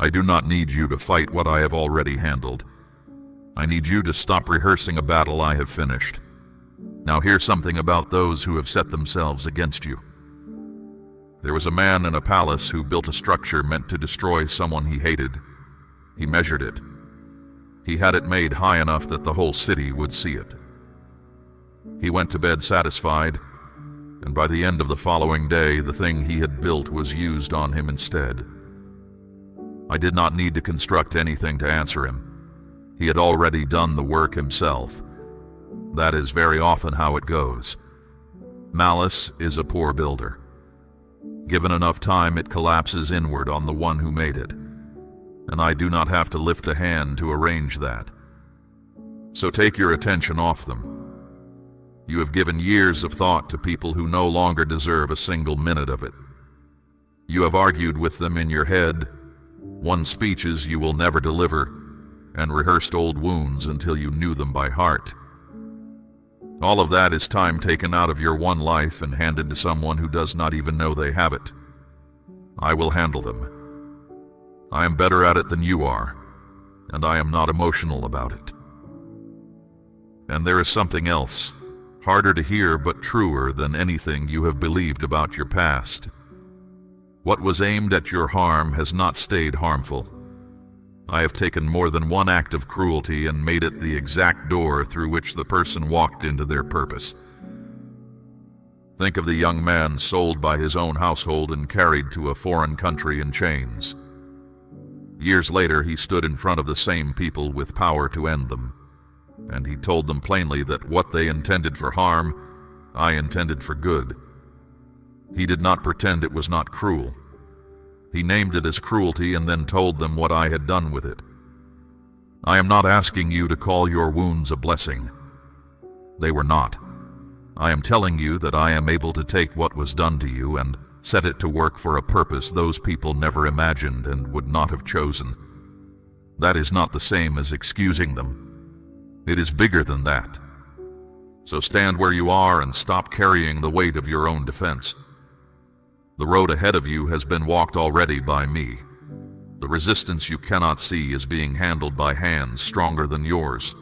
I do not need you to fight what I have already handled. I need you to stop rehearsing a battle I have finished. Now hear something about those who have set themselves against you. There was a man in a palace who built a structure meant to destroy someone he hated. He measured it. He had it made high enough that the whole city would see it. He went to bed satisfied, and by the end of the following day, the thing he had built was used on him instead. I did not need to construct anything to answer him. He had already done the work himself. That is very often how it goes. Malice is a poor builder. Given enough time, it collapses inward on the one who made it, and I do not have to lift a hand to arrange that. So take your attention off them. You have given years of thought to people who no longer deserve a single minute of it. You have argued with them in your head, won speeches you will never deliver, and rehearsed old wounds until you knew them by heart. All of that is time taken out of your one life and handed to someone who does not even know they have it. I will handle them. I am better at it than you are, and I am not emotional about it. And there is something else, harder to hear but truer than anything you have believed about your past. What was aimed at your harm has not stayed harmful. I have taken more than one act of cruelty and made it the exact door through which the person walked into their purpose. Think of the young man sold by his own household and carried to a foreign country in chains. Years later, he stood in front of the same people with power to end them, and he told them plainly that what they intended for harm, I intended for good. He did not pretend it was not cruel. He named it as cruelty and then told them what I had done with it. I am not asking you to call your wounds a blessing. They were not. I am telling you that I am able to take what was done to you and set it to work for a purpose those people never imagined and would not have chosen. That is not the same as excusing them. It is bigger than that. So stand where you are and stop carrying the weight of your own defense. The road ahead of you has been walked already by me. The resistance you cannot see is being handled by hands stronger than yours.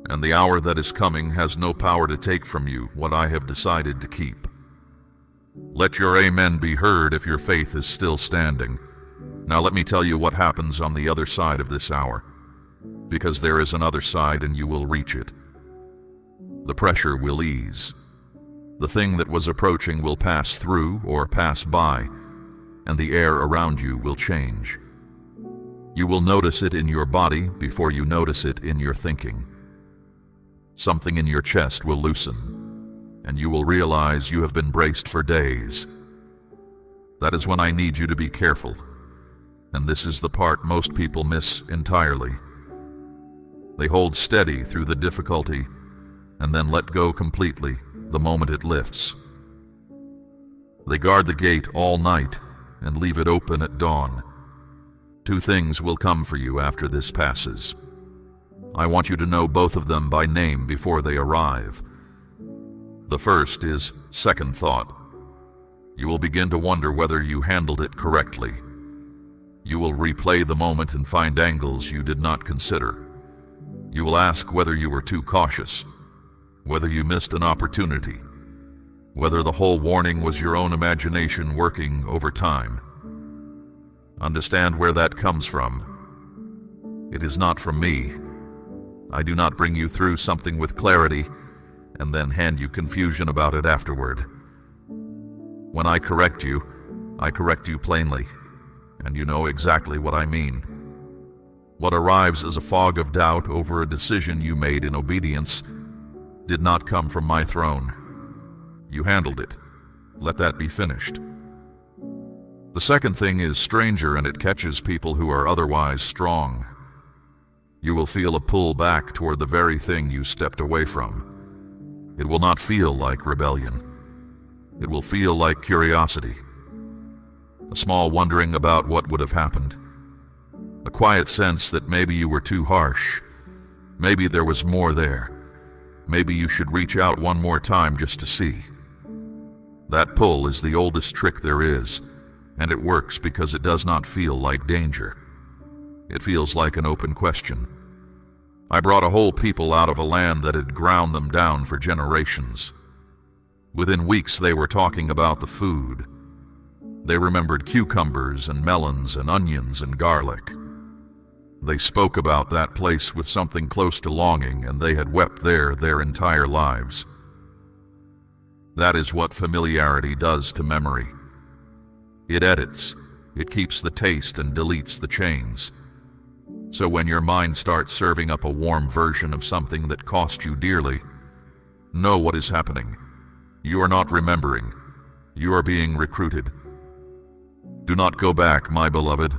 And the hour that is coming has no power to take from you what I have decided to keep. Let your amen be heard if your faith is still standing. Now let me tell you what happens on the other side of this hour, because there is another side and you will reach it. The pressure will ease. The thing that was approaching will pass through or pass by, and the air around you will change. You will notice it in your body before you notice it in your thinking. Something in your chest will loosen, and you will realize you have been braced for days. That is when I need you to be careful, and this is the part most people miss entirely. They hold steady through the difficulty and then let go completely the moment it lifts. They guard the gate all night and leave it open at dawn. Two things will come for you after this passes. I want you to know both of them by name before they arrive. The first is second thought. You will begin to wonder whether you handled it correctly. You will replay the moment and find angles you did not consider. You will ask whether you were too cautious, whether you missed an opportunity, whether the whole warning was your own imagination working over time. Understand where that comes from. It is not from me. I do not bring you through something with clarity and then hand you confusion about it afterward. When I correct you plainly, and you know exactly what I mean. What arrives as a fog of doubt over a decision you made in obedience did not come from my throne. You handled it. Let that be finished. The second thing is stranger, and it catches people who are otherwise strong. You will feel a pull back toward the very thing you stepped away from. It will not feel like rebellion. It will feel like curiosity. A small wondering about what would have happened. A quiet sense that maybe you were too harsh. Maybe there was more there. Maybe you should reach out one more time just to see. That pull is the oldest trick there is, and it works because it does not feel like danger. It feels like an open question. I brought a whole people out of a land that had ground them down for generations. Within weeks they were talking about the food. They remembered cucumbers and melons and onions and garlic. They spoke about that place with something close to longing, and they had wept there their entire lives. That is what familiarity does to memory. It edits, it keeps the taste and deletes the chains. So when your mind starts serving up a warm version of something that cost you dearly, know what is happening. You are not remembering. You are being recruited. Do not go back, my beloved.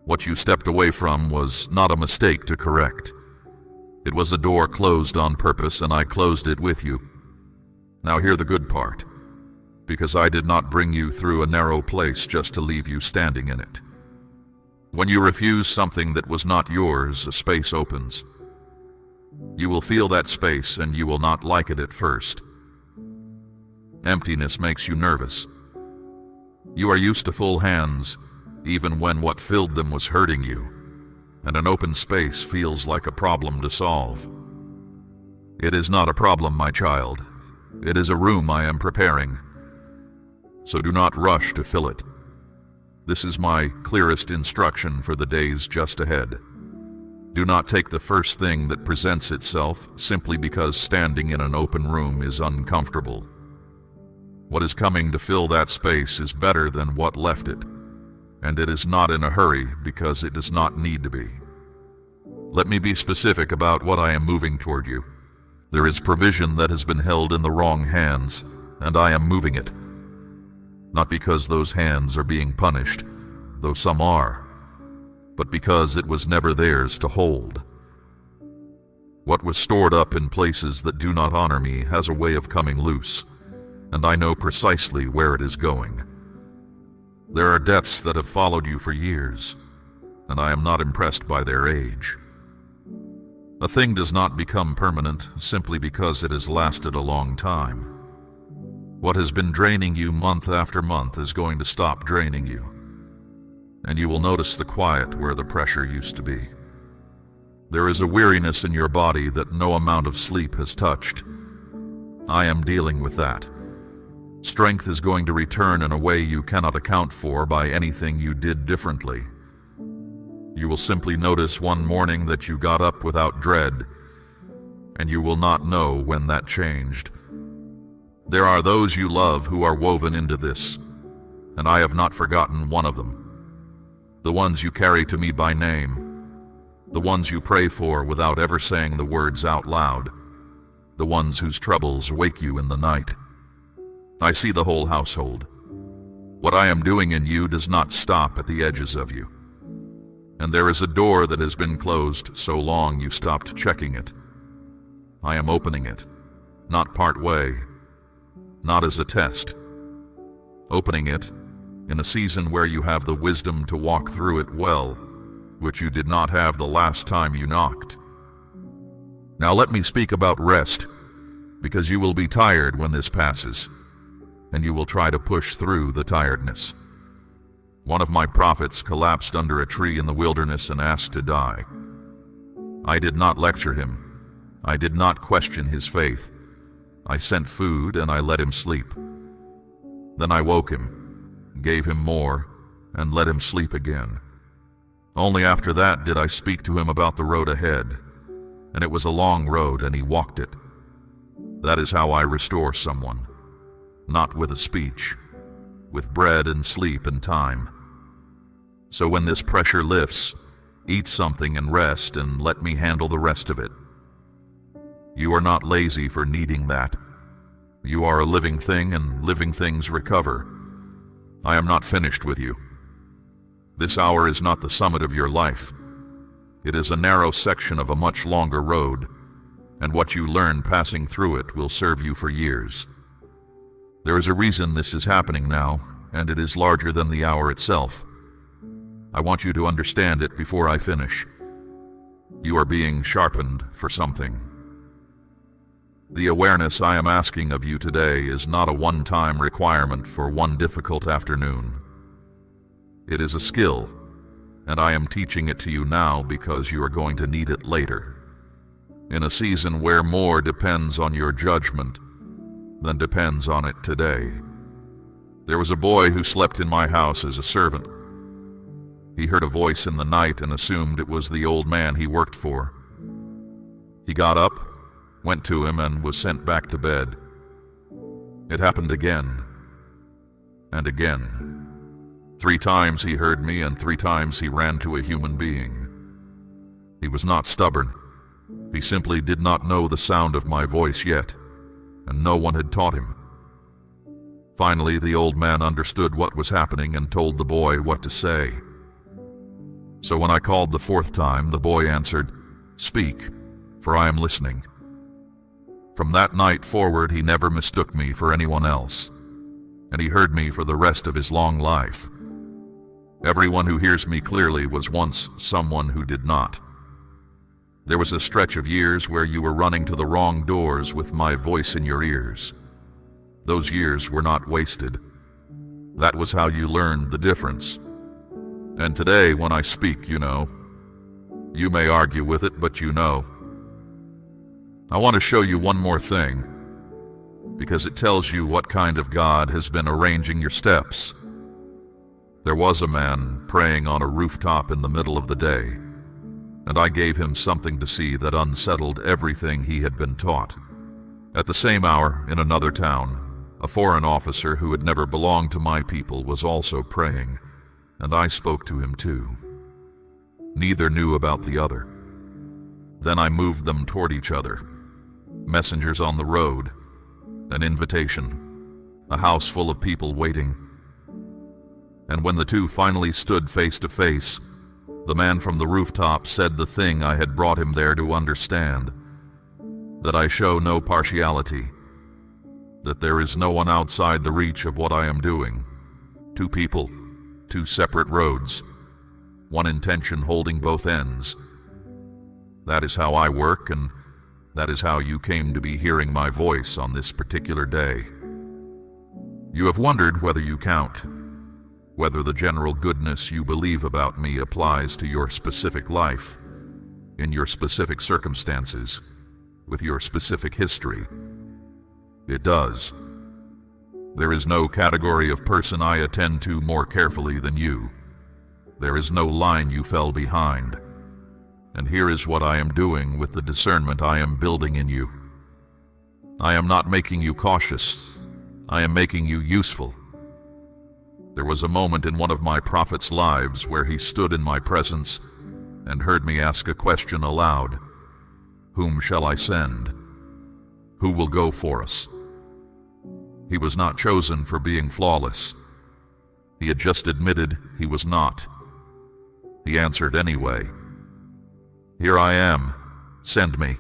What you stepped away from was not a mistake to correct. It was a door closed on purpose, and I closed it with you. Now hear the good part, because I did not bring you through a narrow place just to leave you standing in it. When you refuse something that was not yours, a space opens. You will feel that space, and you will not like it at first. Emptiness makes you nervous. You are used to full hands, even when what filled them was hurting you, and an open space feels like a problem to solve. It is not a problem, my child. It is a room I am preparing. So do not rush to fill it. This is my clearest instruction for the days just ahead. Do not take the first thing that presents itself simply because standing in an open room is uncomfortable. What is coming to fill that space is better than what left it, and it is not in a hurry because it does not need to be. Let me be specific about what I am moving toward you. There is provision that has been held in the wrong hands, and I am moving it. Not because those hands are being punished, though some are, but because it was never theirs to hold. What was stored up in places that do not honor me has a way of coming loose, and I know precisely where it is going. There are deaths that have followed you for years, and I am not impressed by their age. A thing does not become permanent simply because it has lasted a long time. What has been draining you month after month is going to stop draining you, and you will notice the quiet where the pressure used to be. There is a weariness in your body that no amount of sleep has touched. I am dealing with that. Strength is going to return in a way you cannot account for by anything you did differently. You will simply notice one morning that you got up without dread, and you will not know when that changed. There are those you love who are woven into this, and I have not forgotten one of them. The ones you carry to me by name, the ones you pray for without ever saying the words out loud, the ones whose troubles wake you in the night. I see the whole household. What I am doing in you does not stop at the edges of you. And there is a door that has been closed so long you stopped checking it. I am opening it, not part way, not as a test. Opening it in a season where you have the wisdom to walk through it well, which you did not have the last time you knocked. Now let me speak about rest, because you will be tired when this passes, and you will try to push through the tiredness. One of my prophets collapsed under a tree in the wilderness and asked to die. I did not lecture him. I did not question his faith. I sent food and I let him sleep. Then I woke him, gave him more, and let him sleep again. Only after that did I speak to him about the road ahead, and it was a long road and he walked it. That is how I restore someone, not with a speech, with bread and sleep and time. So when this pressure lifts, eat something and rest and let me handle the rest of it. You are not lazy for needing that. You are a living thing and living things recover. I am not finished with you. This hour is not the summit of your life. It is a narrow section of a much longer road, and what you learn passing through it will serve you for years. There is a reason this is happening now, and it is larger than the hour itself. I want you to understand it before I finish. You are being sharpened for something. The awareness I am asking of you today is not a one-time requirement for one difficult afternoon. It is a skill, and I am teaching it to you now because you are going to need it later, in a season where more depends on your judgment than depends on it today. There was a boy who slept in my house as a servant. He heard a voice in the night and assumed it was the old man he worked for. He got up, went to him, and was sent back to bed. It happened again and again. 3 times he heard me, and 3 times he ran to a human being. He was not stubborn. He simply did not know the sound of my voice yet, and no one had taught him. Finally, the old man understood what was happening and told the boy what to say. So when I called the 4th time, the boy answered, "Speak, for I am listening." From that night forward, he never mistook me for anyone else, and he heard me for the rest of his long life. Everyone who hears me clearly was once someone who did not. There was a stretch of years where you were running to the wrong doors with my voice in your ears. Those years were not wasted. That was how you learned the difference. And today, when I speak, you know. You may argue with it, but you know. I want to show you one more thing, because it tells you what kind of God has been arranging your steps. There was a man praying on a rooftop in the middle of the day, and I gave him something to see that unsettled everything he had been taught. At the same hour, in another town, a foreign officer who had never belonged to my people was also praying, and I spoke to him too. Neither knew about the other. Then I moved them toward each other. Messengers on the road, an invitation, a house full of people waiting. And when the two finally stood face to face, the man from the rooftop said the thing I had brought him there to understand, that I show no partiality, that there is no one outside the reach of what I am doing. 2 people, 2 separate roads, one intention holding both ends. That is how I work, and that is how you came to be hearing my voice on this particular day. You have wondered whether you count, whether the general goodness you believe about me applies to your specific life, in your specific circumstances, with your specific history. It does. There is no category of person I attend to more carefully than you. There is no line you fell behind. And here is what I am doing with the discernment I am building in you. I am not making you cautious. I am making you useful. There was a moment in one of my prophets' lives where he stood in my presence and heard me ask a question aloud. Whom shall I send? Who will go for us? He was not chosen for being flawless. He had just admitted he was not. He answered anyway. Here I am, send me.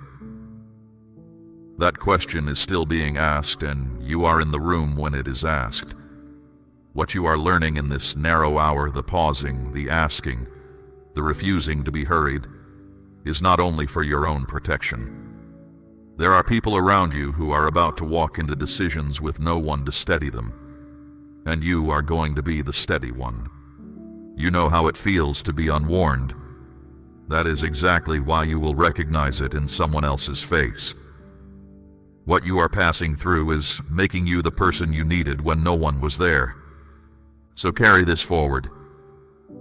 That question is still being asked, and you are in the room when it is asked. What you are learning in this narrow hour, the pausing, the asking, the refusing to be hurried, is not only for your own protection. There are people around you who are about to walk into decisions with no one to steady them, and you are going to be the steady one. You know how it feels to be unwarned. That is exactly why you will recognize it in someone else's face. What you are passing through is making you the person you needed when no one was there. So carry this forward,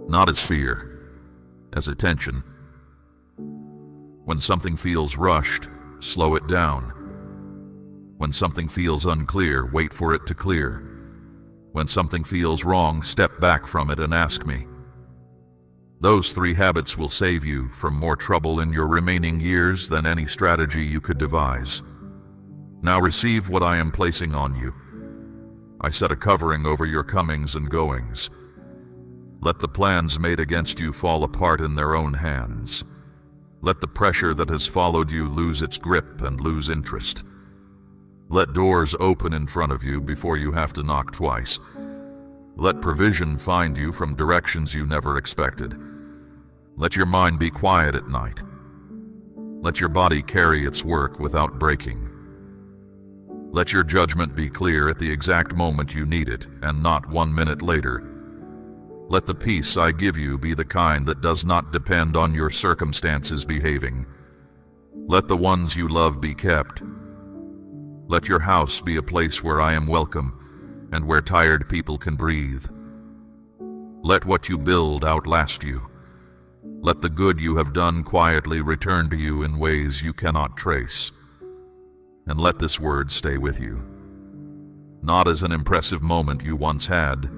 not as fear, as attention. When something feels rushed, slow it down. When something feels unclear, wait for it to clear. When something feels wrong, step back from it and ask me. Those 3 habits will save you from more trouble in your remaining years than any strategy you could devise. Now receive what I am placing on you. I set a covering over your comings and goings. Let the plans made against you fall apart in their own hands. Let the pressure that has followed you lose its grip and lose interest. Let doors open in front of you before you have to knock twice. Let provision find you from directions you never expected. Let your mind be quiet at night. Let your body carry its work without breaking. Let your judgment be clear at the exact moment you need it, and not 1 minute later. Let the peace I give you be the kind that does not depend on your circumstances behaving. Let the ones you love be kept. Let your house be a place where I am welcome and where tired people can breathe. Let what you build outlast you. Let the good you have done quietly return to you in ways you cannot trace. And let this word stay with you, not as an impressive moment you once had,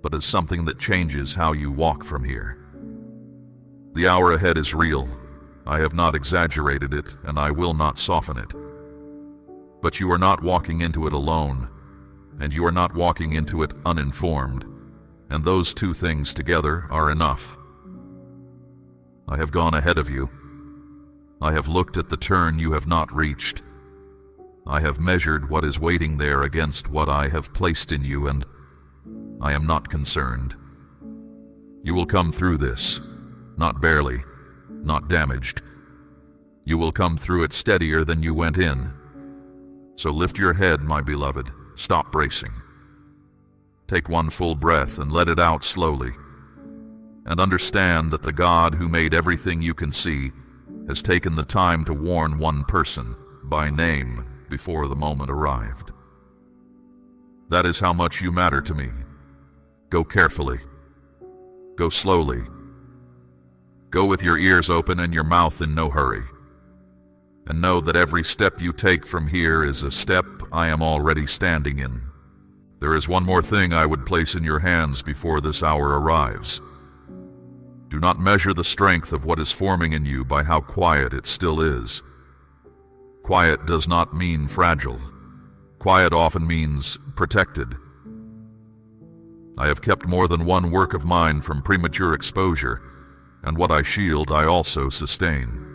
but as something that changes how you walk from here. The hour ahead is real. I have not exaggerated it, and I will not soften it. But you are not walking into it alone, and you are not walking into it uninformed, and those two things together are enough. I have gone ahead of you. I have looked at the turn you have not reached. I have measured what is waiting there against what I have placed in you, and I am not concerned. You will come through this, not barely, not damaged. You will come through it steadier than you went in. So lift your head, my beloved. Stop bracing. Take one full breath and let it out slowly. And understand that the God who made everything you can see has taken the time to warn one person by name before the moment arrived. That is how much you matter to me. Go carefully. Go slowly. Go with your ears open and your mouth in no hurry. And know that every step you take from here is a step I am already standing in. There is one more thing I would place in your hands before this hour arrives. Do not measure the strength of what is forming in you by how quiet it still is. Quiet does not mean fragile. Quiet often means protected. I have kept more than one work of mine from premature exposure, and what I shield I also sustain.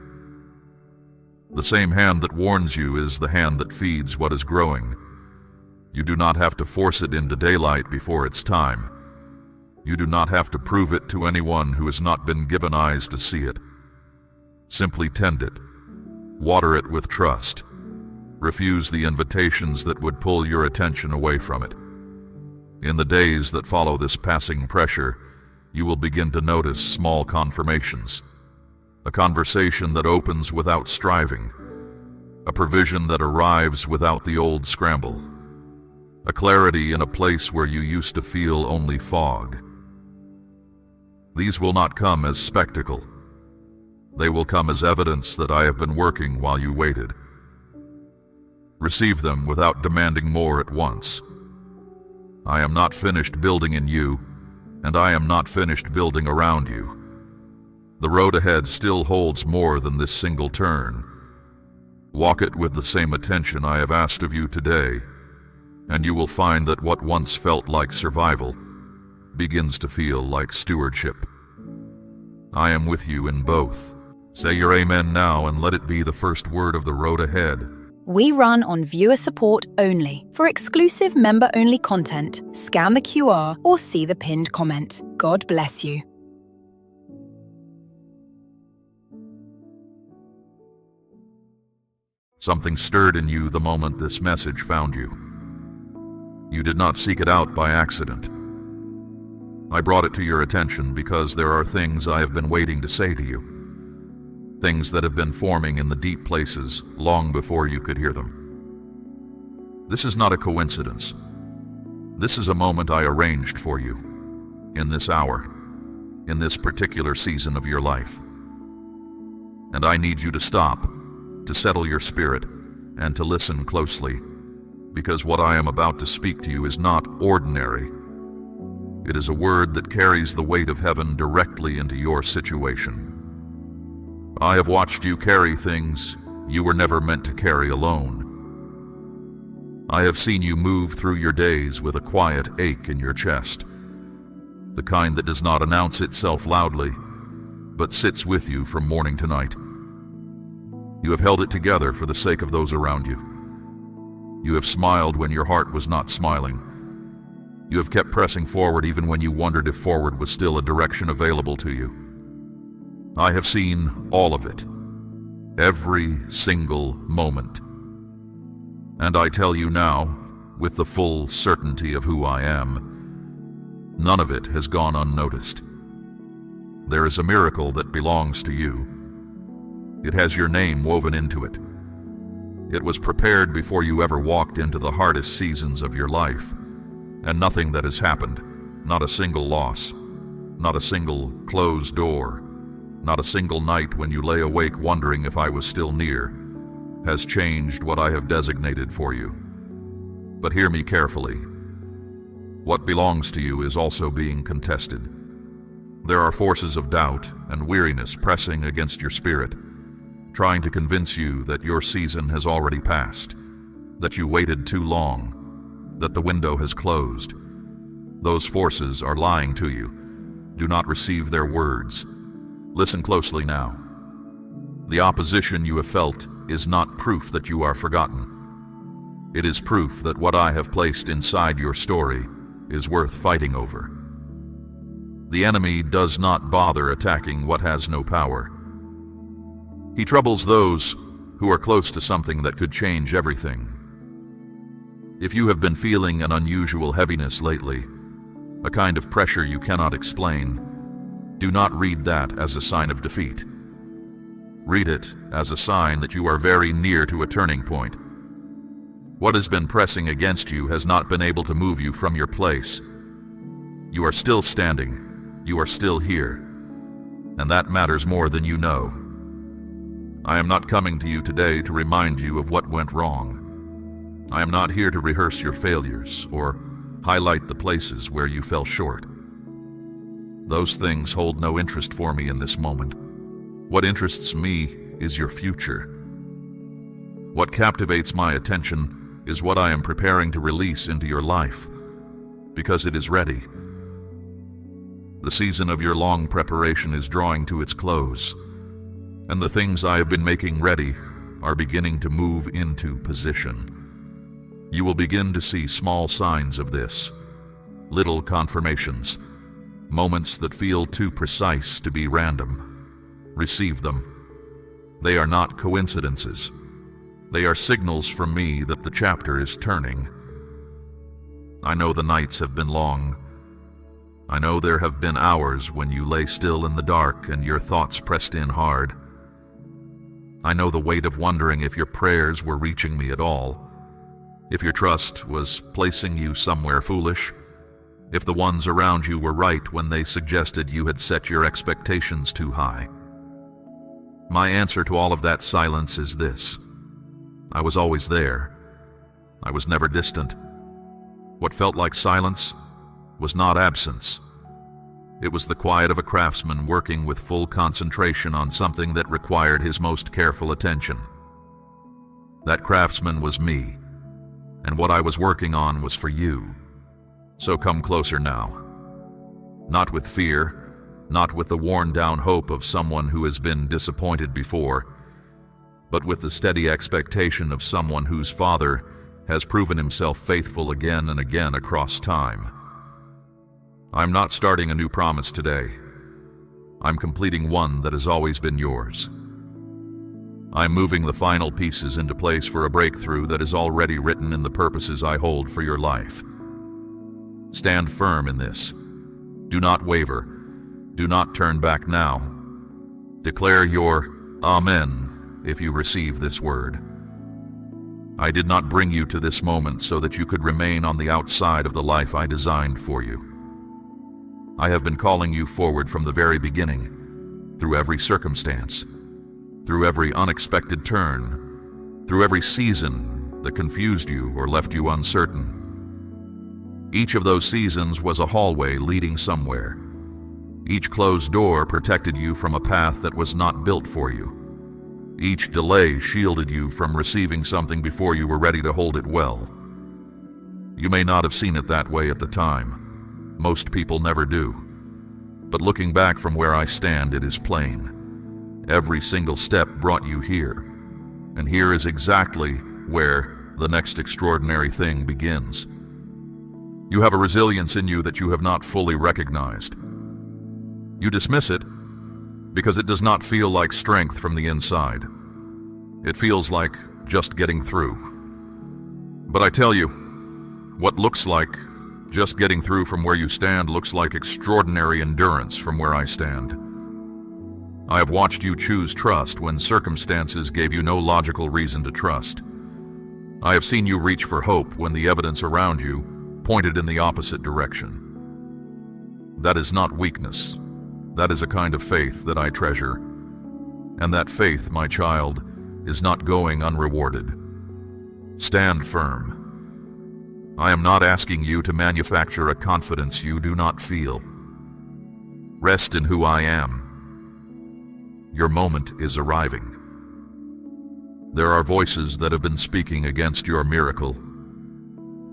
The same hand that warns you is the hand that feeds what is growing. You do not have to force it into daylight before its time. You do not have to prove it to anyone who has not been given eyes to see it. Simply tend it. Water it with trust. Refuse the invitations that would pull your attention away from it. In the days that follow this passing pressure, you will begin to notice small confirmations. A conversation that opens without striving. A provision that arrives without the old scramble. A clarity in a place where you used to feel only fog. These will not come as spectacle. They will come as evidence that I have been working while you waited. Receive them without demanding more at once. I am not finished building in you, and I am not finished building around you. The road ahead still holds more than this single turn. Walk it with the same attention I have asked of you today, and you will find that what once felt like survival begins to feel like stewardship. I am with you in both. Say your amen now and let it be the first word of the road ahead. We run on viewer support only. For exclusive member-only content, scan the QR or see the pinned comment. God bless you. Something stirred in you the moment this message found you. You did not seek it out by accident. I brought it to your attention because there are things I have been waiting to say to you. Things that have been forming in the deep places long before you could hear them. This is not a coincidence. This is a moment I arranged for you, in this hour, in this particular season of your life. And I need you to stop, to settle your spirit, and to listen closely, because what I am about to speak to you is not ordinary. It is a word that carries the weight of heaven directly into your situation. I have watched you carry things you were never meant to carry alone. I have seen you move through your days with a quiet ache in your chest, the kind that does not announce itself loudly, but sits with you from morning to night. You have held it together for the sake of those around you. You have smiled when your heart was not smiling. You have kept pressing forward even when you wondered if forward was still a direction available to you. I have seen all of it, every single moment. And I tell you now, with the full certainty of who I am, None of it has gone unnoticed. There is a miracle that belongs to you. It has your name woven into it. It was prepared before you ever walked into the hardest seasons of your life, and nothing that has happened, not a single loss, not a single closed door, not a single night when you lay awake wondering if I was still near, has changed what I have designated for you. But hear me carefully. What belongs to you is also being contested. There are forces of doubt and weariness pressing against your spirit, trying to convince you that your season has already passed, that you waited too long, that the window has closed. Those forces are lying to you. Do not receive their words. Listen closely now. The opposition you have felt is not proof that you are forgotten. It is proof that what I have placed inside your story is worth fighting over. The enemy does not bother attacking what has no power. He troubles those who are close to something that could change everything. If you have been feeling an unusual heaviness lately, a kind of pressure you cannot explain, do not read that as a sign of defeat. Read it as a sign that you are very near to a turning point. What has been pressing against you has not been able to move you from your place. You are still standing. You are still here. And that matters more than you know. I am not coming to you today to remind you of what went wrong. I am not here to rehearse your failures or highlight the places where you fell short. Those things hold no interest for me in this moment. What interests me is your future. What captivates my attention is what I am preparing to release into your life, because it is ready. The season of your long preparation is drawing to its close, and the things I have been making ready are beginning to move into position. You will begin to see small signs of this, little confirmations, moments that feel too precise to be random. Receive them. They are not coincidences. They are signals from me that the chapter is turning. I know the nights have been long. I know there have been hours when you lay still in the dark and your thoughts pressed in hard. I know the weight of wondering if your prayers were reaching me at all, if your trust was placing you somewhere foolish, if the ones around you were right when they suggested you had set your expectations too high. My answer to all of that silence is this: I was always there. I was never distant. What felt like silence was not absence. It was the quiet of a craftsman working with full concentration on something that required his most careful attention. That craftsman was me, and what I was working on was for you. So come closer now. Not with fear, not with the worn-down hope of someone who has been disappointed before, but with the steady expectation of someone whose father has proven himself faithful again and again across time. I'm not starting a new promise today. I'm completing one that has always been yours. I'm moving the final pieces into place for a breakthrough that is already written in the purposes I hold for your life. Stand firm in this. Do not waver. Do not turn back now. Declare your Amen if you receive this word. I did not bring you to this moment so that you could remain on the outside of the life I designed for you. I have been calling you forward from the very beginning, through every circumstance, through every unexpected turn, through every season that confused you or left you uncertain. Each of those seasons was a hallway leading somewhere. Each closed door protected you from a path that was not built for you. Each delay shielded you from receiving something before you were ready to hold it well. You may not have seen it that way at the time. Most people never do. But looking back from where I stand, it is plain. Every single step brought you here. And here is exactly where the next extraordinary thing begins. You have a resilience in you that you have not fully recognized. You dismiss it because it does not feel like strength from the inside. It feels like just getting through. But I tell you, what looks like Just getting through from where you stand looks like extraordinary endurance from where I stand. I have watched you choose trust when circumstances gave you no logical reason to trust. I have seen you reach for hope when the evidence around you pointed in the opposite direction. That is not weakness. That is a kind of faith that I treasure. And that faith, my child, is not going unrewarded. Stand firm. I am not asking you to manufacture a confidence you do not feel. Rest in who I am. Your moment is arriving. There are voices that have been speaking against your miracle.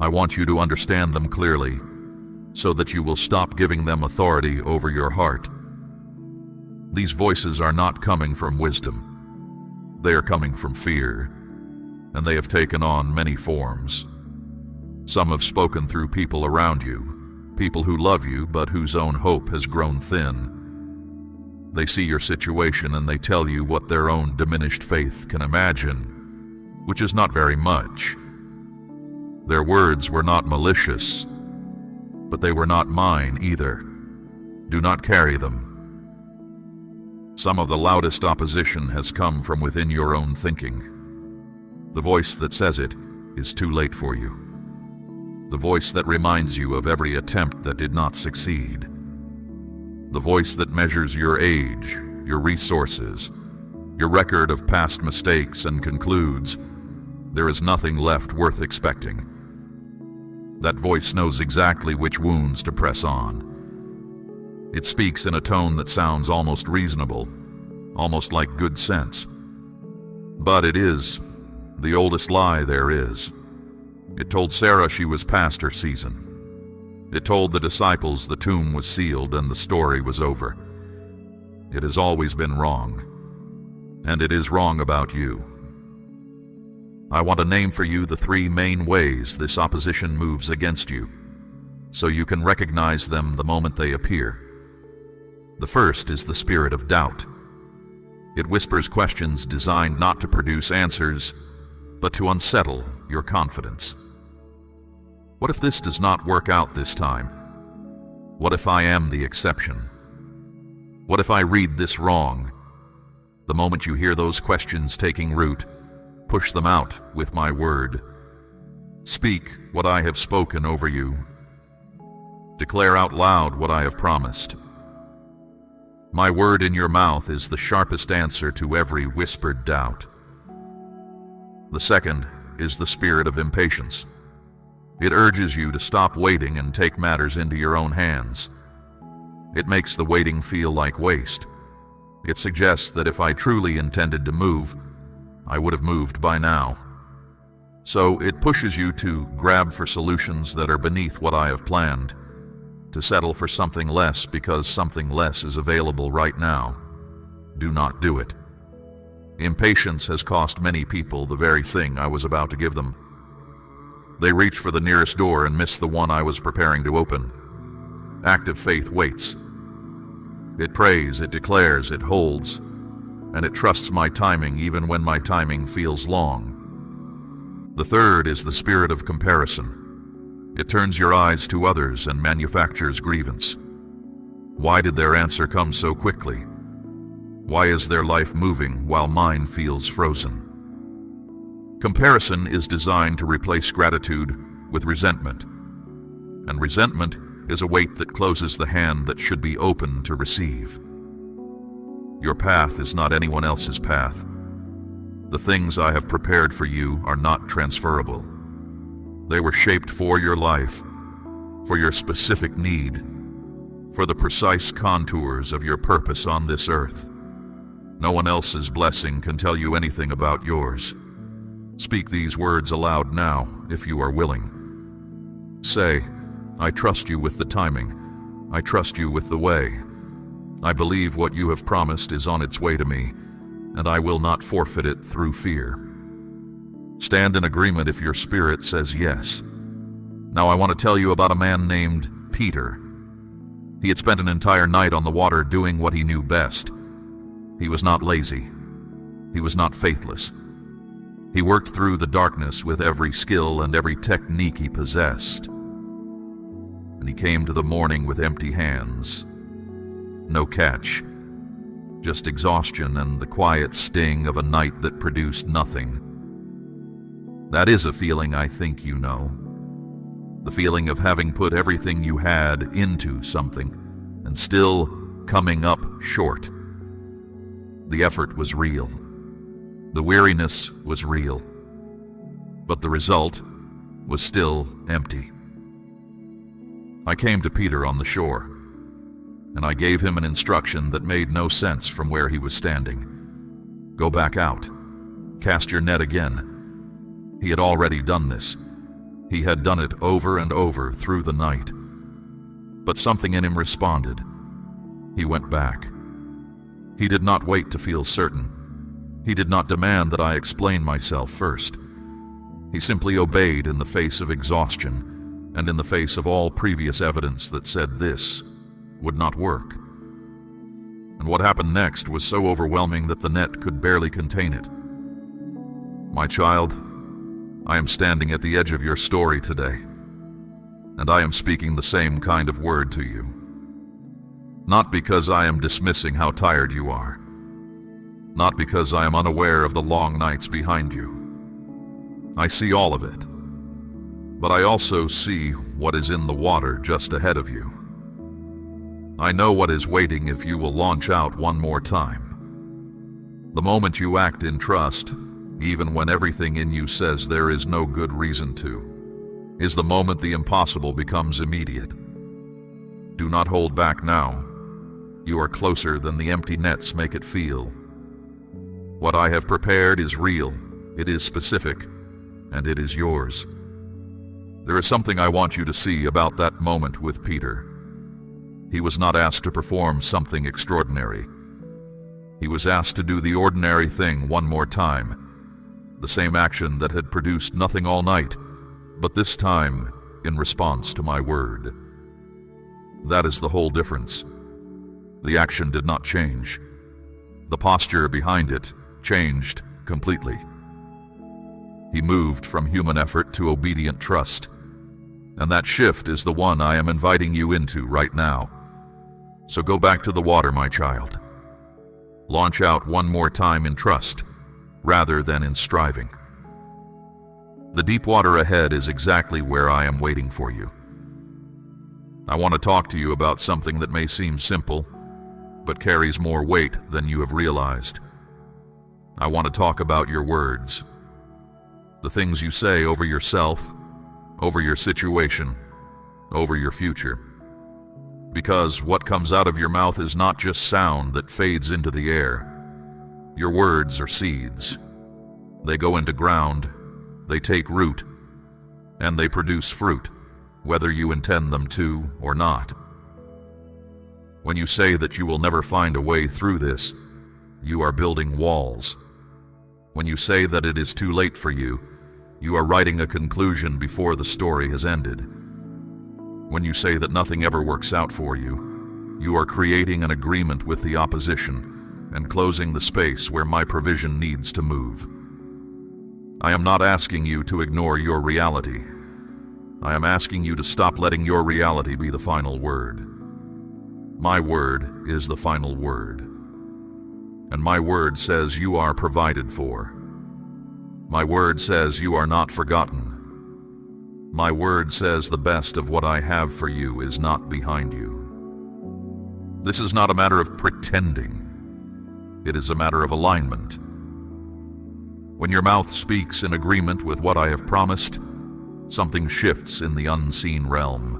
I want you to understand them clearly, so that you will stop giving them authority over your heart. These voices are not coming from wisdom. They are coming from fear, and they have taken on many forms. Some have spoken through people around you, people who love you but whose own hope has grown thin. They see your situation and they tell you what their own diminished faith can imagine, which is not very much. Their words were not malicious, but they were not mine either. Do not carry them. Some of the loudest opposition has come from within your own thinking. The voice that says it is too late for you. The voice that reminds you of every attempt that did not succeed. The voice that measures your age, your resources, your record of past mistakes and concludes, there is nothing left worth expecting. That voice knows exactly which wounds to press on. It speaks in a tone that sounds almost reasonable, almost like good sense. But it is the oldest lie there is. It told Sarah she was past her season. It told the disciples the tomb was sealed and the story was over. It has always been wrong, and it is wrong about you. I want to name for you the 3 main ways this opposition moves against you, so you can recognize them the moment they appear. The first is the spirit of doubt. It whispers questions designed not to produce answers, but to unsettle your confidence. What if this does not work out this time? What if I am the exception? What if I read this wrong? The moment you hear those questions taking root, push them out with my word. Speak what I have spoken over you. Declare out loud what I have promised. My word in your mouth is the sharpest answer to every whispered doubt. The second is the spirit of impatience. It urges you to stop waiting and take matters into your own hands. It makes the waiting feel like waste. It suggests that if I truly intended to move, I would have moved by now. So it pushes you to grab for solutions that are beneath what I have planned, to settle for something less because something less is available right now. Do not do it. Impatience has cost many people the very thing I was about to give them. They reach for the nearest door and miss the one I was preparing to open. Active faith waits. It prays, it declares, it holds, and it trusts my timing even when my timing feels long. The third is the spirit of comparison. It turns your eyes to others and manufactures grievance. Why did their answer come so quickly? Why is their life moving while mine feels frozen? Comparison is designed to replace gratitude with resentment, and resentment is a weight that closes the hand that should be open to receive. Your path is not anyone else's path. The things I have prepared for you are not transferable. They were shaped for your life, for your specific need, for the precise contours of your purpose on this earth. No one else's blessing can tell you anything about yours. Speak these words aloud now, if you are willing. Say, I trust you with the timing. I trust you with the way. I believe what you have promised is on its way to me, and I will not forfeit it through fear. Stand in agreement if your spirit says yes. Now I want to tell you about a man named Peter. He had spent an entire night on the water doing what he knew best. He was not lazy. He was not faithless. He worked through the darkness with every skill and every technique he possessed. and he came to the morning with empty hands. No catch, just exhaustion and the quiet sting of a night that produced nothing. That is a feeling I think you know. The feeling of having put everything you had into something and still coming up short. The effort was real. The weariness was real. But the result was still empty. I came to Peter on the shore, and I gave him an instruction that made no sense from where he was standing. Go back out. Cast your net again. He had already done this. He had done it over and over through the night. But something in him responded. He went back. He did not wait to feel certain. He did not demand that I explain myself first. He simply obeyed in the face of exhaustion and in the face of all previous evidence that said this would not work. And what happened next was so overwhelming that the net could barely contain it. My child, I am standing at the edge of your story today, and I am speaking the same kind of word to you. Not because I am dismissing how tired you are, not because I am unaware of the long nights behind you. I see all of it, but I also see what is in the water just ahead of you. I know what is waiting if you will launch out one more time. The moment you act in trust, even when everything in you says there is no good reason to, is the moment the impossible becomes immediate. Do not hold back now. You are closer than the empty nets make it feel. What I have prepared is real, it is specific, and it is yours. There is something I want you to see about that moment with Peter. He was not asked to perform something extraordinary. He was asked to do the ordinary thing one more time, the same action that had produced nothing all night, but this time in response to my word. That is the whole difference. The action did not change. The posture behind it changed completely. He moved from human effort to obedient trust, and that shift is the one I am inviting you into right now. So go back to the water, my child. Launch out one more time in trust, rather than in striving. The deep water ahead is exactly where I am waiting for you. I want to talk to you about something that may seem simple, but carries more weight than you have realized. I want to talk about your words. The things you say over yourself, over your situation, over your future. Because what comes out of your mouth is not just sound that fades into the air. Your words are seeds. They go into ground, they take root, and they produce fruit, whether you intend them to or not. When you say that you will never find a way through this, you are building walls. When you say that it is too late for you, you are writing a conclusion before the story has ended. When you say that nothing ever works out for you, you are creating an agreement with the opposition and closing the space where my provision needs to move. I am not asking you to ignore your reality. I am asking you to stop letting your reality be the final word. My word is the final word. And my word says you are provided for. My word says you are not forgotten. My word says the best of what I have for you is not behind you. This is not a matter of pretending. It is a matter of alignment. When your mouth speaks in agreement with what I have promised, something shifts in the unseen realm.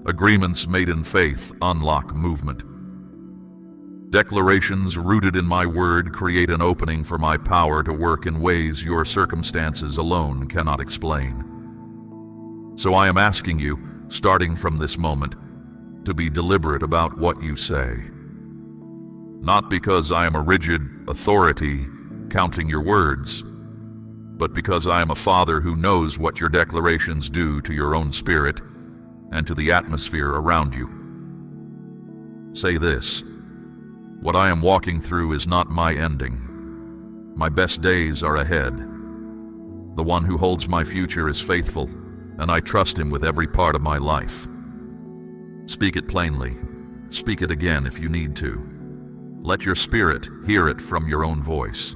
Agreements made in faith unlock movement. Declarations rooted in my word create an opening for my power to work in ways your circumstances alone cannot explain. So I am asking you, starting from this moment, to be deliberate about what you say. Not because I am a rigid authority counting your words, but because I am a father who knows what your declarations do to your own spirit and to the atmosphere around you. Say this: what I am walking through is not my ending. My best days are ahead. The one who holds my future is faithful, and I trust him with every part of my life. Speak it plainly. Speak it again if you need to. Let your spirit hear it from your own voice.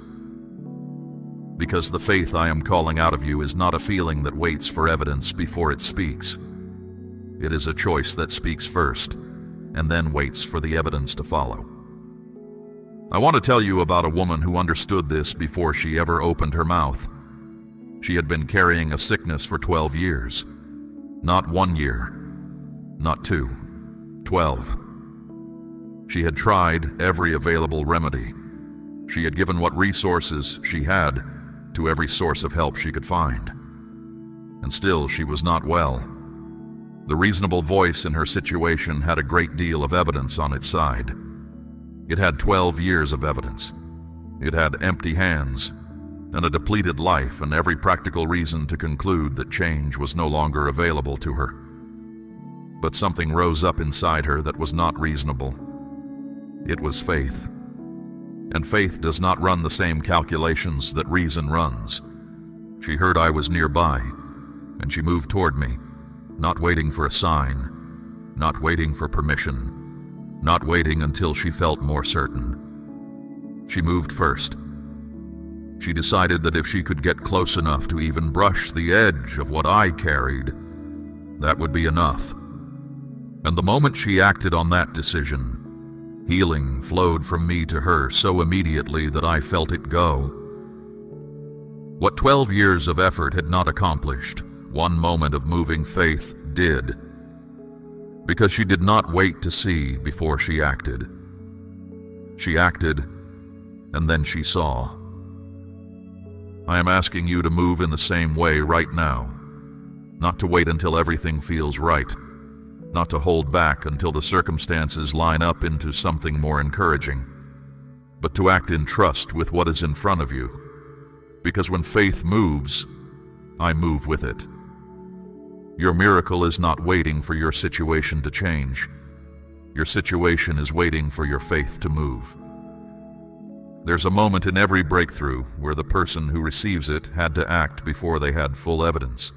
Because the faith I am calling out of you is not a feeling that waits for evidence before it speaks. It is a choice that speaks first, and then waits for the evidence to follow. I want to tell you about a woman who understood this before she ever opened her mouth. She had been carrying a sickness for 12 years. Not 1 year, not 2, 12. She had tried every available remedy. She had given what resources she had to every source of help she could find. And still she was not well. The reasonable voice in her situation had a great deal of evidence on its side. It had 12 years of evidence. It had empty hands and a depleted life and every practical reason to conclude that change was no longer available to her. But something rose up inside her that was not reasonable. It was faith. And faith does not run the same calculations that reason runs. She heard I was nearby, and she moved toward me, not waiting for a sign, not waiting for permission, not waiting until she felt more certain. She moved first. She decided that if she could get close enough to even brush the edge of what I carried, that would be enough. And the moment she acted on that decision, healing flowed from me to her so immediately that I felt it go. What 12 years of effort had not accomplished, one moment of moving faith did. Because she did not wait to see before she acted. She acted, and then she saw. I am asking you to move in the same way right now. Not to wait until everything feels right. Not to hold back until the circumstances line up into something more encouraging, but to act in trust with what is in front of you. Because when faith moves, I move with it. Your miracle is not waiting for your situation to change. Your situation is waiting for your faith to move. There's a moment in every breakthrough where the person who receives it had to act before they had full evidence.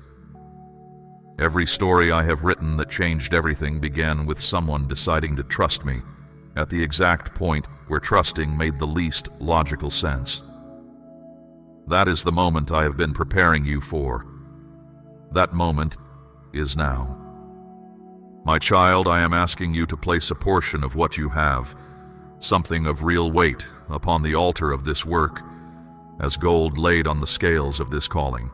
Every story I have written that changed everything began with someone deciding to trust me at the exact point where trusting made the least logical sense. That is the moment I have been preparing you for. That moment is now. My child, I am asking you to place a portion of what you have, something of real weight, upon the altar of this work, as gold laid on the scales of this calling.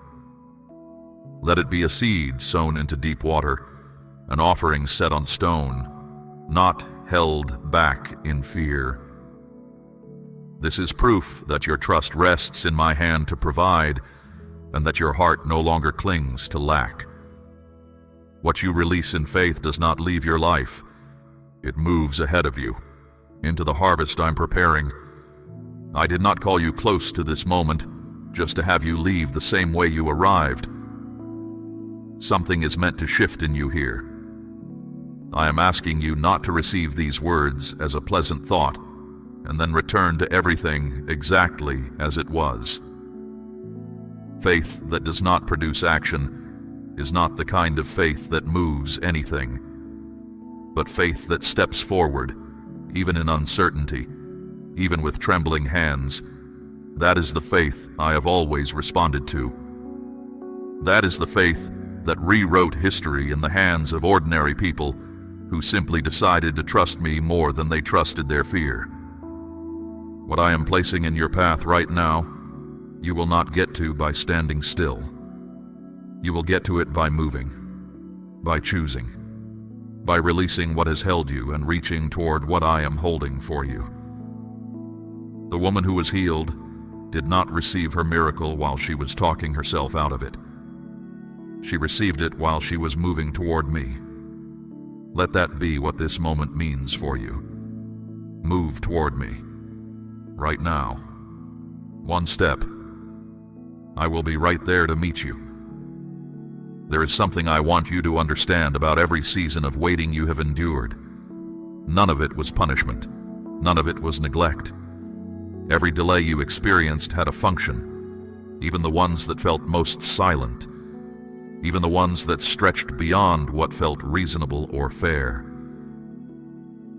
Let it be a seed sown into deep water, an offering set on stone, not held back in fear. This is proof that your trust rests in my hand to provide, and that your heart no longer clings to lack. What you release in faith does not leave your life. It moves ahead of you, into the harvest I'm preparing. I did not call you close to this moment, just to have you leave the same way you arrived. Something is meant to shift in you here. I am asking you not to receive these words as a pleasant thought, and then return to everything exactly as it was. Faith that does not produce action is not the kind of faith that moves anything, but faith that steps forward, even in uncertainty, even with trembling hands. That is the faith I have always responded to. That is the faith that rewrote history in the hands of ordinary people who simply decided to trust me more than they trusted their fear. What I am placing in your path right now, you will not get to by standing still. You will get to it by moving, by choosing, by releasing what has held you and reaching toward what I am holding for you. The woman who was healed did not receive her miracle while she was talking herself out of it. She received it while she was moving toward me. Let that be what this moment means for you. Move toward me. Right now. One step. I will be right there to meet you. There is something I want you to understand about every season of waiting you have endured. None of it was punishment. None of it was neglect. Every delay you experienced had a function, even the ones that felt most silent, even the ones that stretched beyond what felt reasonable or fair.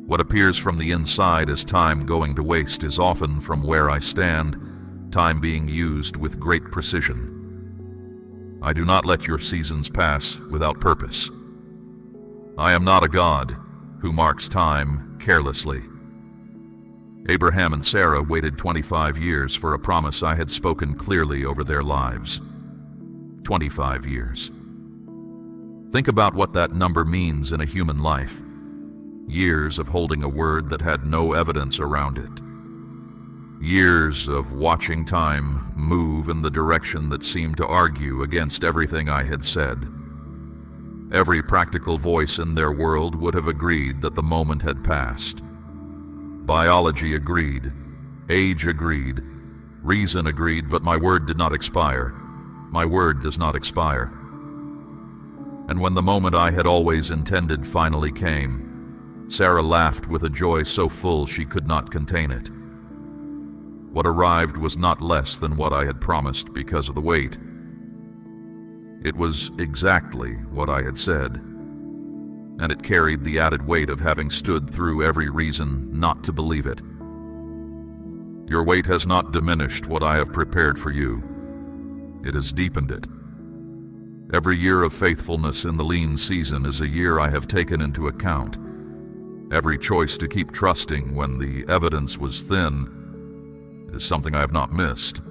What appears from the inside as time going to waste is often from where I stand, time being used with great precision. I do not let your seasons pass without purpose. I am not a God who marks time carelessly. Abraham and Sarah waited 25 years for a promise I had spoken clearly over their lives. 25 years. Think about what that number means in a human life. Years of holding a word that had no evidence around it. Years of watching time move in the direction that seemed to argue against everything I had said. Every practical voice in their world would have agreed that the moment had passed. Biology agreed, age agreed, reason agreed, but my word did not expire. My word does not expire. And when the moment I had always intended finally came, Sarah laughed with a joy so full she could not contain it. What arrived was not less than what I had promised because of the wait. It was exactly what I had said, and it carried the added weight of having stood through every reason not to believe it. Your wait has not diminished what I have prepared for you. It has deepened it. Every year of faithfulness in the lean season is a year I have taken into account. Every choice to keep trusting when the evidence was thin is something I have not missed.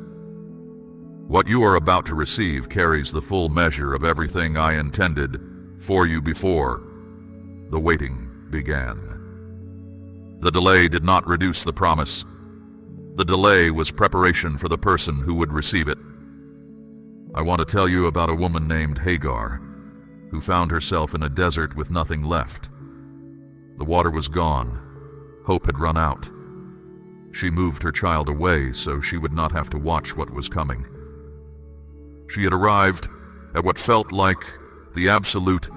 What you are about to receive carries the full measure of everything I intended for you before the waiting began. The delay did not reduce the promise. The delay was preparation for the person who would receive it. I want to tell you about a woman named Hagar, who found herself in a desert with nothing left. The water was gone. Hope had run out. She moved her child away so she would not have to watch what was coming. She had arrived at what felt like the absolute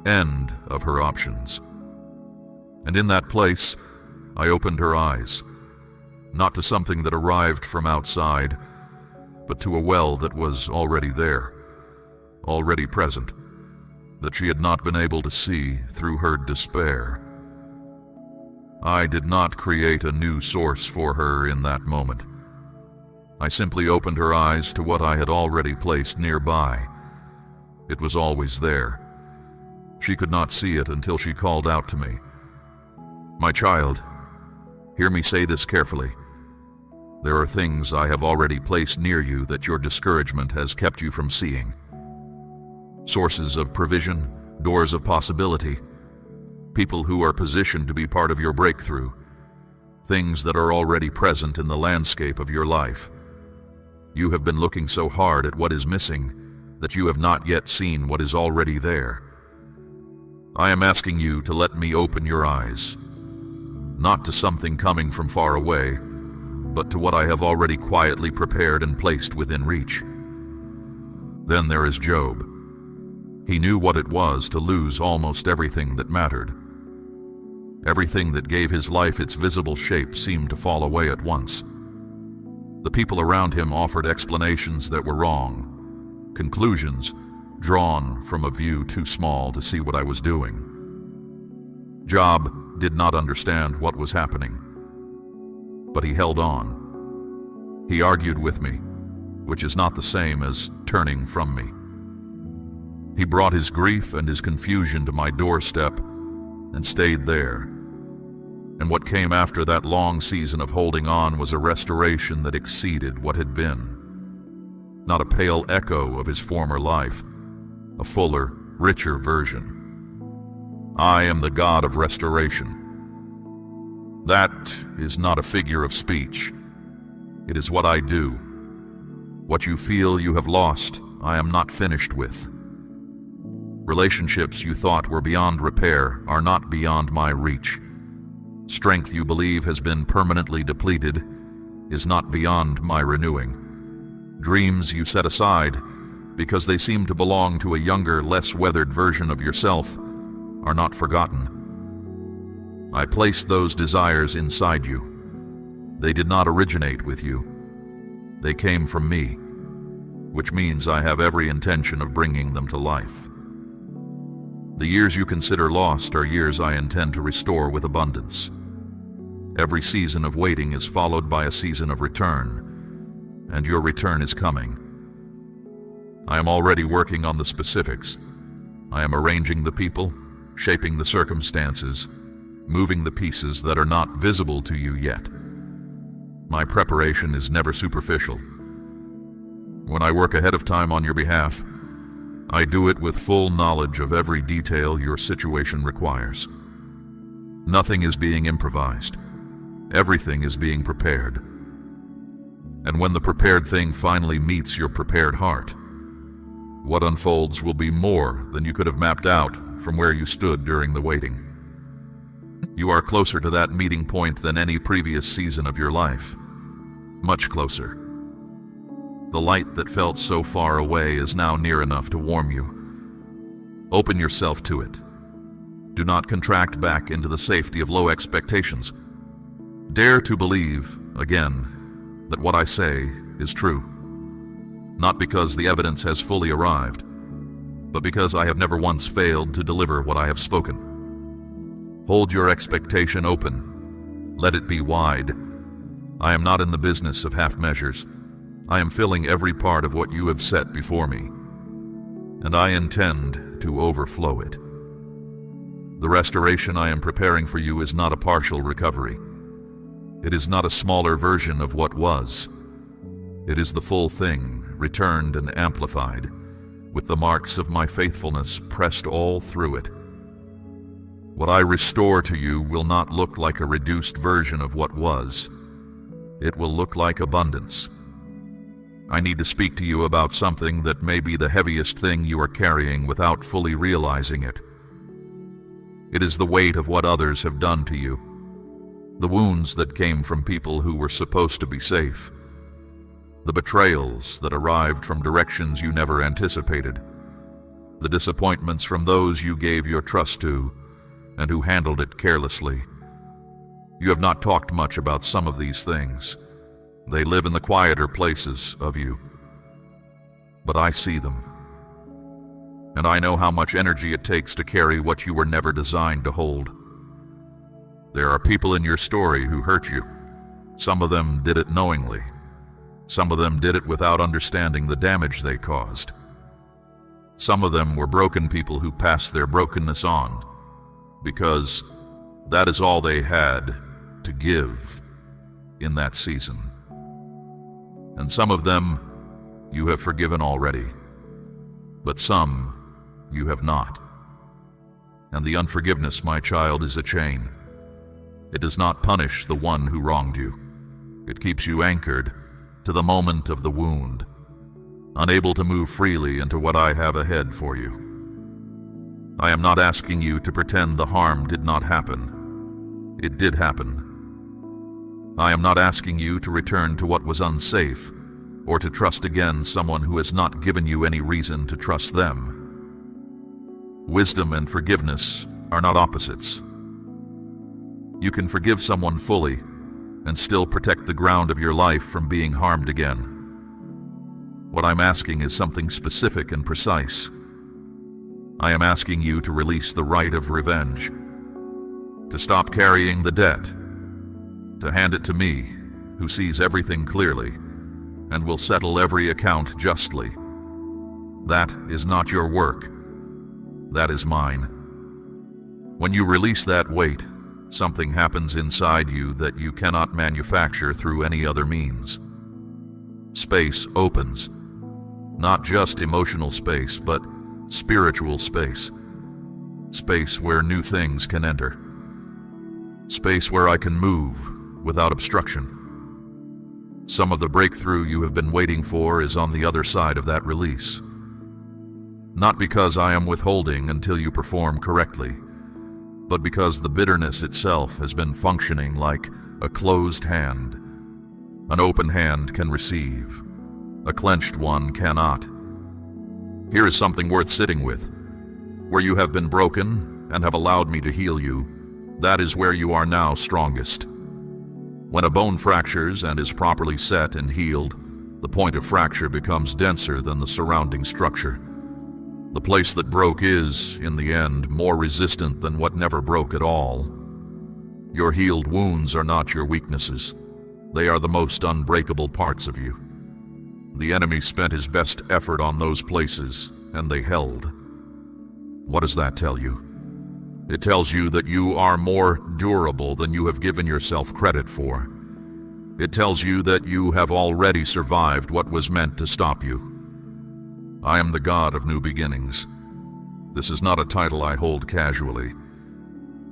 end of her options. And in that place, I opened her eyes, not to something that arrived from outside, but to a well that was already there, already present, that she had not been able to see through her despair. I did not create a new source for her in that moment. I simply opened her eyes to what I had already placed nearby. It was always there. She could not see it until she called out to me. My child, hear me say this carefully. There are things I have already placed near you that your discouragement has kept you from seeing. Sources of provision, doors of possibility, people who are positioned to be part of your breakthrough, things that are already present in the landscape of your life. You have been looking so hard at what is missing that you have not yet seen what is already there. I am asking you to let me open your eyes, not to something coming from far away, but to what I have already quietly prepared and placed within reach. Then there is Job. He knew what it was to lose almost everything that mattered. Everything that gave his life its visible shape seemed to fall away at once. The people around him offered explanations that were wrong, conclusions drawn from a view too small to see what I was doing. Job did not understand what was happening, but he held on. He argued with me, which is not the same as turning from me. He brought his grief and his confusion to my doorstep and stayed there. And what came after that long season of holding on was a restoration that exceeded what had been. Not a pale echo of his former life, a fuller, richer version. I am the God of restoration. That is not a figure of speech. It is what I do. What you feel you have lost, I am not finished with. Relationships you thought were beyond repair are not beyond my reach. Strength you believe has been permanently depleted is not beyond my renewing. Dreams you set aside because they seem to belong to a younger, less weathered version of yourself are not forgotten. I placed those desires inside you. They did not originate with you. They came from me, which means I have every intention of bringing them to life. The years you consider lost are years I intend to restore with abundance. Every season of waiting is followed by a season of return, and your return is coming. I am already working on the specifics. I am arranging the people, shaping the circumstances, moving the pieces that are not visible to you yet. My preparation is never superficial. When I work ahead of time on your behalf, I do it with full knowledge of every detail your situation requires. Nothing is being improvised. Everything is being prepared. And when the prepared thing finally meets your prepared heart, what unfolds will be more than you could have mapped out from where you stood during the waiting. You are closer to that meeting point than any previous season of your life. Much closer. The light that felt so far away is now near enough to warm you. Open yourself to it. Do not contract back into the safety of low expectations. Dare to believe, again, that what I say is true. Not because the evidence has fully arrived, but because I have never once failed to deliver what I have spoken. Hold your expectation open. Let it be wide. I am not in the business of half measures. I am filling every part of what you have set before me, and I intend to overflow it. The restoration I am preparing for you is not a partial recovery. It is not a smaller version of what was. It is the full thing, returned and amplified, with the marks of my faithfulness pressed all through it. What I restore to you will not look like a reduced version of what was. It will look like abundance. I need to speak to you about something that may be the heaviest thing you are carrying without fully realizing it. It is the weight of what others have done to you. The wounds that came from people who were supposed to be safe. The betrayals that arrived from directions you never anticipated. The disappointments from those you gave your trust to and who handled it carelessly. You have not talked much about some of these things. They live in the quieter places of you. But I see them. And I know how much energy it takes to carry what you were never designed to hold. There are people in your story who hurt you. Some of them did it knowingly. Some of them did it without understanding the damage they caused. Some of them were broken people who passed their brokenness on, because that is all they had to give in that season. And some of them you have forgiven already, but some you have not. And the unforgiveness, my child, is a chain. It does not punish the one who wronged you. It keeps you anchored to the moment of the wound, unable to move freely into what I have ahead for you. I am not asking you to pretend the harm did not happen. It did happen. I am not asking you to return to what was unsafe, or to trust again someone who has not given you any reason to trust them. Wisdom and forgiveness are not opposites. You can forgive someone fully and still protect the ground of your life from being harmed again. What I'm asking is something specific and precise. I am asking you to release the right of revenge, to stop carrying the debt, to hand it to me, who sees everything clearly and will settle every account justly. That is not your work. That is mine. When you release that weight, something happens inside you that you cannot manufacture through any other means. Space opens. Not just emotional space, but spiritual space. Space where new things can enter. Space where I can move without obstruction. Some of the breakthrough you have been waiting for is on the other side of that release. Not because I am withholding until you perform correctly, but because the bitterness itself has been functioning like a closed hand. An open hand can receive. A clenched one cannot. Here is something worth sitting with. Where you have been broken and have allowed me to heal you, that is where you are now strongest. When a bone fractures and is properly set and healed, the point of fracture becomes denser than the surrounding structure. The place that broke is, in the end, more resistant than what never broke at all. Your healed wounds are not your weaknesses. They are the most unbreakable parts of you. The enemy spent his best effort on those places, and they held. What does that tell you? It tells you that you are more durable than you have given yourself credit for. It tells you that you have already survived what was meant to stop you. I am the God of new beginnings. This is not a title I hold casually.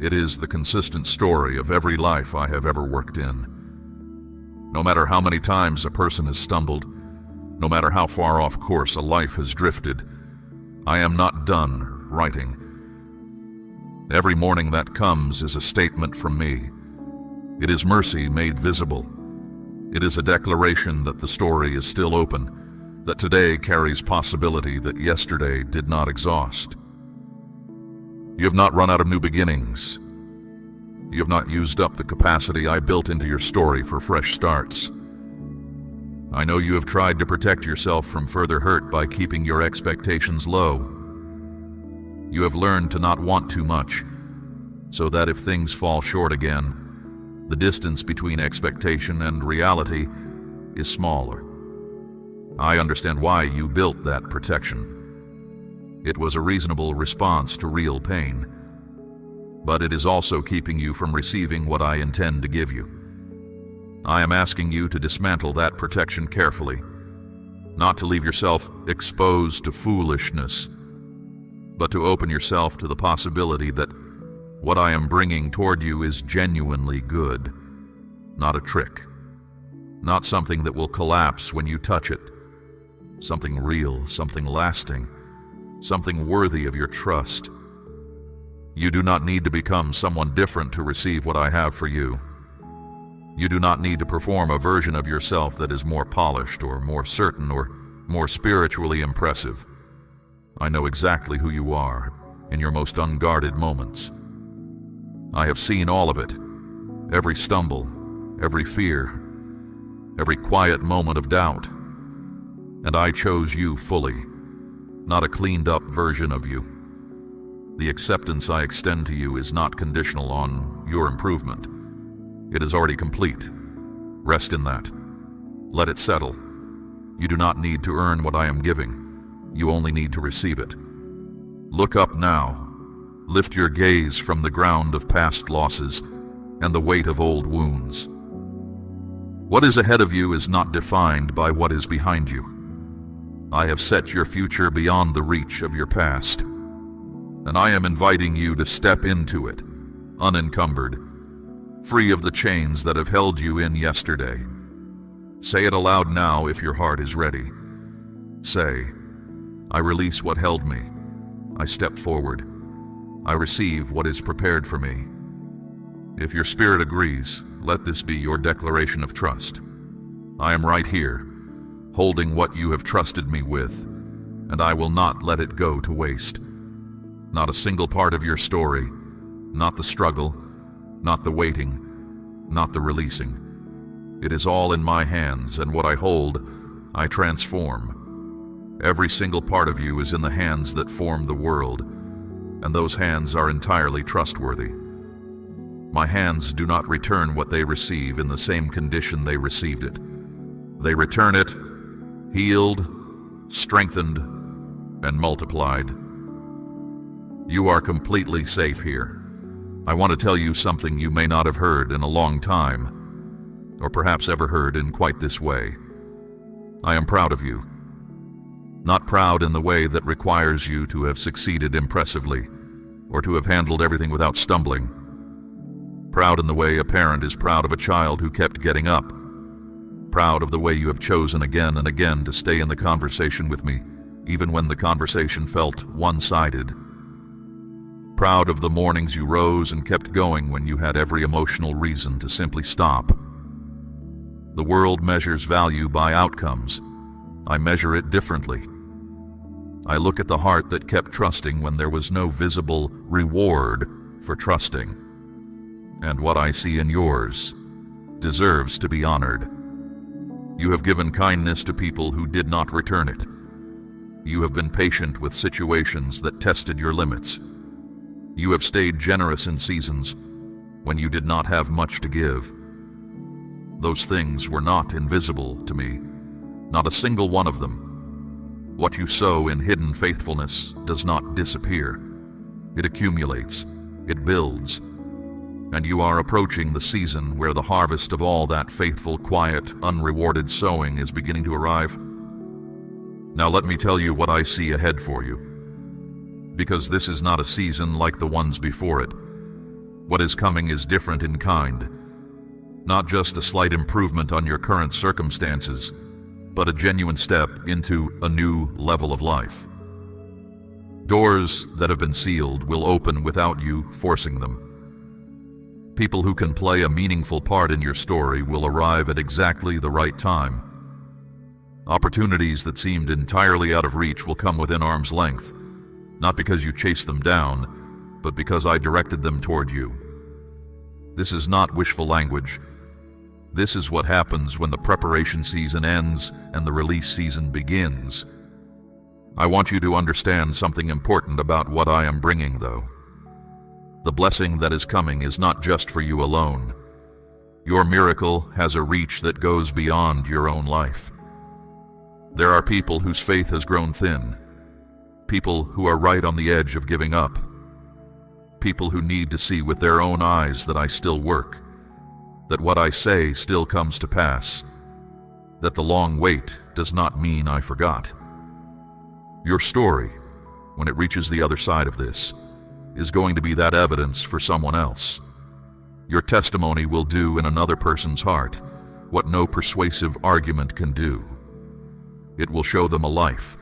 It is the consistent story of every life I have ever worked in. No matter how many times a person has stumbled, no matter how far off course a life has drifted, I am not done writing. Every morning that comes is a statement from me. It is mercy made visible. It is a declaration that the story is still open, that today carries possibility that yesterday did not exhaust. You have not run out of new beginnings. You have not used up the capacity I built into your story for fresh starts. I know you have tried to protect yourself from further hurt by keeping your expectations low. You have learned to not want too much, so that if things fall short again, the distance between expectation and reality is smaller. I understand why you built that protection. It was a reasonable response to real pain, but it is also keeping you from receiving what I intend to give you. I am asking you to dismantle that protection carefully, not to leave yourself exposed to foolishness, but to open yourself to the possibility that what I am bringing toward you is genuinely good, not a trick, not something that will collapse when you touch it, something real, something lasting, something worthy of your trust. You do not need to become someone different to receive what I have for you. You do not need to perform a version of yourself that is more polished or more certain or more spiritually impressive. I know exactly who you are in your most unguarded moments. I have seen all of it, every stumble, every fear, every quiet moment of doubt. And I chose you fully, not a cleaned-up version of you. The acceptance I extend to you is not conditional on your improvement. It is already complete. Rest in that. Let it settle. You do not need to earn what I am giving. You only need to receive it. Look up now. Lift your gaze from the ground of past losses and the weight of old wounds. What is ahead of you is not defined by what is behind you. I have set your future beyond the reach of your past, and I am inviting you to step into it, unencumbered, free of the chains that have held you in yesterday. Say it aloud now if your heart is ready. Say, I release what held me. I step forward. I receive what is prepared for me. If your spirit agrees, let this be your declaration of trust. I am right here, holding what you have trusted me with, and I will not let it go to waste. Not a single part of your story, not the struggle, not the waiting, not the releasing. It is all in my hands, and what I hold, I transform. Every single part of you is in the hands that form the world, and those hands are entirely trustworthy. My hands do not return what they receive in the same condition they received it. They return it, healed, strengthened, and multiplied. You are completely safe here. I want to tell you something you may not have heard in a long time, or perhaps ever heard in quite this way. I am proud of you. Not proud in the way that requires you to have succeeded impressively, or to have handled everything without stumbling. Proud in the way a parent is proud of a child who kept getting up. Proud of the way you have chosen again and again to stay in the conversation with me, even when the conversation felt one-sided. Proud of the mornings you rose and kept going when you had every emotional reason to simply stop. The world measures value by outcomes. I measure it differently. I look at the heart that kept trusting when there was no visible reward for trusting. And what I see in yours deserves to be honored. You have given kindness to people who did not return it. You have been patient with situations that tested your limits. You have stayed generous in seasons when you did not have much to give. Those things were not invisible to me, not a single one of them. What you sow in hidden faithfulness does not disappear. It accumulates, it builds, and you are approaching the season where the harvest of all that faithful, quiet, unrewarded sowing is beginning to arrive. Now let me tell you what I see ahead for you, because this is not a season like the ones before it. What is coming is different in kind, not just a slight improvement on your current circumstances, but a genuine step into a new level of life. Doors that have been sealed will open without you forcing them. People who can play a meaningful part in your story will arrive at exactly the right time. Opportunities that seemed entirely out of reach will come within arm's length, not because you chased them down, but because I directed them toward you. This is not wishful language. This is what happens when the preparation season ends and the release season begins. I want you to understand something important about what I am bringing, though. The blessing that is coming is not just for you alone. Your miracle has a reach that goes beyond your own life. There are people whose faith has grown thin, people who are right on the edge of giving up, people who need to see with their own eyes that I still work, that what I say still comes to pass, that the long wait does not mean I forgot. Your story, when it reaches the other side of this, is going to be that evidence for someone else. Your testimony will do in another person's heart what no persuasive argument can do. It will show them a life,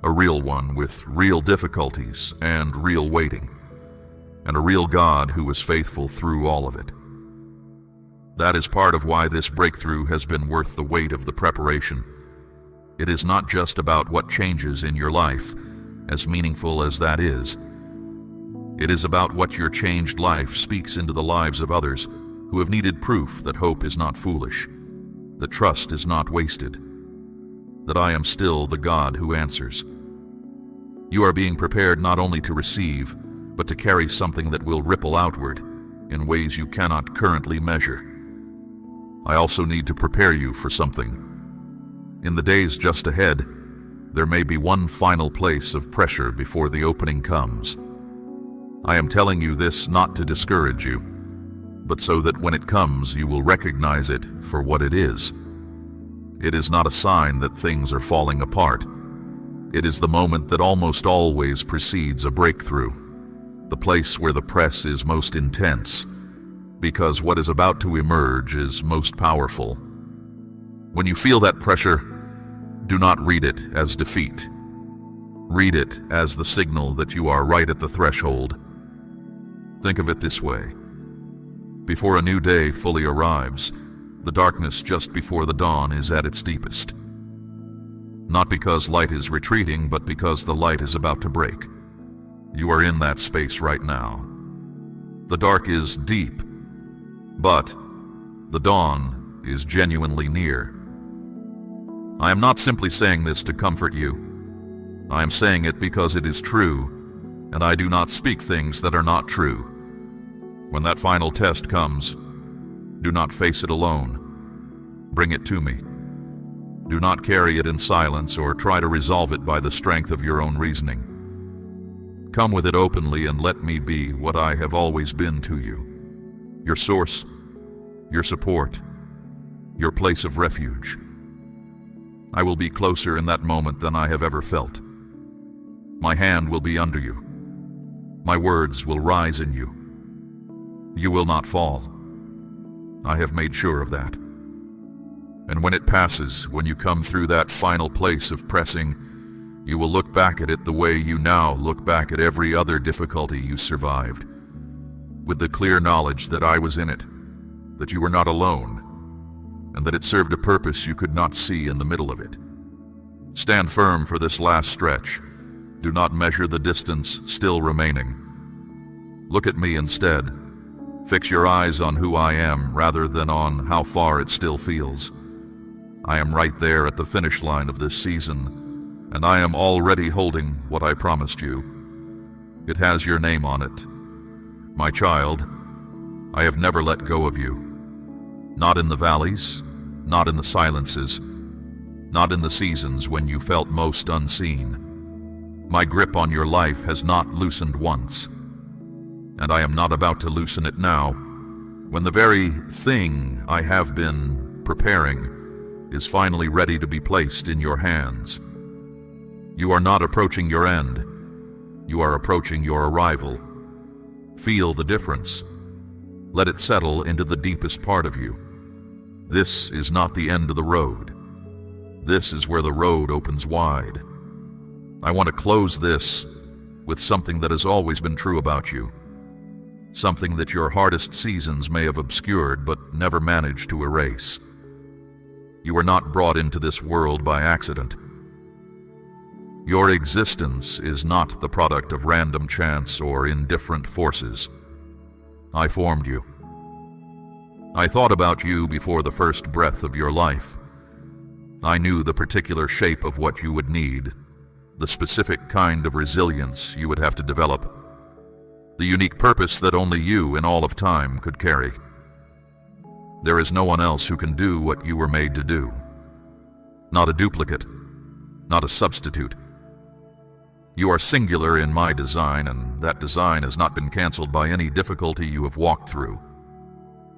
a real one with real difficulties and real waiting, and a real God who is faithful through all of it. That is part of why this breakthrough has been worth the weight of the preparation. It is not just about what changes in your life, as meaningful as that is. It is about what your changed life speaks into the lives of others who have needed proof that hope is not foolish, that trust is not wasted, that I am still the God who answers. You are being prepared not only to receive, but to carry something that will ripple outward in ways you cannot currently measure. I also need to prepare you for something. In the days just ahead, there may be one final place of pressure before the opening comes. I am telling you this not to discourage you, but so that when it comes you will recognize it for what it is. It is not a sign that things are falling apart. It is the moment that almost always precedes a breakthrough, the place where the press is most intense, because what is about to emerge is most powerful. When you feel that pressure, do not read it as defeat. Read it as the signal that you are right at the threshold. Think of it this way. Before a new day fully arrives, the darkness just before the dawn is at its deepest. Not because light is retreating, but because the light is about to break. You are in that space right now. The dark is deep, but the dawn is genuinely near. I am not simply saying this to comfort you. I am saying it because it is true, and I do not speak things that are not true. When that final test comes, do not face it alone. Bring it to me. Do not carry it in silence or try to resolve it by the strength of your own reasoning. Come with it openly and let me be what I have always been to you. Your source, your support, your place of refuge. I will be closer in that moment than I have ever felt. My hand will be under you. My words will rise in you. You will not fall. I have made sure of that. And when it passes, when you come through that final place of pressing, you will look back at it the way you now look back at every other difficulty you survived, with the clear knowledge that I was in it, that you were not alone, and that it served a purpose you could not see in the middle of it. Stand firm for this last stretch. Do not measure the distance still remaining. Look at me instead. Fix your eyes on who I am rather than on how far it still feels. I am right there at the finish line of this season, and I am already holding what I promised you. It has your name on it. My child, I have never let go of you. Not in the valleys, not in the silences, not in the seasons when you felt most unseen. My grip on your life has not loosened once, and I am not about to loosen it now, when the very thing I have been preparing is finally ready to be placed in your hands. You are not approaching your end. You are approaching your arrival. Feel the difference. Let it settle into the deepest part of you. This is not the end of the road. This is where the road opens wide. I want to close this with something that has always been true about you. Something that your hardest seasons may have obscured but never managed to erase. You were not brought into this world by accident. Your existence is not the product of random chance or indifferent forces. I formed you. I thought about you before the first breath of your life. I knew the particular shape of what you would need, the specific kind of resilience you would have to develop, the unique purpose that only you in all of time could carry. There is no one else who can do what you were made to do. Not a duplicate, not a substitute. You are singular in my design, and that design has not been canceled by any difficulty you have walked through.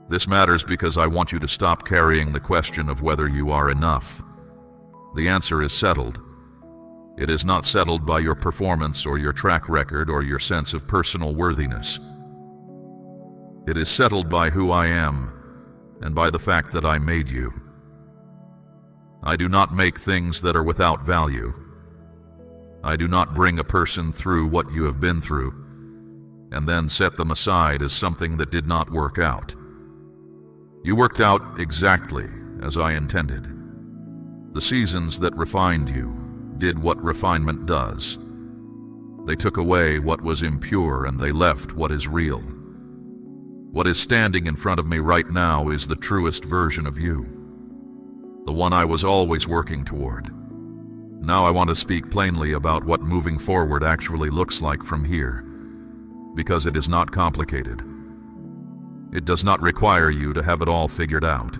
This matters because I want you to stop carrying the question of whether you are enough. The answer is settled. It is not settled by your performance or your track record or your sense of personal worthiness. It is settled by who I am and by the fact that I made you. I do not make things that are without value. I do not bring a person through what you have been through and then set them aside as something that did not work out. You worked out exactly as I intended. The seasons that refined you did what refinement does. They took away what was impure and they left what is real. What is standing in front of me right now is the truest version of you, the one I was always working toward. Now I want to speak plainly about what moving forward actually looks like from here, because it is not complicated. It does not require you to have it all figured out.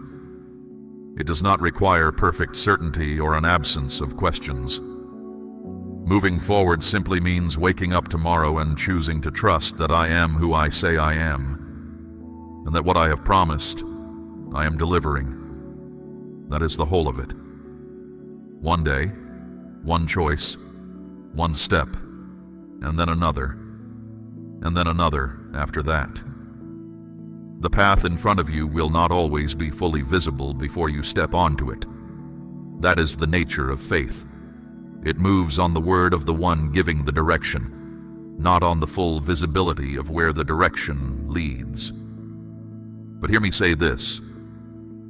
It does not require perfect certainty or an absence of questions. Moving forward simply means waking up tomorrow and choosing to trust that I am who I say I am, and that what I have promised, I am delivering. That is the whole of it. One day, one choice, one step, and then another after that. The path in front of you will not always be fully visible before you step onto it. That is the nature of faith. It moves on the word of the one giving the direction, not on the full visibility of where the direction leads. But hear me say this: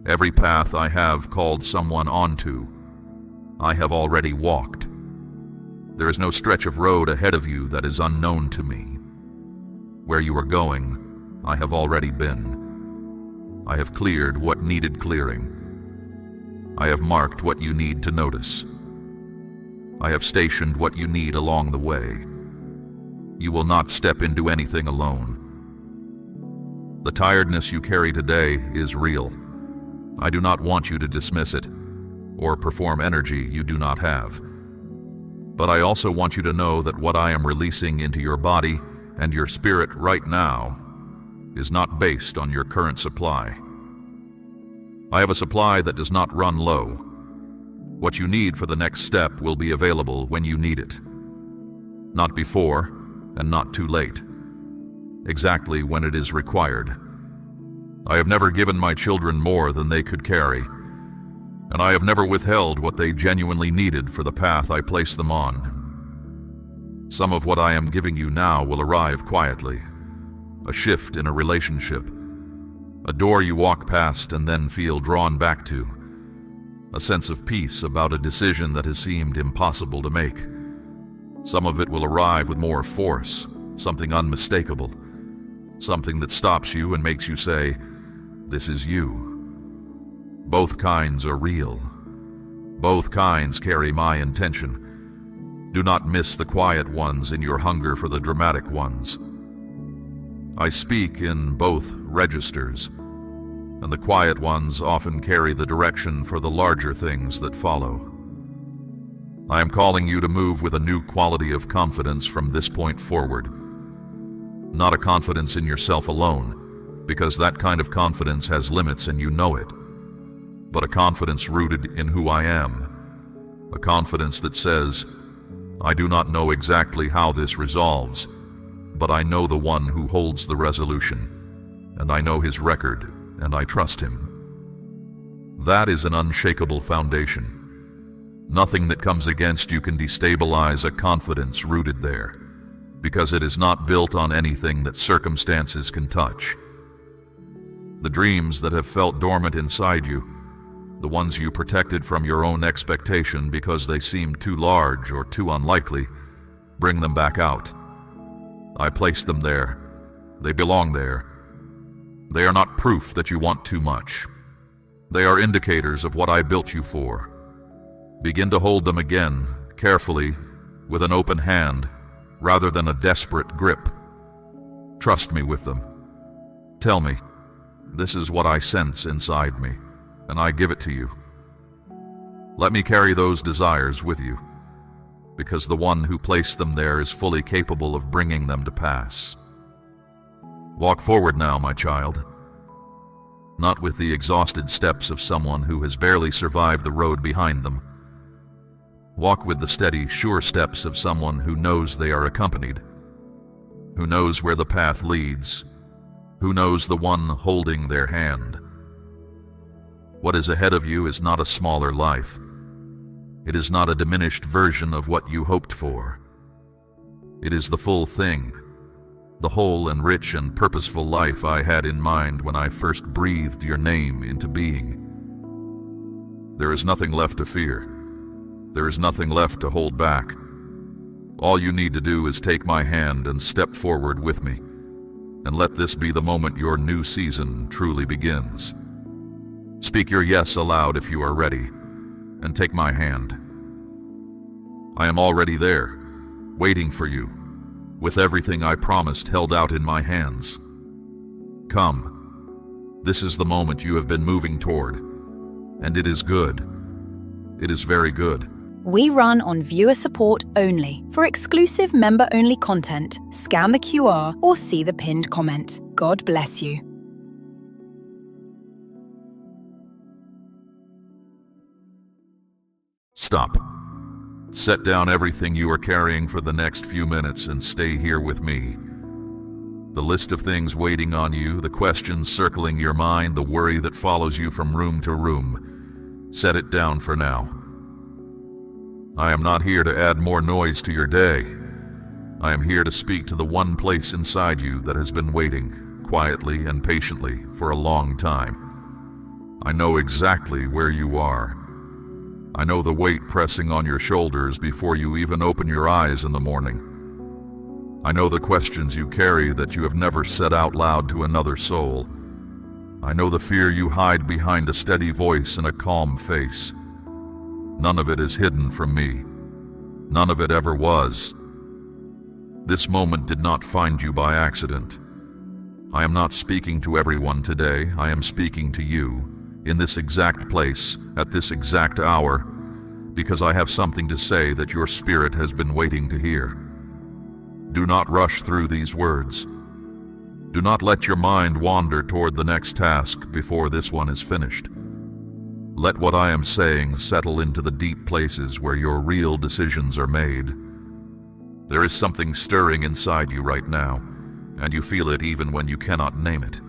every path I have called someone onto, I have already walked. There is no stretch of road ahead of you that is unknown to me. Where you are going, I have already been. I have cleared what needed clearing. I have marked what you need to notice. I have stationed what you need along the way. You will not step into anything alone. The tiredness you carry today is real. I do not want you to dismiss it or perform energy you do not have. But I also want you to know that what I am releasing into your body and your spirit right now is not based on your current supply. I have a supply that does not run low. What you need for the next step will be available when you need it. Not before and not too late. Exactly when it is required. I have never given my children more than they could carry, and I have never withheld what they genuinely needed for the path I placed them on. Some of what I am giving you now will arrive quietly. A shift in a relationship. A door you walk past and then feel drawn back to. A sense of peace about a decision that has seemed impossible to make. Some of it will arrive with more force, something unmistakable. Something that stops you and makes you say, "This is you." Both kinds are real. Both kinds carry my intention. Do not miss the quiet ones in your hunger for the dramatic ones. I speak in both registers, and the quiet ones often carry the direction for the larger things that follow. I am calling you to move with a new quality of confidence from this point forward. Not a confidence in yourself alone, because that kind of confidence has limits and you know it, but a confidence rooted in who I am. A confidence that says, I do not know exactly how this resolves, but I know the one who holds the resolution, and I know his record, and I trust him. That is an unshakable foundation. Nothing that comes against you can destabilize a confidence rooted there, because it is not built on anything that circumstances can touch. The dreams that have felt dormant inside you, the ones you protected from your own expectation because they seemed too large or too unlikely, bring them back out. I placed them there. They belong there. They are not proof that you want too much. They are indicators of what I built you for. Begin to hold them again, carefully, with an open hand, rather than a desperate grip. Trust me with them. Tell me, this is what I sense inside me, and I give it to you. Let me carry those desires with you, because the one who placed them there is fully capable of bringing them to pass. Walk forward now, my child. Not with the exhausted steps of someone who has barely survived the road behind them. Walk with the steady, sure steps of someone who knows they are accompanied, who knows where the path leads, who knows the one holding their hand. What is ahead of you is not a smaller life. It is not a diminished version of what you hoped for. It is the full thing, the whole and rich and purposeful life I had in mind when I first breathed your name into being. There is nothing left to fear. There is nothing left to hold back. All you need to do is take my hand and step forward with me, and let this be the moment your new season truly begins. Speak your yes aloud if you are ready, and take my hand. I am already there, waiting for you, with everything I promised held out in my hands. Come. This is the moment you have been moving toward, and it is good. It is very good. We run on viewer support only. For exclusive member-only content, scan the QR or see the pinned comment. God bless you. Stop. Set down everything you are carrying for the next few minutes and stay here with me. The list of things waiting on you, the questions circling your mind, the worry that follows you from room to room. Set it down for now. I am not here to add more noise to your day. I am here to speak to the one place inside you that has been waiting, quietly and patiently, for a long time. I know exactly where you are. I know the weight pressing on your shoulders before you even open your eyes in the morning. I know the questions you carry that you have never said out loud to another soul. I know the fear you hide behind a steady voice and a calm face. None of it is hidden from me. None of it ever was. This moment did not find you by accident. I am not speaking to everyone today. I am speaking to you, in this exact place, at this exact hour, because I have something to say that your spirit has been waiting to hear. Do not rush through these words. Do not let your mind wander toward the next task before this one is finished. Let what I am saying settle into the deep places where your real decisions are made. There is something stirring inside you right now, and you feel it even when you cannot name it.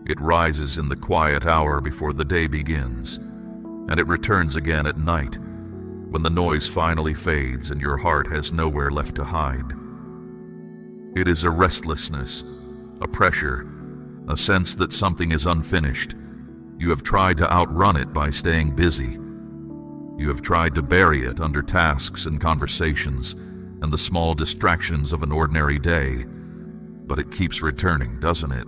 It rises in the quiet hour before the day begins, and it returns again at night, when the noise finally fades and your heart has nowhere left to hide. It is a restlessness, a pressure, a sense that something is unfinished. You have tried to outrun it by staying busy. You have tried to bury it under tasks and conversations and the small distractions of an ordinary day, but it keeps returning, doesn't it?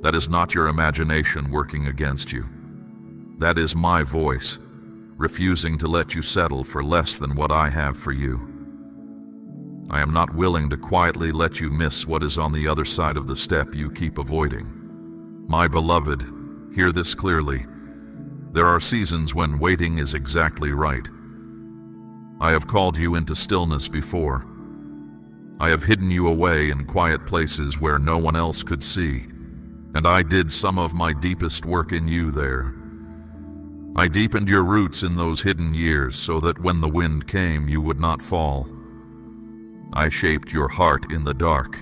That is not your imagination working against you. That is my voice, refusing to let you settle for less than what I have for you. I am not willing to quietly let you miss what is on the other side of the step you keep avoiding. My beloved, hear this clearly. There are seasons when waiting is exactly right. I have called you into stillness before. I have hidden you away in quiet places where no one else could see, and I did some of my deepest work in you there. I deepened your roots in those hidden years so that when the wind came, you would not fall. I shaped your heart in the dark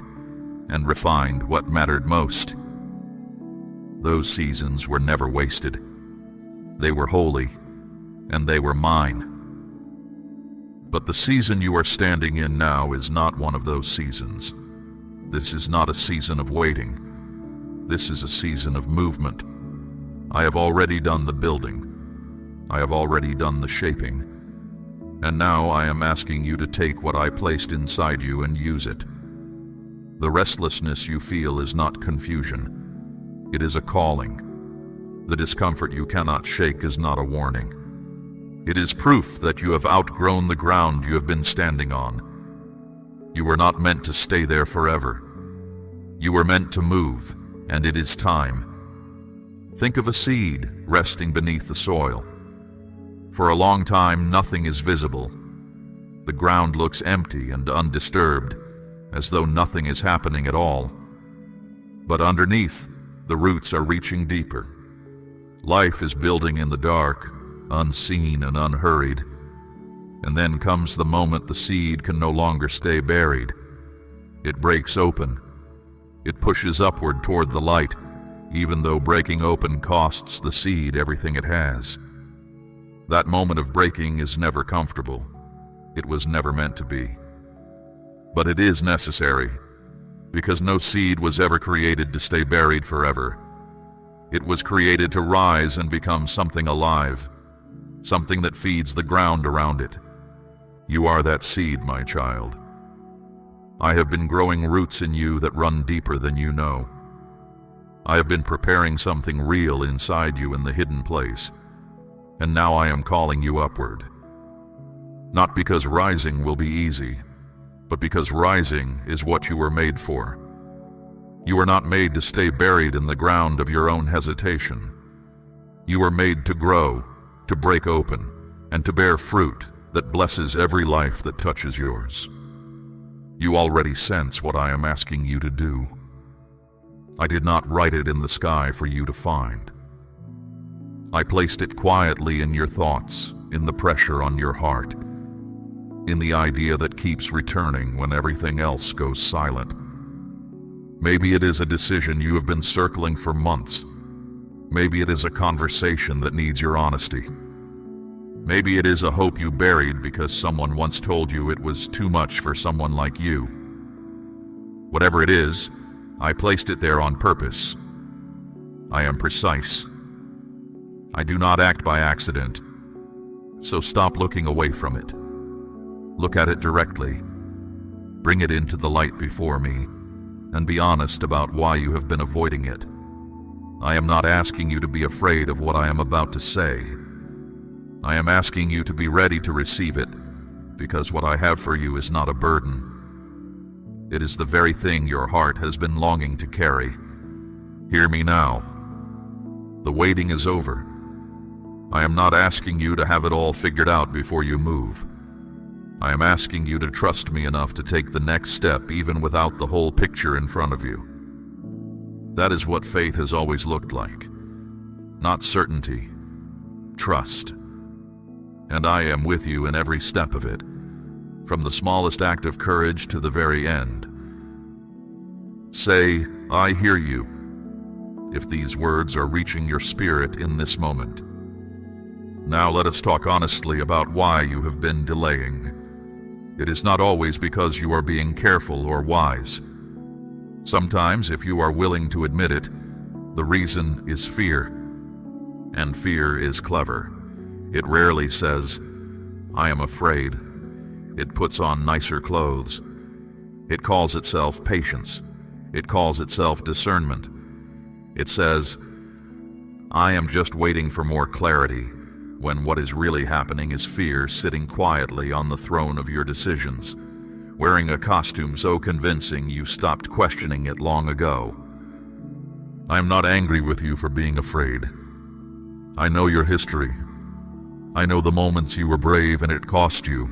and refined what mattered most. Those seasons were never wasted. They were holy, and they were mine. But the season you are standing in now is not one of those seasons. This is not a season of waiting. This is a season of movement. I have already done the building. I have already done the shaping. And now I am asking you to take what I placed inside you and use it. The restlessness you feel is not confusion. It is a calling. The discomfort you cannot shake is not a warning. It is proof that you have outgrown the ground you have been standing on. You were not meant to stay there forever. You were meant to move, and it is time. Think of a seed resting beneath the soil. For a long time, nothing is visible. The ground looks empty and undisturbed, as though nothing is happening at all. But underneath, the roots are reaching deeper. Life is building in the dark, unseen and unhurried. And then comes the moment the seed can no longer stay buried. It breaks open. It pushes upward toward the light, even though breaking open costs the seed everything it has. That moment of breaking is never comfortable. It was never meant to be. But it is necessary, because no seed was ever created to stay buried forever. It was created to rise and become something alive, something that feeds the ground around it. You are that seed, my child. I have been growing roots in you that run deeper than you know. I have been preparing something real inside you in the hidden place, and now I am calling you upward. Not because rising will be easy, but because rising is what you were made for. You were not made to stay buried in the ground of your own hesitation. You were made to grow, to break open, and to bear fruit that blesses every life that touches yours. You already sense what I am asking you to do. I did not write it in the sky for you to find. I placed it quietly in your thoughts, in the pressure on your heart, in the idea that keeps returning when everything else goes silent. Maybe it is a decision you have been circling for months. Maybe it is a conversation that needs your honesty. Maybe it is a hope you buried because someone once told you it was too much for someone like you. Whatever it is, I placed it there on purpose. I am precise. I do not act by accident. So stop looking away from it. Look at it directly. Bring it into the light before me, and be honest about why you have been avoiding it. I am not asking you to be afraid of what I am about to say. I am asking you to be ready to receive it, because what I have for you is not a burden. It is the very thing your heart has been longing to carry. Hear me now. The waiting is over. I am not asking you to have it all figured out before you move. I am asking you to trust me enough to take the next step even without the whole picture in front of you. That is what faith has always looked like. Not certainty, trust. And I am with you in every step of it, from the smallest act of courage to the very end. Say, I hear you, if these words are reaching your spirit in this moment. Now let us talk honestly about why you have been delaying. It is not always because you are being careful or wise. Sometimes, if you are willing to admit it, the reason is fear. And fear is clever. It rarely says, I am afraid. It puts on nicer clothes. It calls itself patience. It calls itself discernment. It says, I am just waiting for more clarity, when what is really happening is fear sitting quietly on the throne of your decisions, wearing a costume so convincing you stopped questioning it long ago. I am not angry with you for being afraid. I know your history. I know the moments you were brave and it cost you.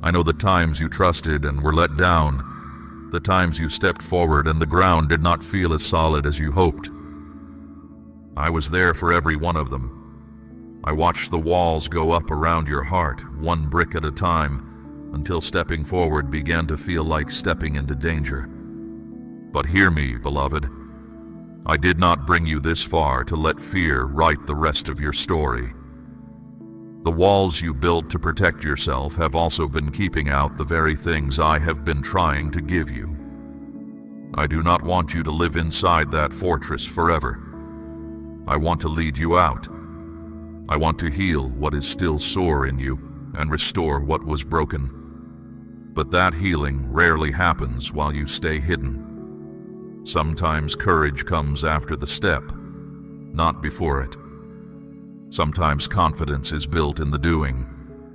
I know the times you trusted and were let down, the times you stepped forward and the ground did not feel as solid as you hoped. I was there for every one of them. I watched the walls go up around your heart, one brick at a time, until stepping forward began to feel like stepping into danger. But hear me, beloved. I did not bring you this far to let fear write the rest of your story. The walls you built to protect yourself have also been keeping out the very things I have been trying to give you. I do not want you to live inside that fortress forever. I want to lead you out. I want to heal what is still sore in you and restore what was broken. But that healing rarely happens while you stay hidden. Sometimes courage comes after the step, not before it. Sometimes confidence is built in the doing,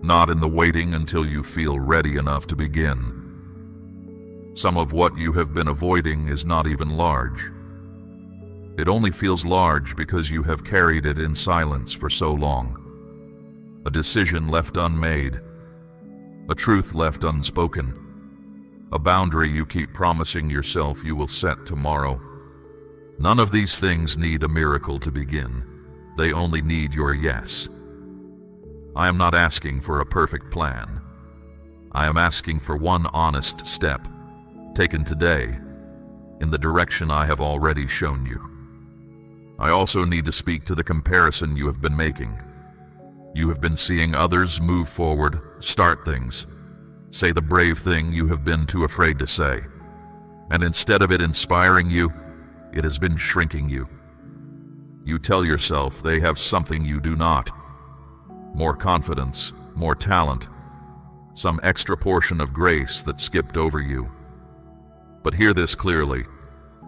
not in the waiting until you feel ready enough to begin. Some of what you have been avoiding is not even large. It only feels large because you have carried it in silence for so long. A decision left unmade, a truth left unspoken, a boundary you keep promising yourself you will set tomorrow. None of these things need a miracle to begin. They only need your yes. I am not asking for a perfect plan. I am asking for one honest step, taken today, in the direction I have already shown you. I also need to speak to the comparison you have been making. You have been seeing others move forward, start things, say the brave thing you have been too afraid to say. And instead of it inspiring you, it has been shrinking you. You tell yourself they have something you do not. More confidence, more talent, some extra portion of grace that skipped over you. But hear this clearly.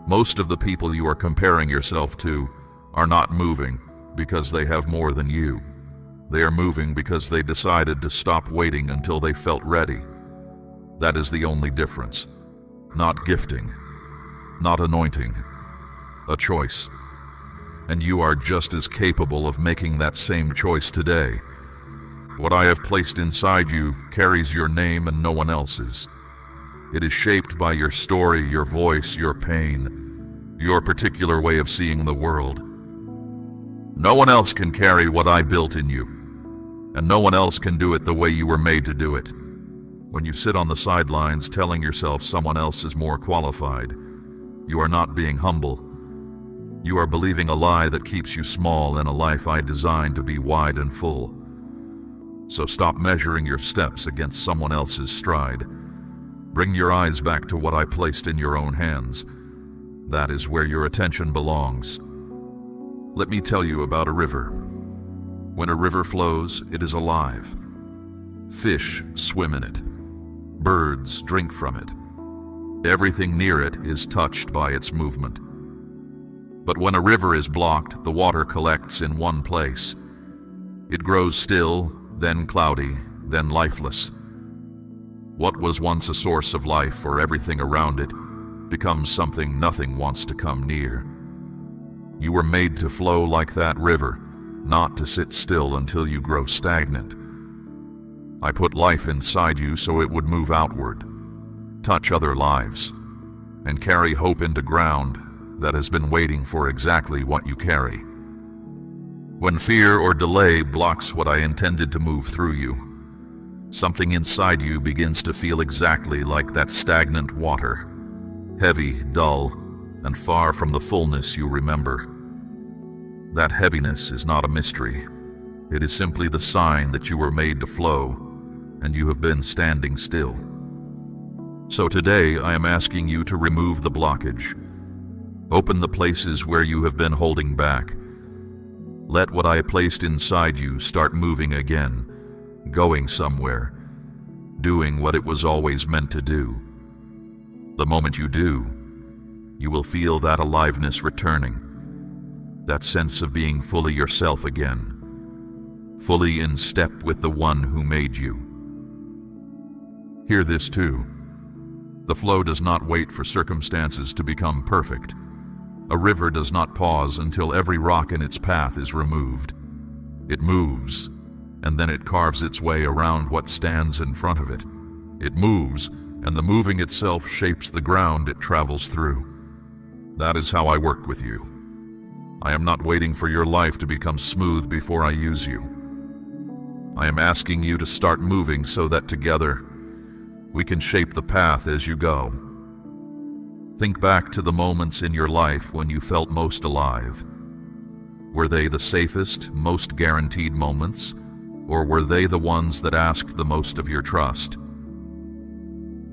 Most of the people you are comparing yourself to are not moving because they have more than you. They are moving because they decided to stop waiting until they felt ready. That is the only difference. Not gifting, not anointing, a choice. And you are just as capable of making that same choice today. What I have placed inside you carries your name and no one else's. It is shaped by your story, your voice, your pain, your particular way of seeing the world. No one else can carry what I built in you, and no one else can do it the way you were made to do it. When you sit on the sidelines telling yourself someone else is more qualified, you are not being humble. You are believing a lie that keeps you small in a life I designed to be wide and full. So stop measuring your steps against someone else's stride. Bring your eyes back to what I placed in your own hands. That is where your attention belongs. Let me tell you about a river. When a river flows, it is alive. Fish swim in it. Birds drink from it. Everything near it is touched by its movement. But when a river is blocked, the water collects in one place. It grows still, then cloudy, then lifeless. What was once a source of life for everything around it becomes something nothing wants to come near. You were made to flow like that river, not to sit still until you grow stagnant. I put life inside you so it would move outward, touch other lives, and carry hope into ground that has been waiting for exactly what you carry. When fear or delay blocks what I intended to move through you, something inside you begins to feel exactly like that stagnant water, heavy, dull, and far from the fullness you remember. That heaviness is not a mystery. It is simply the sign that you were made to flow, and you have been standing still. So today I am asking you to remove the blockage. Open the places where you have been holding back. Let what I placed inside you start moving again, going somewhere, doing what it was always meant to do. The moment you do, you will feel that aliveness returning, that sense of being fully yourself again. fully in step with the one who made you. Hear this too. The flow does not wait for circumstances to become perfect. A river does not pause until every rock in its path is removed. It moves, and then it carves its way around what stands in front of it. It moves, and the moving itself shapes the ground it travels through. That is how I work with you. I am not waiting for your life to become smooth before I use you. I am asking you to start moving so that together we can shape the path as you go. Think back to the moments in your life when you felt most alive. Were they the safest, most guaranteed moments, or were they the ones that asked the most of your trust?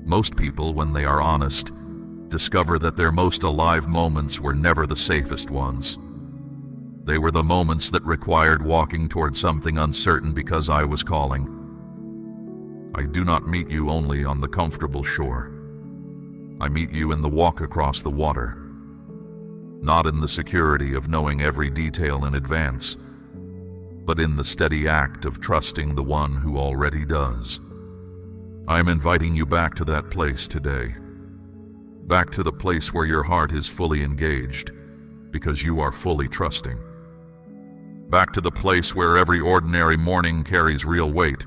Most people, when they are honest, discover that their most alive moments were never the safest ones. They were the moments that required walking toward something uncertain because I was calling. I do not meet you only on the comfortable shore. I meet you in the walk across the water, not in the security of knowing every detail in advance, but in the steady act of trusting the one who already does. I am inviting you back to that place today, back to the place where your heart is fully engaged, because you are fully trusting. Back to the place where every ordinary morning carries real weight,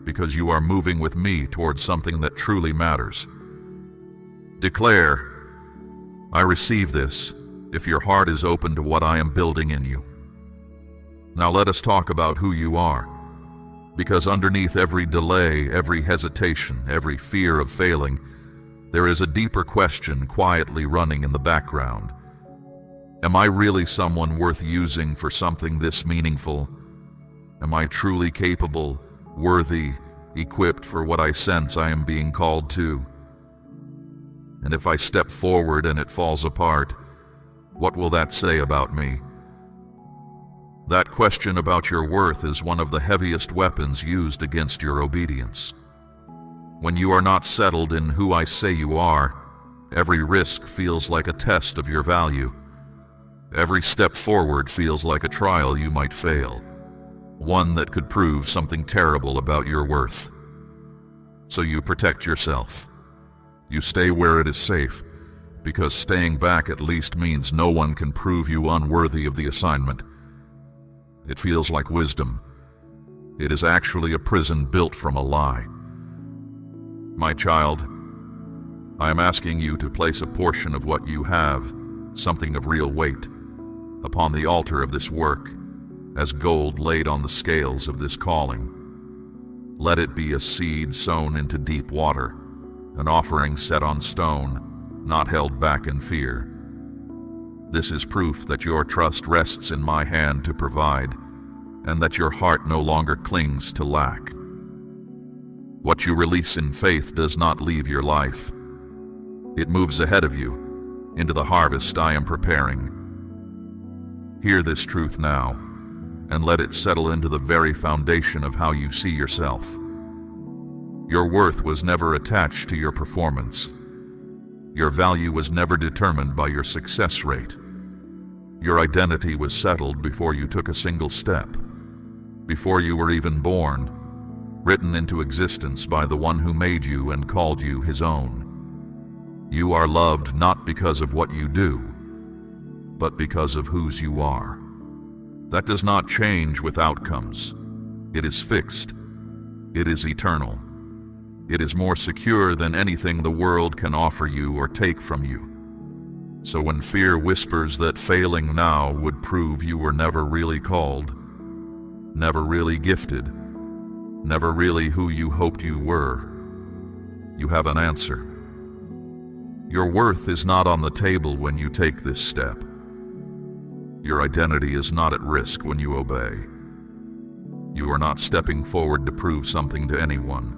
because you are moving with me towards something that truly matters. Declare, I receive this, if your heart is open to what I am building in you. Now let us talk about who you are, because underneath every delay, every hesitation, every fear of failing, there is a deeper question quietly running in the background. Am I really someone worth using for something this meaningful? Am I truly capable, worthy, equipped for what I sense I am being called to? And if I step forward and it falls apart, what will that say about me? That question about your worth is one of the heaviest weapons used against your obedience. When you are not settled in who I say you are, every risk feels like a test of your value. Every step forward feels like a trial you might fail, one that could prove something terrible about your worth. So you protect yourself. You stay where it is safe, because staying back at least means no one can prove you unworthy of the assignment. It feels like wisdom. It is actually a prison built from a lie. My child, I am asking you to place a portion of what you have, something of real weight, upon the altar of this work, as gold laid on the scales of this calling. Let it be a seed sown into deep water, an offering set on stone, not held back in fear. This is proof that your trust rests in my hand to provide, and that your heart no longer clings to lack. What you release in faith does not leave your life. It moves ahead of you, into the harvest I am preparing. Hear this truth now, and let it settle into the very foundation of how you see yourself. Your worth was never attached to your performance. Your value was never determined by your success rate. Your identity was settled before you took a single step, before you were even born, written into existence by the one who made you and called you his own. You are loved not because of what you do, but because of whose you are. That does not change with outcomes. It is fixed. It is eternal. It is more secure than anything the world can offer you or take from you. So when fear whispers that failing now would prove you were never really called, never really gifted, never really who you hoped you were, you have an answer. Your worth is not on the table when you take this step. Your identity is not at risk when you obey. You are not stepping forward to prove something to anyone.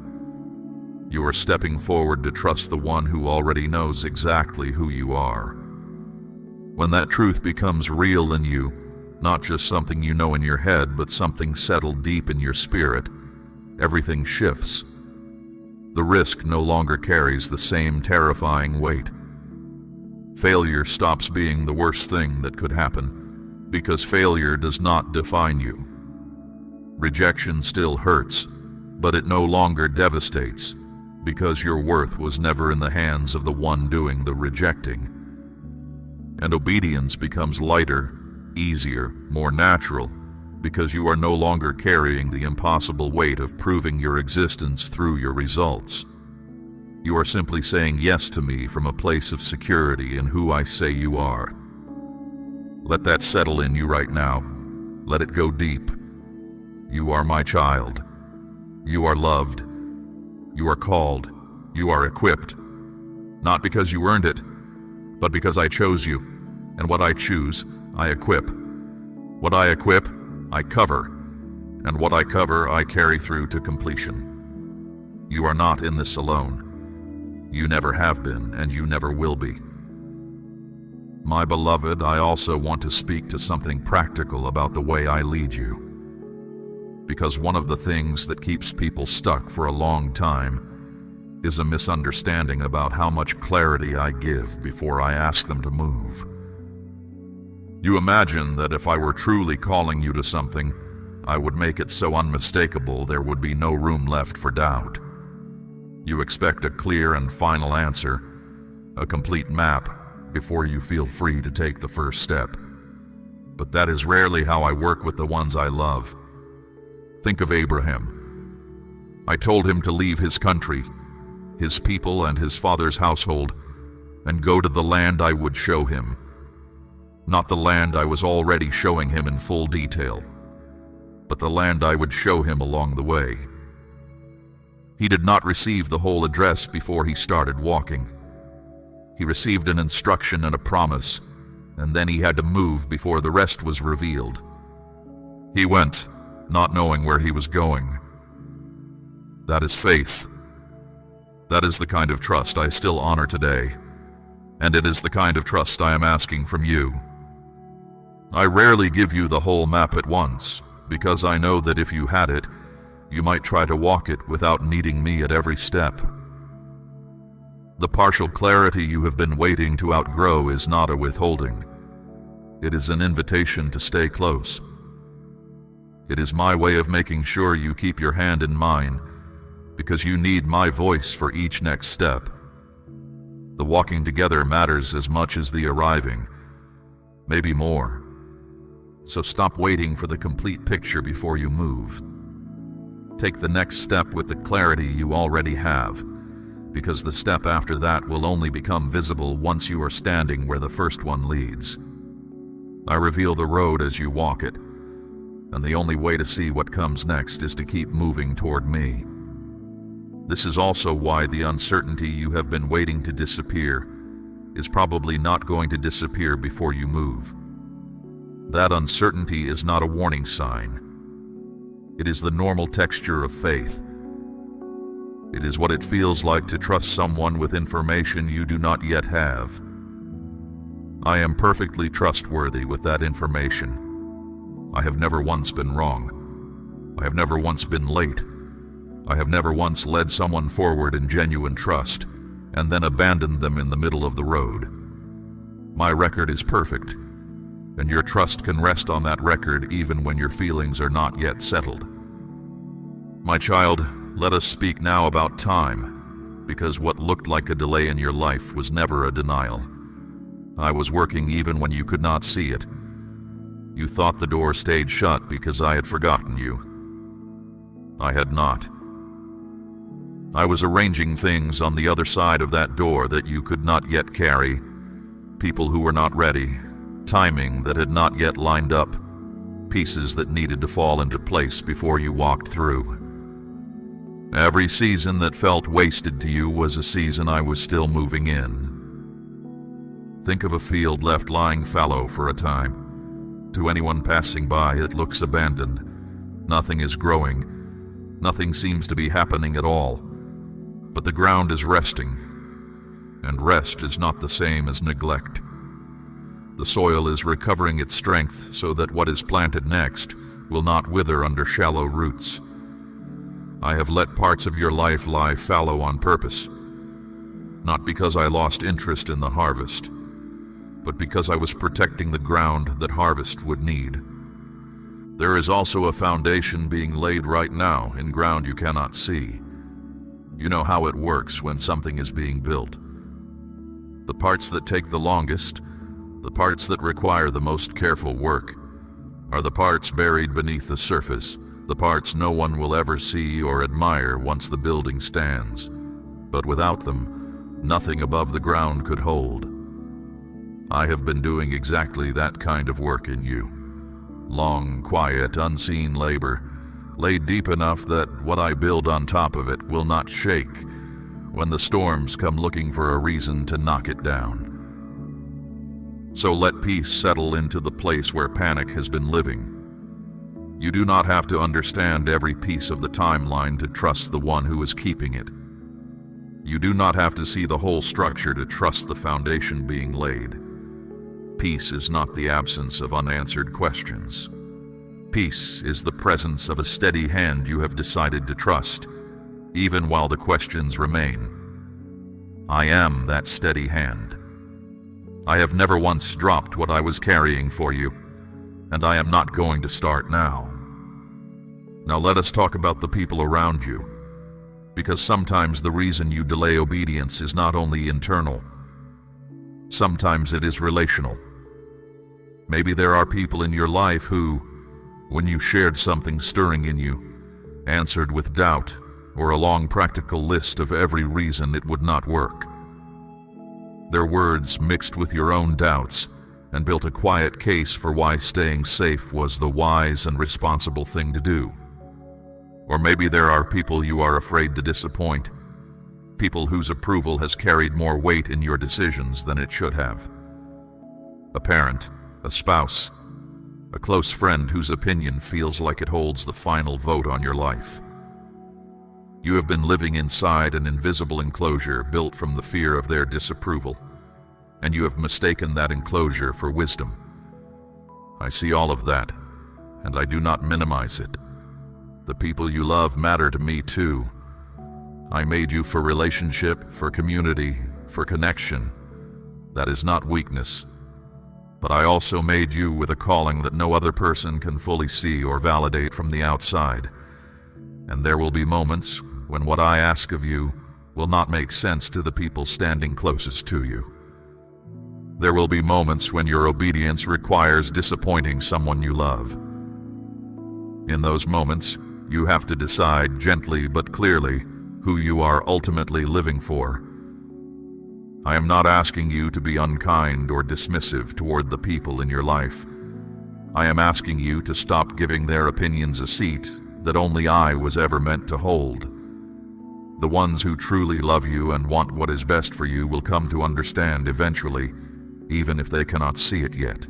You are stepping forward to trust the one who already knows exactly who you are. When that truth becomes real in you, not just something you know in your head, but something settled deep in your spirit, everything shifts. The risk no longer carries the same terrifying weight. Failure stops being the worst thing that could happen, because failure does not define you. Rejection still hurts, but it no longer devastates, because your worth was never in the hands of the one doing the rejecting. And obedience becomes lighter, easier, more natural, because you are no longer carrying the impossible weight of proving your existence through your results. You are simply saying yes to me from a place of security in who I say you are. Let that settle in you right now. Let it go deep. You are my child. You are loved. You are called. You are equipped. Not because you earned it, but because I chose you. And what I choose, I equip. What I equip, I cover. And what I cover, I carry through to completion. You are not in this alone. You never have been, and you never will be. My beloved, I also want to speak to something practical about the way I lead you. Because one of the things that keeps people stuck for a long time is a misunderstanding about how much clarity I give before I ask them to move. You imagine that if I were truly calling you to something, I would make it so unmistakable there would be no room left for doubt. You expect a clear and final answer, a complete map, before you feel free to take the first step. But that is rarely how I work with the ones I love. Think of Abraham. I told him to leave his country, his people and his father's household, and go to the land I would show him. Not the land I was already showing him in full detail, but the land I would show him along the way. He did not receive the whole address before he started walking. He received an instruction and a promise, and then he had to move before the rest was revealed. He went, not knowing where he was going. That is faith. That is the kind of trust I still honor today, and it is the kind of trust I am asking from you. I rarely give you the whole map at once, because I know that if you had it, you might try to walk it without needing me at every step. The partial clarity you have been waiting to outgrow is not a withholding. It is an invitation to stay close. It is my way of making sure you keep your hand in mine, because you need my voice for each next step. The walking together matters as much as the arriving, maybe more. So stop waiting for the complete picture before you move. Take the next step with the clarity you already have, because the step after that will only become visible once you are standing where the first one leads. I reveal the road as you walk it, and the only way to see what comes next is to keep moving toward me. This is also why the uncertainty you have been waiting to disappear is probably not going to disappear before you move. That uncertainty is not a warning sign. It is the normal texture of faith. It is what it feels like to trust someone with information you do not yet have. I am perfectly trustworthy with that information. I have never once been wrong. I have never once been late. I have never once led someone forward in genuine trust and then abandoned them in the middle of the road. My record is perfect, and your trust can rest on that record even when your feelings are not yet settled. My child, let us speak now about time, because what looked like a delay in your life was never a denial. I was working even when you could not see it. You thought the door stayed shut because I had forgotten you. I had not. I was arranging things on the other side of that door that you could not yet carry, people who were not ready, timing that had not yet lined up, pieces that needed to fall into place before you walked through. Every season that felt wasted to you was a season I was still moving in. Think of a field left lying fallow for a time. To anyone passing by, it looks abandoned. Nothing is growing. Nothing seems to be happening at all. But the ground is resting, and rest is not the same as neglect. The soil is recovering its strength so that what is planted next will not wither under shallow roots. I have let parts of your life lie fallow on purpose, not because I lost interest in the harvest, but because I was protecting the ground that harvest would need. There is also a foundation being laid right now in ground you cannot see. You know how it works when something is being built. The parts that take the longest, the parts that require the most careful work, are the parts buried beneath the surface, the parts no one will ever see or admire once the building stands. But without them, nothing above the ground could hold. I have been doing exactly that kind of work in you. Long, quiet, unseen labor, laid deep enough that what I build on top of it will not shake when the storms come looking for a reason to knock it down. So let peace settle into the place where panic has been living. You do not have to understand every piece of the timeline to trust the one who is keeping it. You do not have to see the whole structure to trust the foundation being laid. Peace is not the absence of unanswered questions. Peace is the presence of a steady hand you have decided to trust, even while the questions remain. I am that steady hand. I have never once dropped what I was carrying for you, and I am not going to start now. Now let us talk about the people around you, because sometimes the reason you delay obedience is not only internal. Sometimes it is relational. Maybe there are people in your life who, when you shared something stirring in you, answered with doubt or a long practical list of every reason it would not work. Their words mixed with your own doubts and built a quiet case for why staying safe was the wise and responsible thing to do. Or maybe there are people you are afraid to disappoint, people whose approval has carried more weight in your decisions than it should have. A parent, a spouse, a close friend whose opinion feels like it holds the final vote on your life. You have been living inside an invisible enclosure built from the fear of their disapproval, and you have mistaken that enclosure for wisdom. I see all of that, and I do not minimize it. The people you love matter to me too. I made you for relationship, for community, for connection. That is not weakness. But I also made you with a calling that no other person can fully see or validate from the outside. And there will be moments when what I ask of you will not make sense to the people standing closest to you. There will be moments when your obedience requires disappointing someone you love. In those moments, you have to decide gently but clearly who you are ultimately living for. I am not asking you to be unkind or dismissive toward the people in your life. I am asking you to stop giving their opinions a seat that only I was ever meant to hold. The ones who truly love you and want what is best for you will come to understand eventually, even if they cannot see it yet.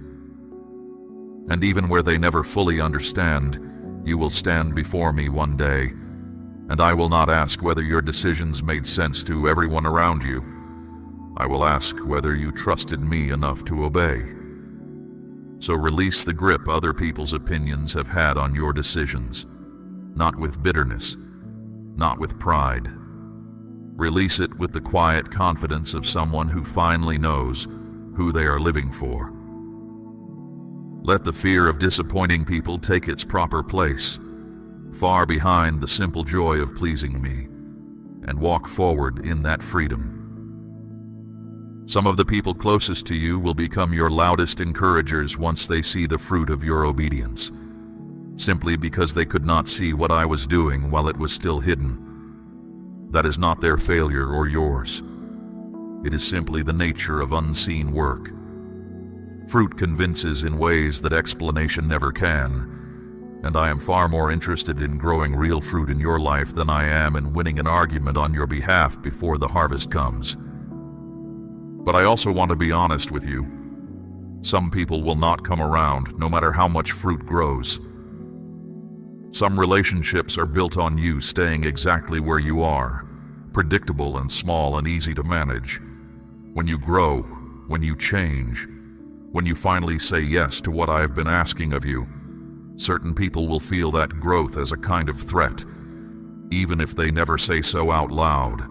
And even where they never fully understand, you will stand before me one day, and I will not ask whether your decisions made sense to everyone around you. I will ask whether you trusted me enough to obey. So release the grip other people's opinions have had on your decisions, not with bitterness, not with pride. Release it with the quiet confidence of someone who finally knows who they are living for. Let the fear of disappointing people take its proper place, far behind the simple joy of pleasing me, and walk forward in that freedom. Some of the people closest to you will become your loudest encouragers once they see the fruit of your obedience, simply because they could not see what I was doing while it was still hidden. That is not their failure or yours. It is simply the nature of unseen work. Fruit convinces in ways that explanation never can, and I am far more interested in growing real fruit in your life than I am in winning an argument on your behalf before the harvest comes. But I also want to be honest with you. Some people will not come around, no matter how much fruit grows. Some relationships are built on you staying exactly where you are, predictable and small and easy to manage. When you grow, when you change, when you finally say yes to what I have been asking of you, certain people will feel that growth as a kind of threat, even if they never say so out loud.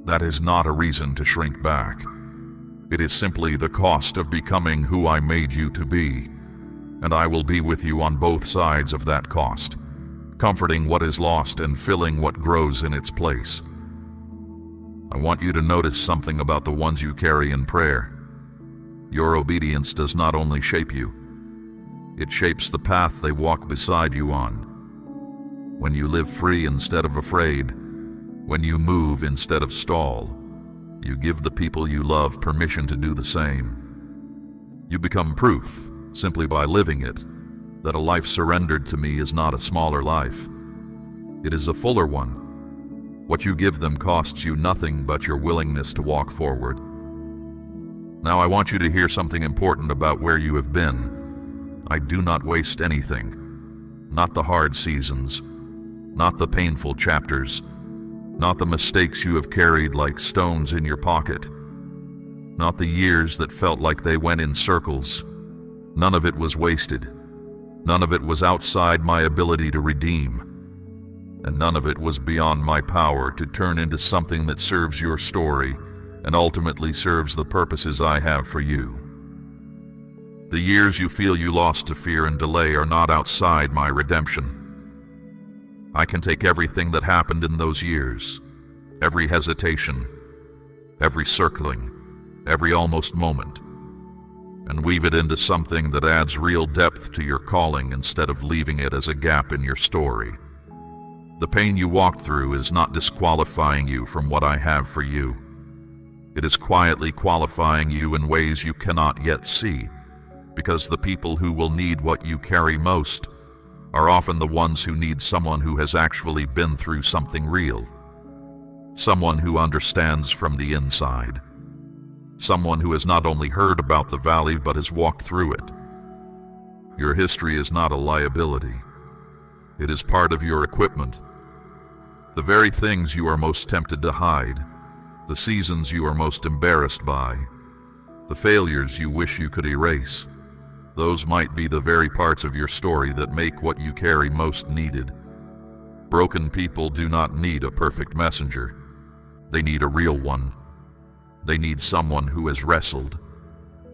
That is not a reason to shrink back. It is simply the cost of becoming who I made you to be. and I will be with you on both sides of that cost, comforting what is lost and filling what grows in its place. I want you to notice something about the ones you carry in prayer. Your obedience does not only shape you, it shapes the path they walk beside you on. When you live free instead of afraid, when you move instead of stall, you give the people you love permission to do the same. You become proof, simply by living it, that a life surrendered to me is not a smaller life. It is a fuller one. What you give them costs you nothing but your willingness to walk forward. Now I want you to hear something important about where you have been. I do not waste anything. Not the hard seasons, not the painful chapters, not the mistakes you have carried like stones in your pocket, not the years that felt like they went in circles. None of it was wasted. None of it was outside my ability to redeem. And none of it was beyond my power to turn into something that serves your story and ultimately serves the purposes I have for you. The years you feel you lost to fear and delay are not outside my redemption. I can take everything that happened in those years, every hesitation, every circling, every almost moment, and weave it into something that adds real depth to your calling instead of leaving it as a gap in your story. The pain you walked through is not disqualifying you from what I have for you. It is quietly qualifying you in ways you cannot yet see, because the people who will need what you carry most are often the ones who need someone who has actually been through something real. Someone who understands from the inside. Someone who has not only heard about the valley but has walked through it. Your history is not a liability. It is part of your equipment. The very things you are most tempted to hide, the seasons you are most embarrassed by, the failures you wish you could erase, those might be the very parts of your story that make what you carry most needed. Broken people do not need a perfect messenger. They need a real one. They need someone who has wrestled,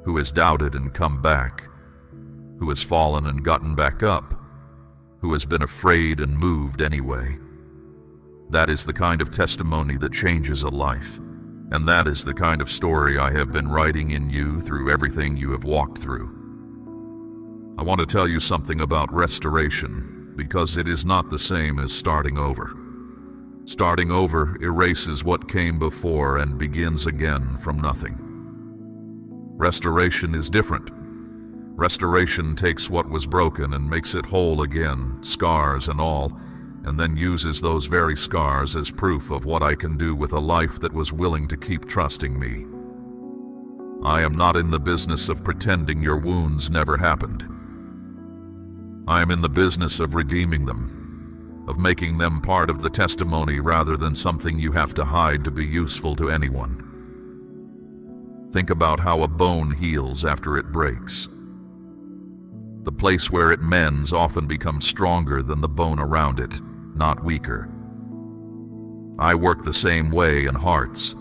who has doubted and come back, who has fallen and gotten back up, who has been afraid and moved anyway. That is the kind of testimony that changes a life, and that is the kind of story I have been writing in you through everything you have walked through. I want to tell you something about restoration, because it is not the same as starting over. Starting over erases what came before and begins again from nothing. Restoration is different. Restoration takes what was broken and makes it whole again, scars and all, and then uses those very scars as proof of what I can do with a life that was willing to keep trusting me. I am not in the business of pretending your wounds never happened. I am in the business of redeeming them, of making them part of the testimony rather than something you have to hide to be useful to anyone. Think about how a bone heals after it breaks. The place where it mends often becomes stronger than the bone around it, not weaker. I work the same way in hearts.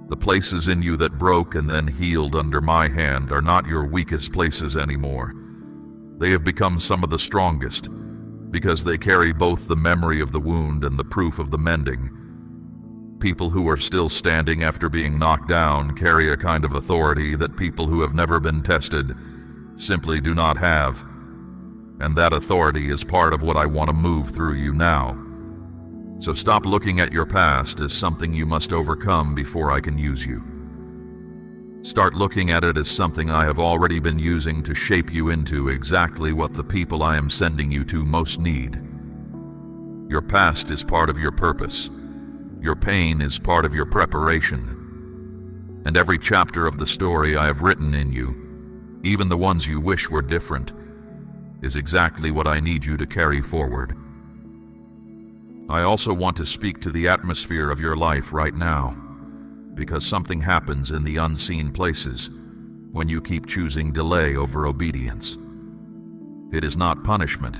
The places in you that broke and then healed under my hand are not your weakest places anymore. They have become some of the strongest, because they carry both the memory of the wound and the proof of the mending. People who are still standing after being knocked down carry a kind of authority that people who have never been tested simply do not have. And that authority is part of what I want to move through you now. So stop looking at your past as something you must overcome before I can use you. Start looking at it as something I have already been using to shape you into exactly what the people I am sending you to most need. Your past is part of your purpose. Your pain is part of your preparation. And every chapter of the story I have written in you, even the ones you wish were different, is exactly what I need you to carry forward. I also want to speak to the atmosphere of your life right now, because something happens in the unseen places when you keep choosing delay over obedience. It is not punishment.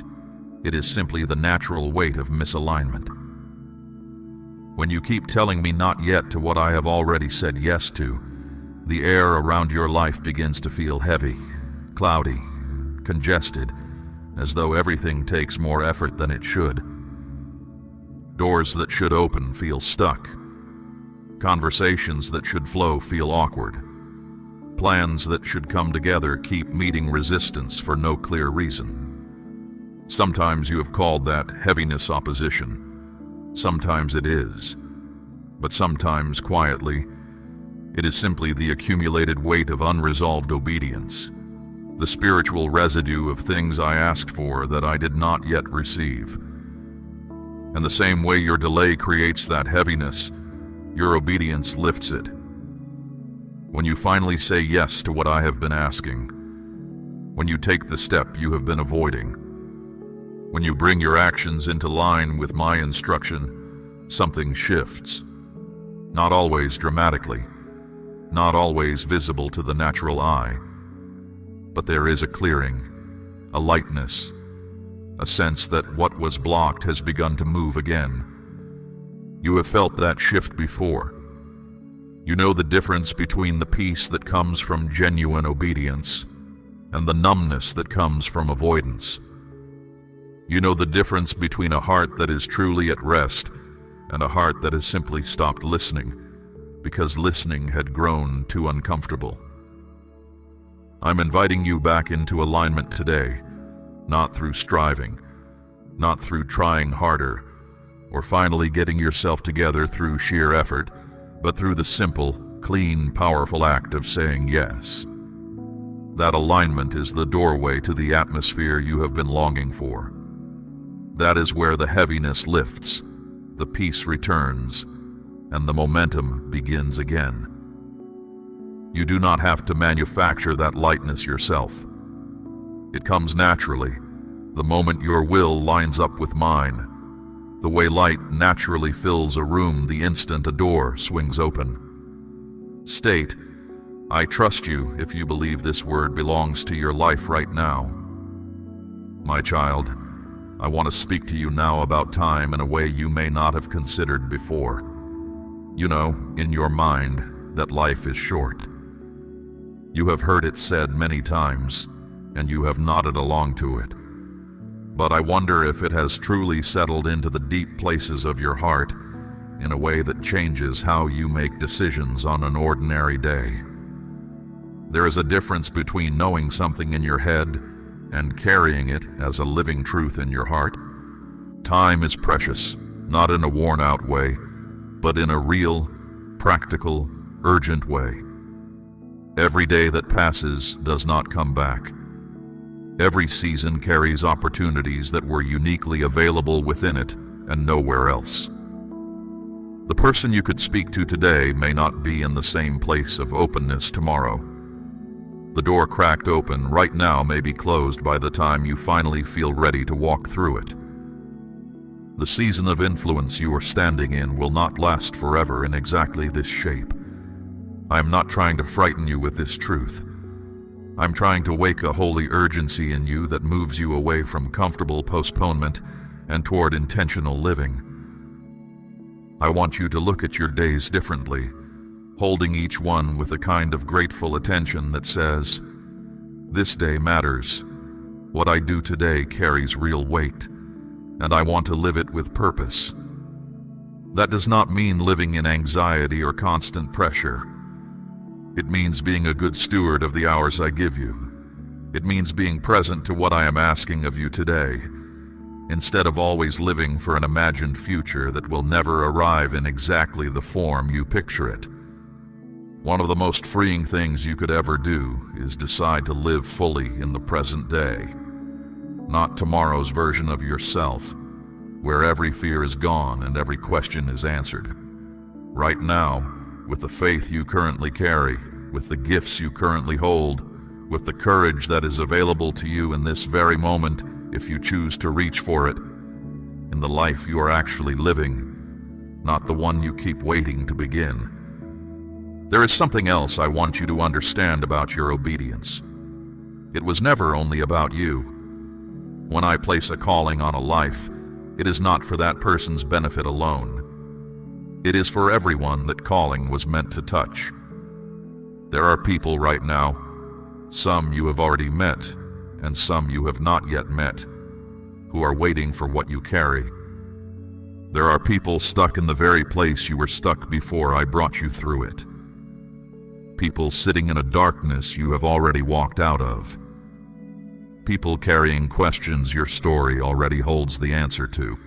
It is simply the natural weight of misalignment. When you keep telling me not yet to what I have already said yes to, the air around your life begins to feel heavy, cloudy, congested, as though everything takes more effort than it should. Doors that should open feel stuck. Conversations that should flow feel awkward. Plans that should come together keep meeting resistance for no clear reason. Sometimes you have called that heaviness opposition. Sometimes it is. But sometimes, quietly, it is simply the accumulated weight of unresolved obedience, the spiritual residue of things I asked for that I did not yet receive. And the same way your delay creates that heaviness, your obedience lifts it. When you finally say yes to what I have been asking, when you take the step you have been avoiding, when you bring your actions into line with my instruction, something shifts. Not always dramatically, not always visible to the natural eye, but there is a clearing, a lightness, a sense that what was blocked has begun to move again. You have felt that shift before. You know the difference between the peace that comes from genuine obedience and the numbness that comes from avoidance. You know the difference between a heart that is truly at rest and a heart that has simply stopped listening because listening had grown too uncomfortable. I'm inviting you back into alignment today, not through striving, not through trying harder, or finally getting yourself together through sheer effort, but through the simple, clean, powerful act of saying yes. That alignment is the doorway to the atmosphere you have been longing for. That is where the heaviness lifts, the peace returns, and the momentum begins again. You do not have to manufacture that lightness yourself. It comes naturally, the moment your will lines up with mine. The way light naturally fills a room the instant a door swings open. State, I trust you if you believe this word belongs to your life right now. My child, I want to speak to you now about time in a way you may not have considered before. You know, in your mind, that life is short. You have heard it said many times, and you have nodded along to it. But I wonder if it has truly settled into the deep places of your heart in a way that changes how you make decisions on an ordinary day. There is a difference between knowing something in your head and carrying it as a living truth in your heart. Time is precious, not in a worn-out way, but in a real, practical, urgent way. Every day that passes does not come back. Every season carries opportunities that were uniquely available within it and nowhere else. The person you could speak to today may not be in the same place of openness tomorrow. The door cracked open right now may be closed by the time you finally feel ready to walk through it. The season of influence you are standing in will not last forever in exactly this shape. I am not trying to frighten you with this truth. I'm trying to wake a holy urgency in you that moves you away from comfortable postponement and toward intentional living. I want you to look at your days differently, holding each one with a kind of grateful attention that says, "This day matters. What I do today carries real weight, and I want to live it with purpose." That does not mean living in anxiety or constant pressure. It means being a good steward of the hours I give you. It means being present to what I am asking of you today, instead of always living for an imagined future that will never arrive in exactly the form you picture it. One of the most freeing things you could ever do is decide to live fully in the present day, not tomorrow's version of yourself, where every fear is gone and every question is answered. Right now, with the faith you currently carry, with the gifts you currently hold, with the courage that is available to you in this very moment if you choose to reach for it, in the life you are actually living, not the one you keep waiting to begin. There is something else I want you to understand about your obedience. It was never only about you. When I place a calling on a life, it is not for that person's benefit alone. It is for everyone that calling was meant to touch. There are people right now, some you have already met, and some you have not yet met, who are waiting for what you carry. There are people stuck in the very place you were stuck before I brought you through it. People sitting in a darkness you have already walked out of. People carrying questions your story already holds the answer to.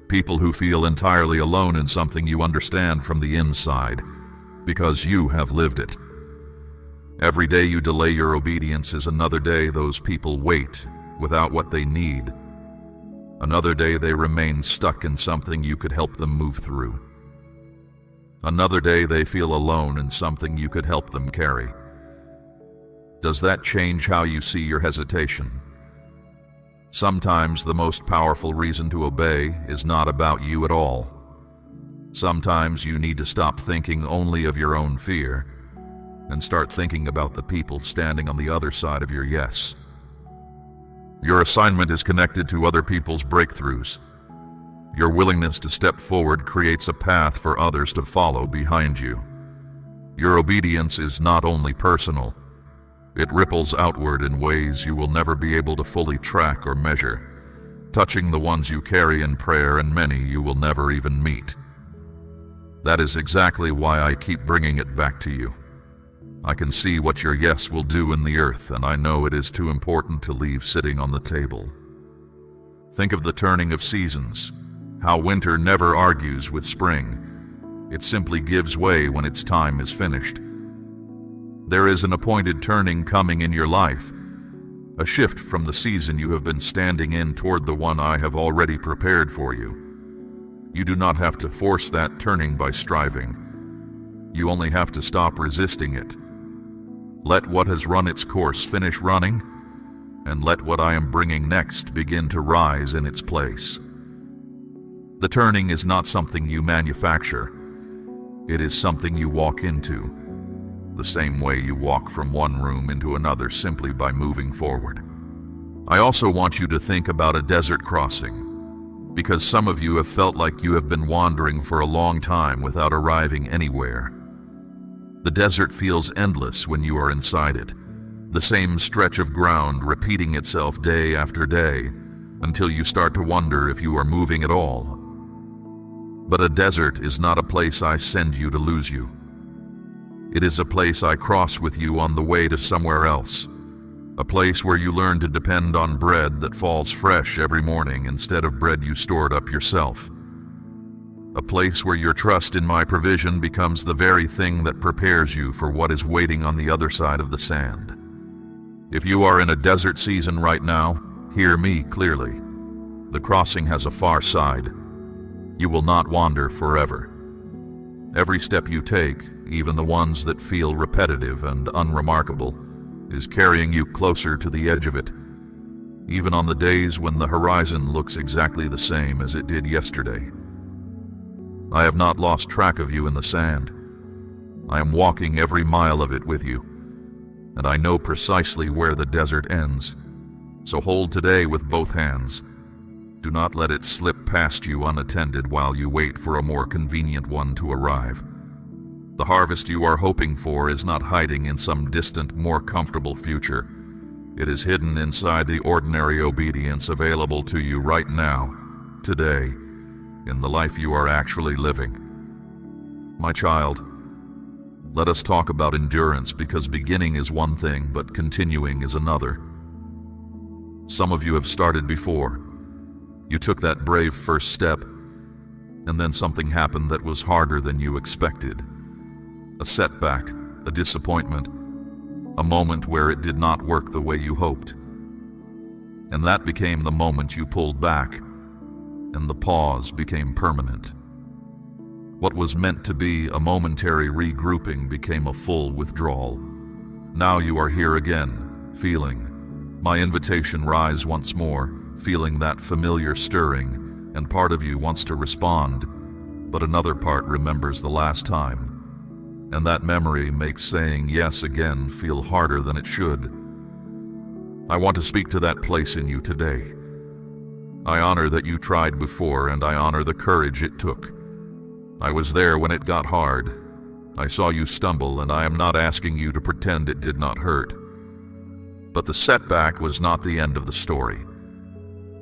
People who feel entirely alone in something you understand from the inside, because you have lived it. Every day you delay your obedience is another day those people wait without what they need. Another day they remain stuck in something you could help them move through. Another day they feel alone in something you could help them carry. Does that change how you see your hesitation? Sometimes the most powerful reason to obey is not about you at all. Sometimes you need to stop thinking only of your own fear and start thinking about the people standing on the other side of your yes. Your assignment is connected to other people's breakthroughs. Your willingness to step forward creates a path for others to follow behind you. Your obedience is not only personal, it ripples outward in ways you will never be able to fully track or measure, touching the ones you carry in prayer and many you will never even meet. That is exactly why I keep bringing it back to you. I can see what your yes will do in the earth, and I know it is too important to leave sitting on the table. Think of the turning of seasons, how winter never argues with spring. It simply gives way when its time is finished. There is an appointed turning coming in your life, a shift from the season you have been standing in toward the one I have already prepared for you. You do not have to force that turning by striving. You only have to stop resisting it. Let what has run its course finish running, and let what I am bringing next begin to rise in its place. The turning is not something you manufacture. It is something you walk into, the same way you walk from one room into another simply by moving forward. I also want you to think about a desert crossing, because some of you have felt like you have been wandering for a long time without arriving anywhere. The desert feels endless when you are inside it, the same stretch of ground repeating itself day after day, until you start to wonder if you are moving at all. But a desert is not a place I send you to lose you. It is a place I cross with you on the way to somewhere else, a place where you learn to depend on bread that falls fresh every morning instead of bread you stored up yourself. A place where your trust in my provision becomes the very thing that prepares you for what is waiting on the other side of the sand. If you are in a desert season right now, hear me clearly. The crossing has a far side. You will not wander forever. Every step you take, even the ones that feel repetitive and unremarkable, is carrying you closer to the edge of it, even on the days when the horizon looks exactly the same as it did yesterday. I have not lost track of you in the sand. I am walking every mile of it with you, and I know precisely where the desert ends. So hold today with both hands. Do not let it slip past you unattended while you wait for a more convenient one to arrive. The harvest you are hoping for is not hiding in some distant, more comfortable future. It is hidden inside the ordinary obedience available to you right now, today, in the life you are actually living. My child, let us talk about endurance, because beginning is one thing, but continuing is another. Some of you have started before. You took that brave first step, and then something happened that was harder than you expected. A setback, a disappointment, a moment where it did not work the way you hoped. And that became the moment you pulled back, and the pause became permanent. What was meant to be a momentary regrouping became a full withdrawal. Now you are here again, feeling my invitation rise once more, feeling that familiar stirring, and part of you wants to respond, but another part remembers the last time. And that memory makes saying yes again feel harder than it should. I want to speak to that place in you today. I honor that you tried before, and I honor the courage it took. I was there when it got hard. I saw you stumble, and I am not asking you to pretend it did not hurt. But the setback was not the end of the story.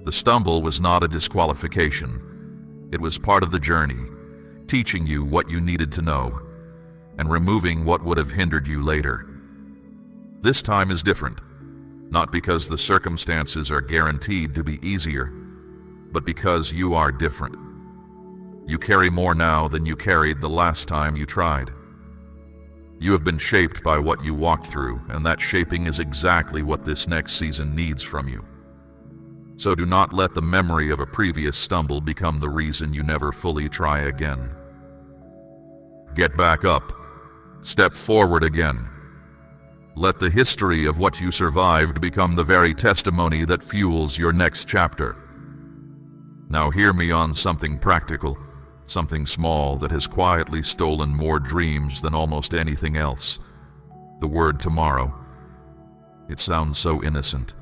The stumble was not a disqualification. It was part of the journey, teaching you what you needed to know and removing what would have hindered you later. This time is different, not because the circumstances are guaranteed to be easier, but because you are different. You carry more now than you carried the last time you tried. You have been shaped by what you walked through, and that shaping is exactly what this next season needs from you. So do not let the memory of a previous stumble become the reason you never fully try again. Get back up. Step forward again. Let the history of what you survived become the very testimony that fuels your next chapter. Now hear me on something practical, something small that has quietly stolen more dreams than almost anything else. The word tomorrow. It sounds so innocent.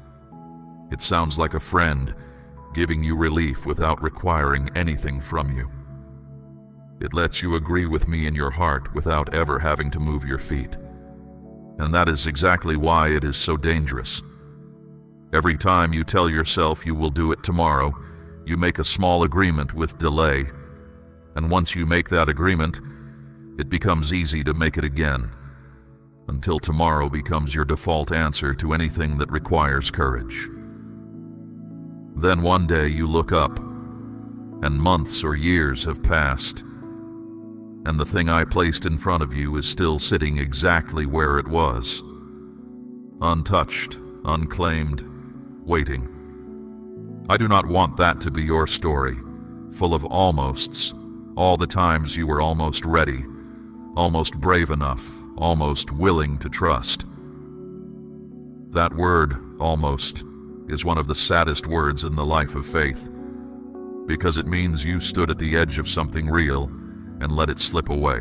It sounds like a friend giving you relief without requiring anything from you. It lets you agree with me in your heart without ever having to move your feet. And that is exactly why it is so dangerous. Every time you tell yourself you will do it tomorrow, you make a small agreement with delay. And once you make that agreement, it becomes easy to make it again, until tomorrow becomes your default answer to anything that requires courage. Then one day you look up, and months or years have passed, and the thing I placed in front of you is still sitting exactly where it was, untouched, unclaimed, waiting. I do not want that to be your story, full of almosts, all the times you were almost ready, almost brave enough, almost willing to trust. That word, almost, is one of the saddest words in the life of faith, because it means you stood at the edge of something real and let it slip away.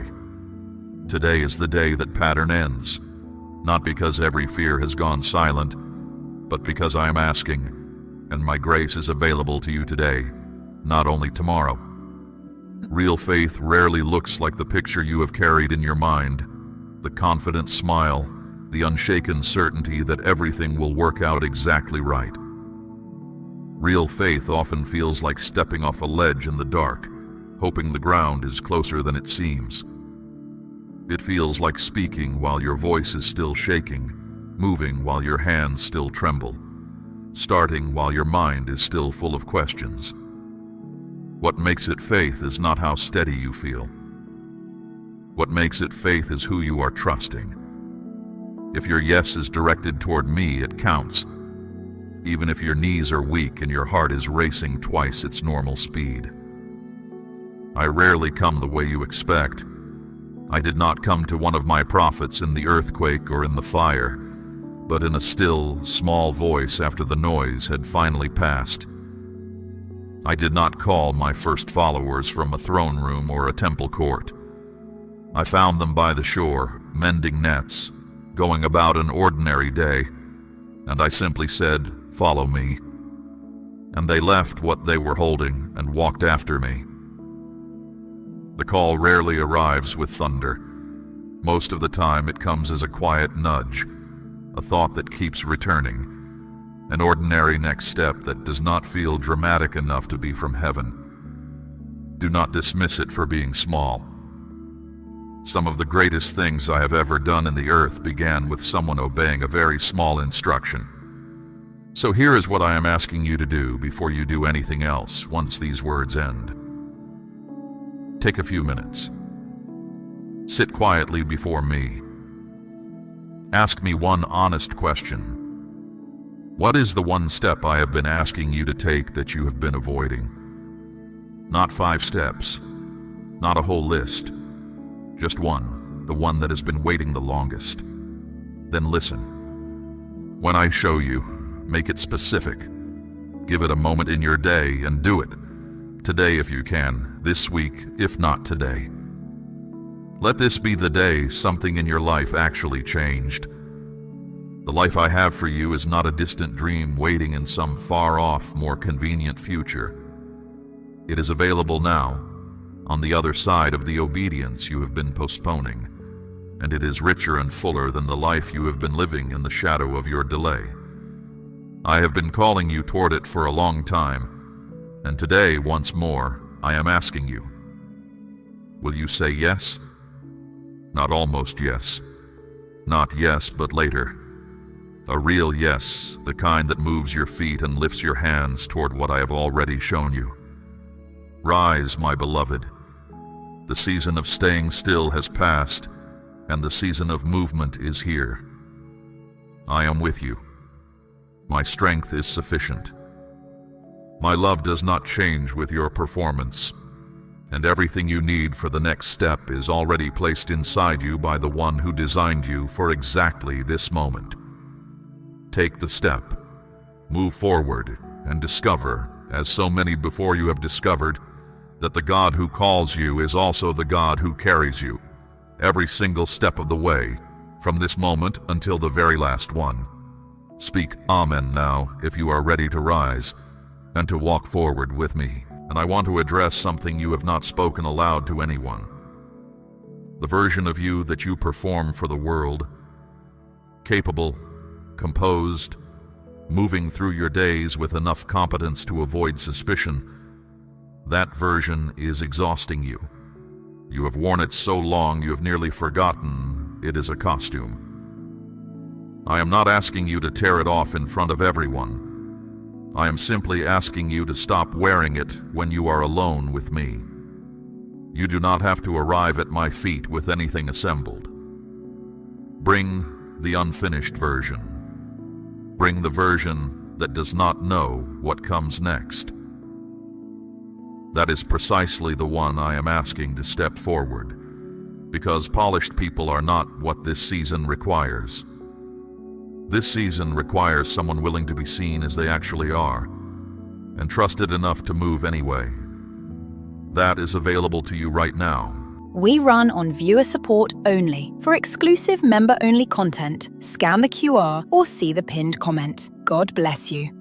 Today is the day that pattern ends, not because every fear has gone silent, but because I am asking, and my grace is available to you today, not only tomorrow. Real faith rarely looks like the picture you have carried in your mind, the confident smile, the unshaken certainty that everything will work out exactly right. Real faith often feels like stepping off a ledge in the dark, hoping the ground is closer than it seems. It feels like speaking while your voice is still shaking, moving while your hands still tremble, starting while your mind is still full of questions. What makes it faith is not how steady you feel. What makes it faith is who you are trusting. If your yes is directed toward me, it counts, even if your knees are weak and your heart is racing twice its normal speed. I rarely come the way you expect. I did not come to one of my prophets in the earthquake or in the fire, but in a still, small voice after the noise had finally passed. I did not call my first followers from a throne room or a temple court. I found them by the shore, mending nets, going about an ordinary day, and I simply said, "Follow me." And they left what they were holding and walked after me. The call rarely arrives with thunder. Most of the time it comes as a quiet nudge, a thought that keeps returning, an ordinary next step that does not feel dramatic enough to be from heaven. Do not dismiss it for being small. Some of the greatest things I have ever done in the earth began with someone obeying a very small instruction. So here is what I am asking you to do before you do anything else once these words end. Take a few minutes. Sit quietly before me. Ask me one honest question. What is the one step I have been asking you to take that you have been avoiding? Not 5 steps, not a whole list, just one, the one that has been waiting the longest. Then listen. When I show you, make it specific. Give it a moment in your day and do it. Today if you can, this week if not today. Let this be the day something in your life actually changed. The life I have for you is not a distant dream waiting in some far-off, more convenient future. It is available now, on the other side of the obedience you have been postponing, and it is richer and fuller than the life you have been living in the shadow of your delay. I have been calling you toward it for a long time, and today, once more, I am asking you. Will you say yes? Not almost yes. Not yes, but later. A real yes, the kind that moves your feet and lifts your hands toward what I have already shown you. Rise, my beloved. The season of staying still has passed, and the season of movement is here. I am with you. My strength is sufficient. My love does not change with your performance, and everything you need for the next step is already placed inside you by the one who designed you for exactly this moment. Take the step, move forward, and discover, as so many before you have discovered, that the God who calls you is also the God who carries you, every single step of the way, from this moment until the very last one. Speak Amen now if you are ready to rise and to walk forward with me. And I want to address something you have not spoken aloud to anyone. The version of you that you perform for the world, capable, composed, moving through your days with enough competence to avoid suspicion, that version is exhausting you. You have worn it so long you have nearly forgotten it is a costume. I am not asking you to tear it off in front of everyone. I am simply asking you to stop wearing it when you are alone with me. You do not have to arrive at my feet with anything assembled. Bring the unfinished version. Bring the version that does not know what comes next. That is precisely the one I am asking to step forward, because polished people are not what this season requires. This season requires someone willing to be seen as they actually are, and trusted enough to move anyway. That is available to you right now. We run on viewer support only. For exclusive member-only content, scan the QR or see the pinned comment. God bless you.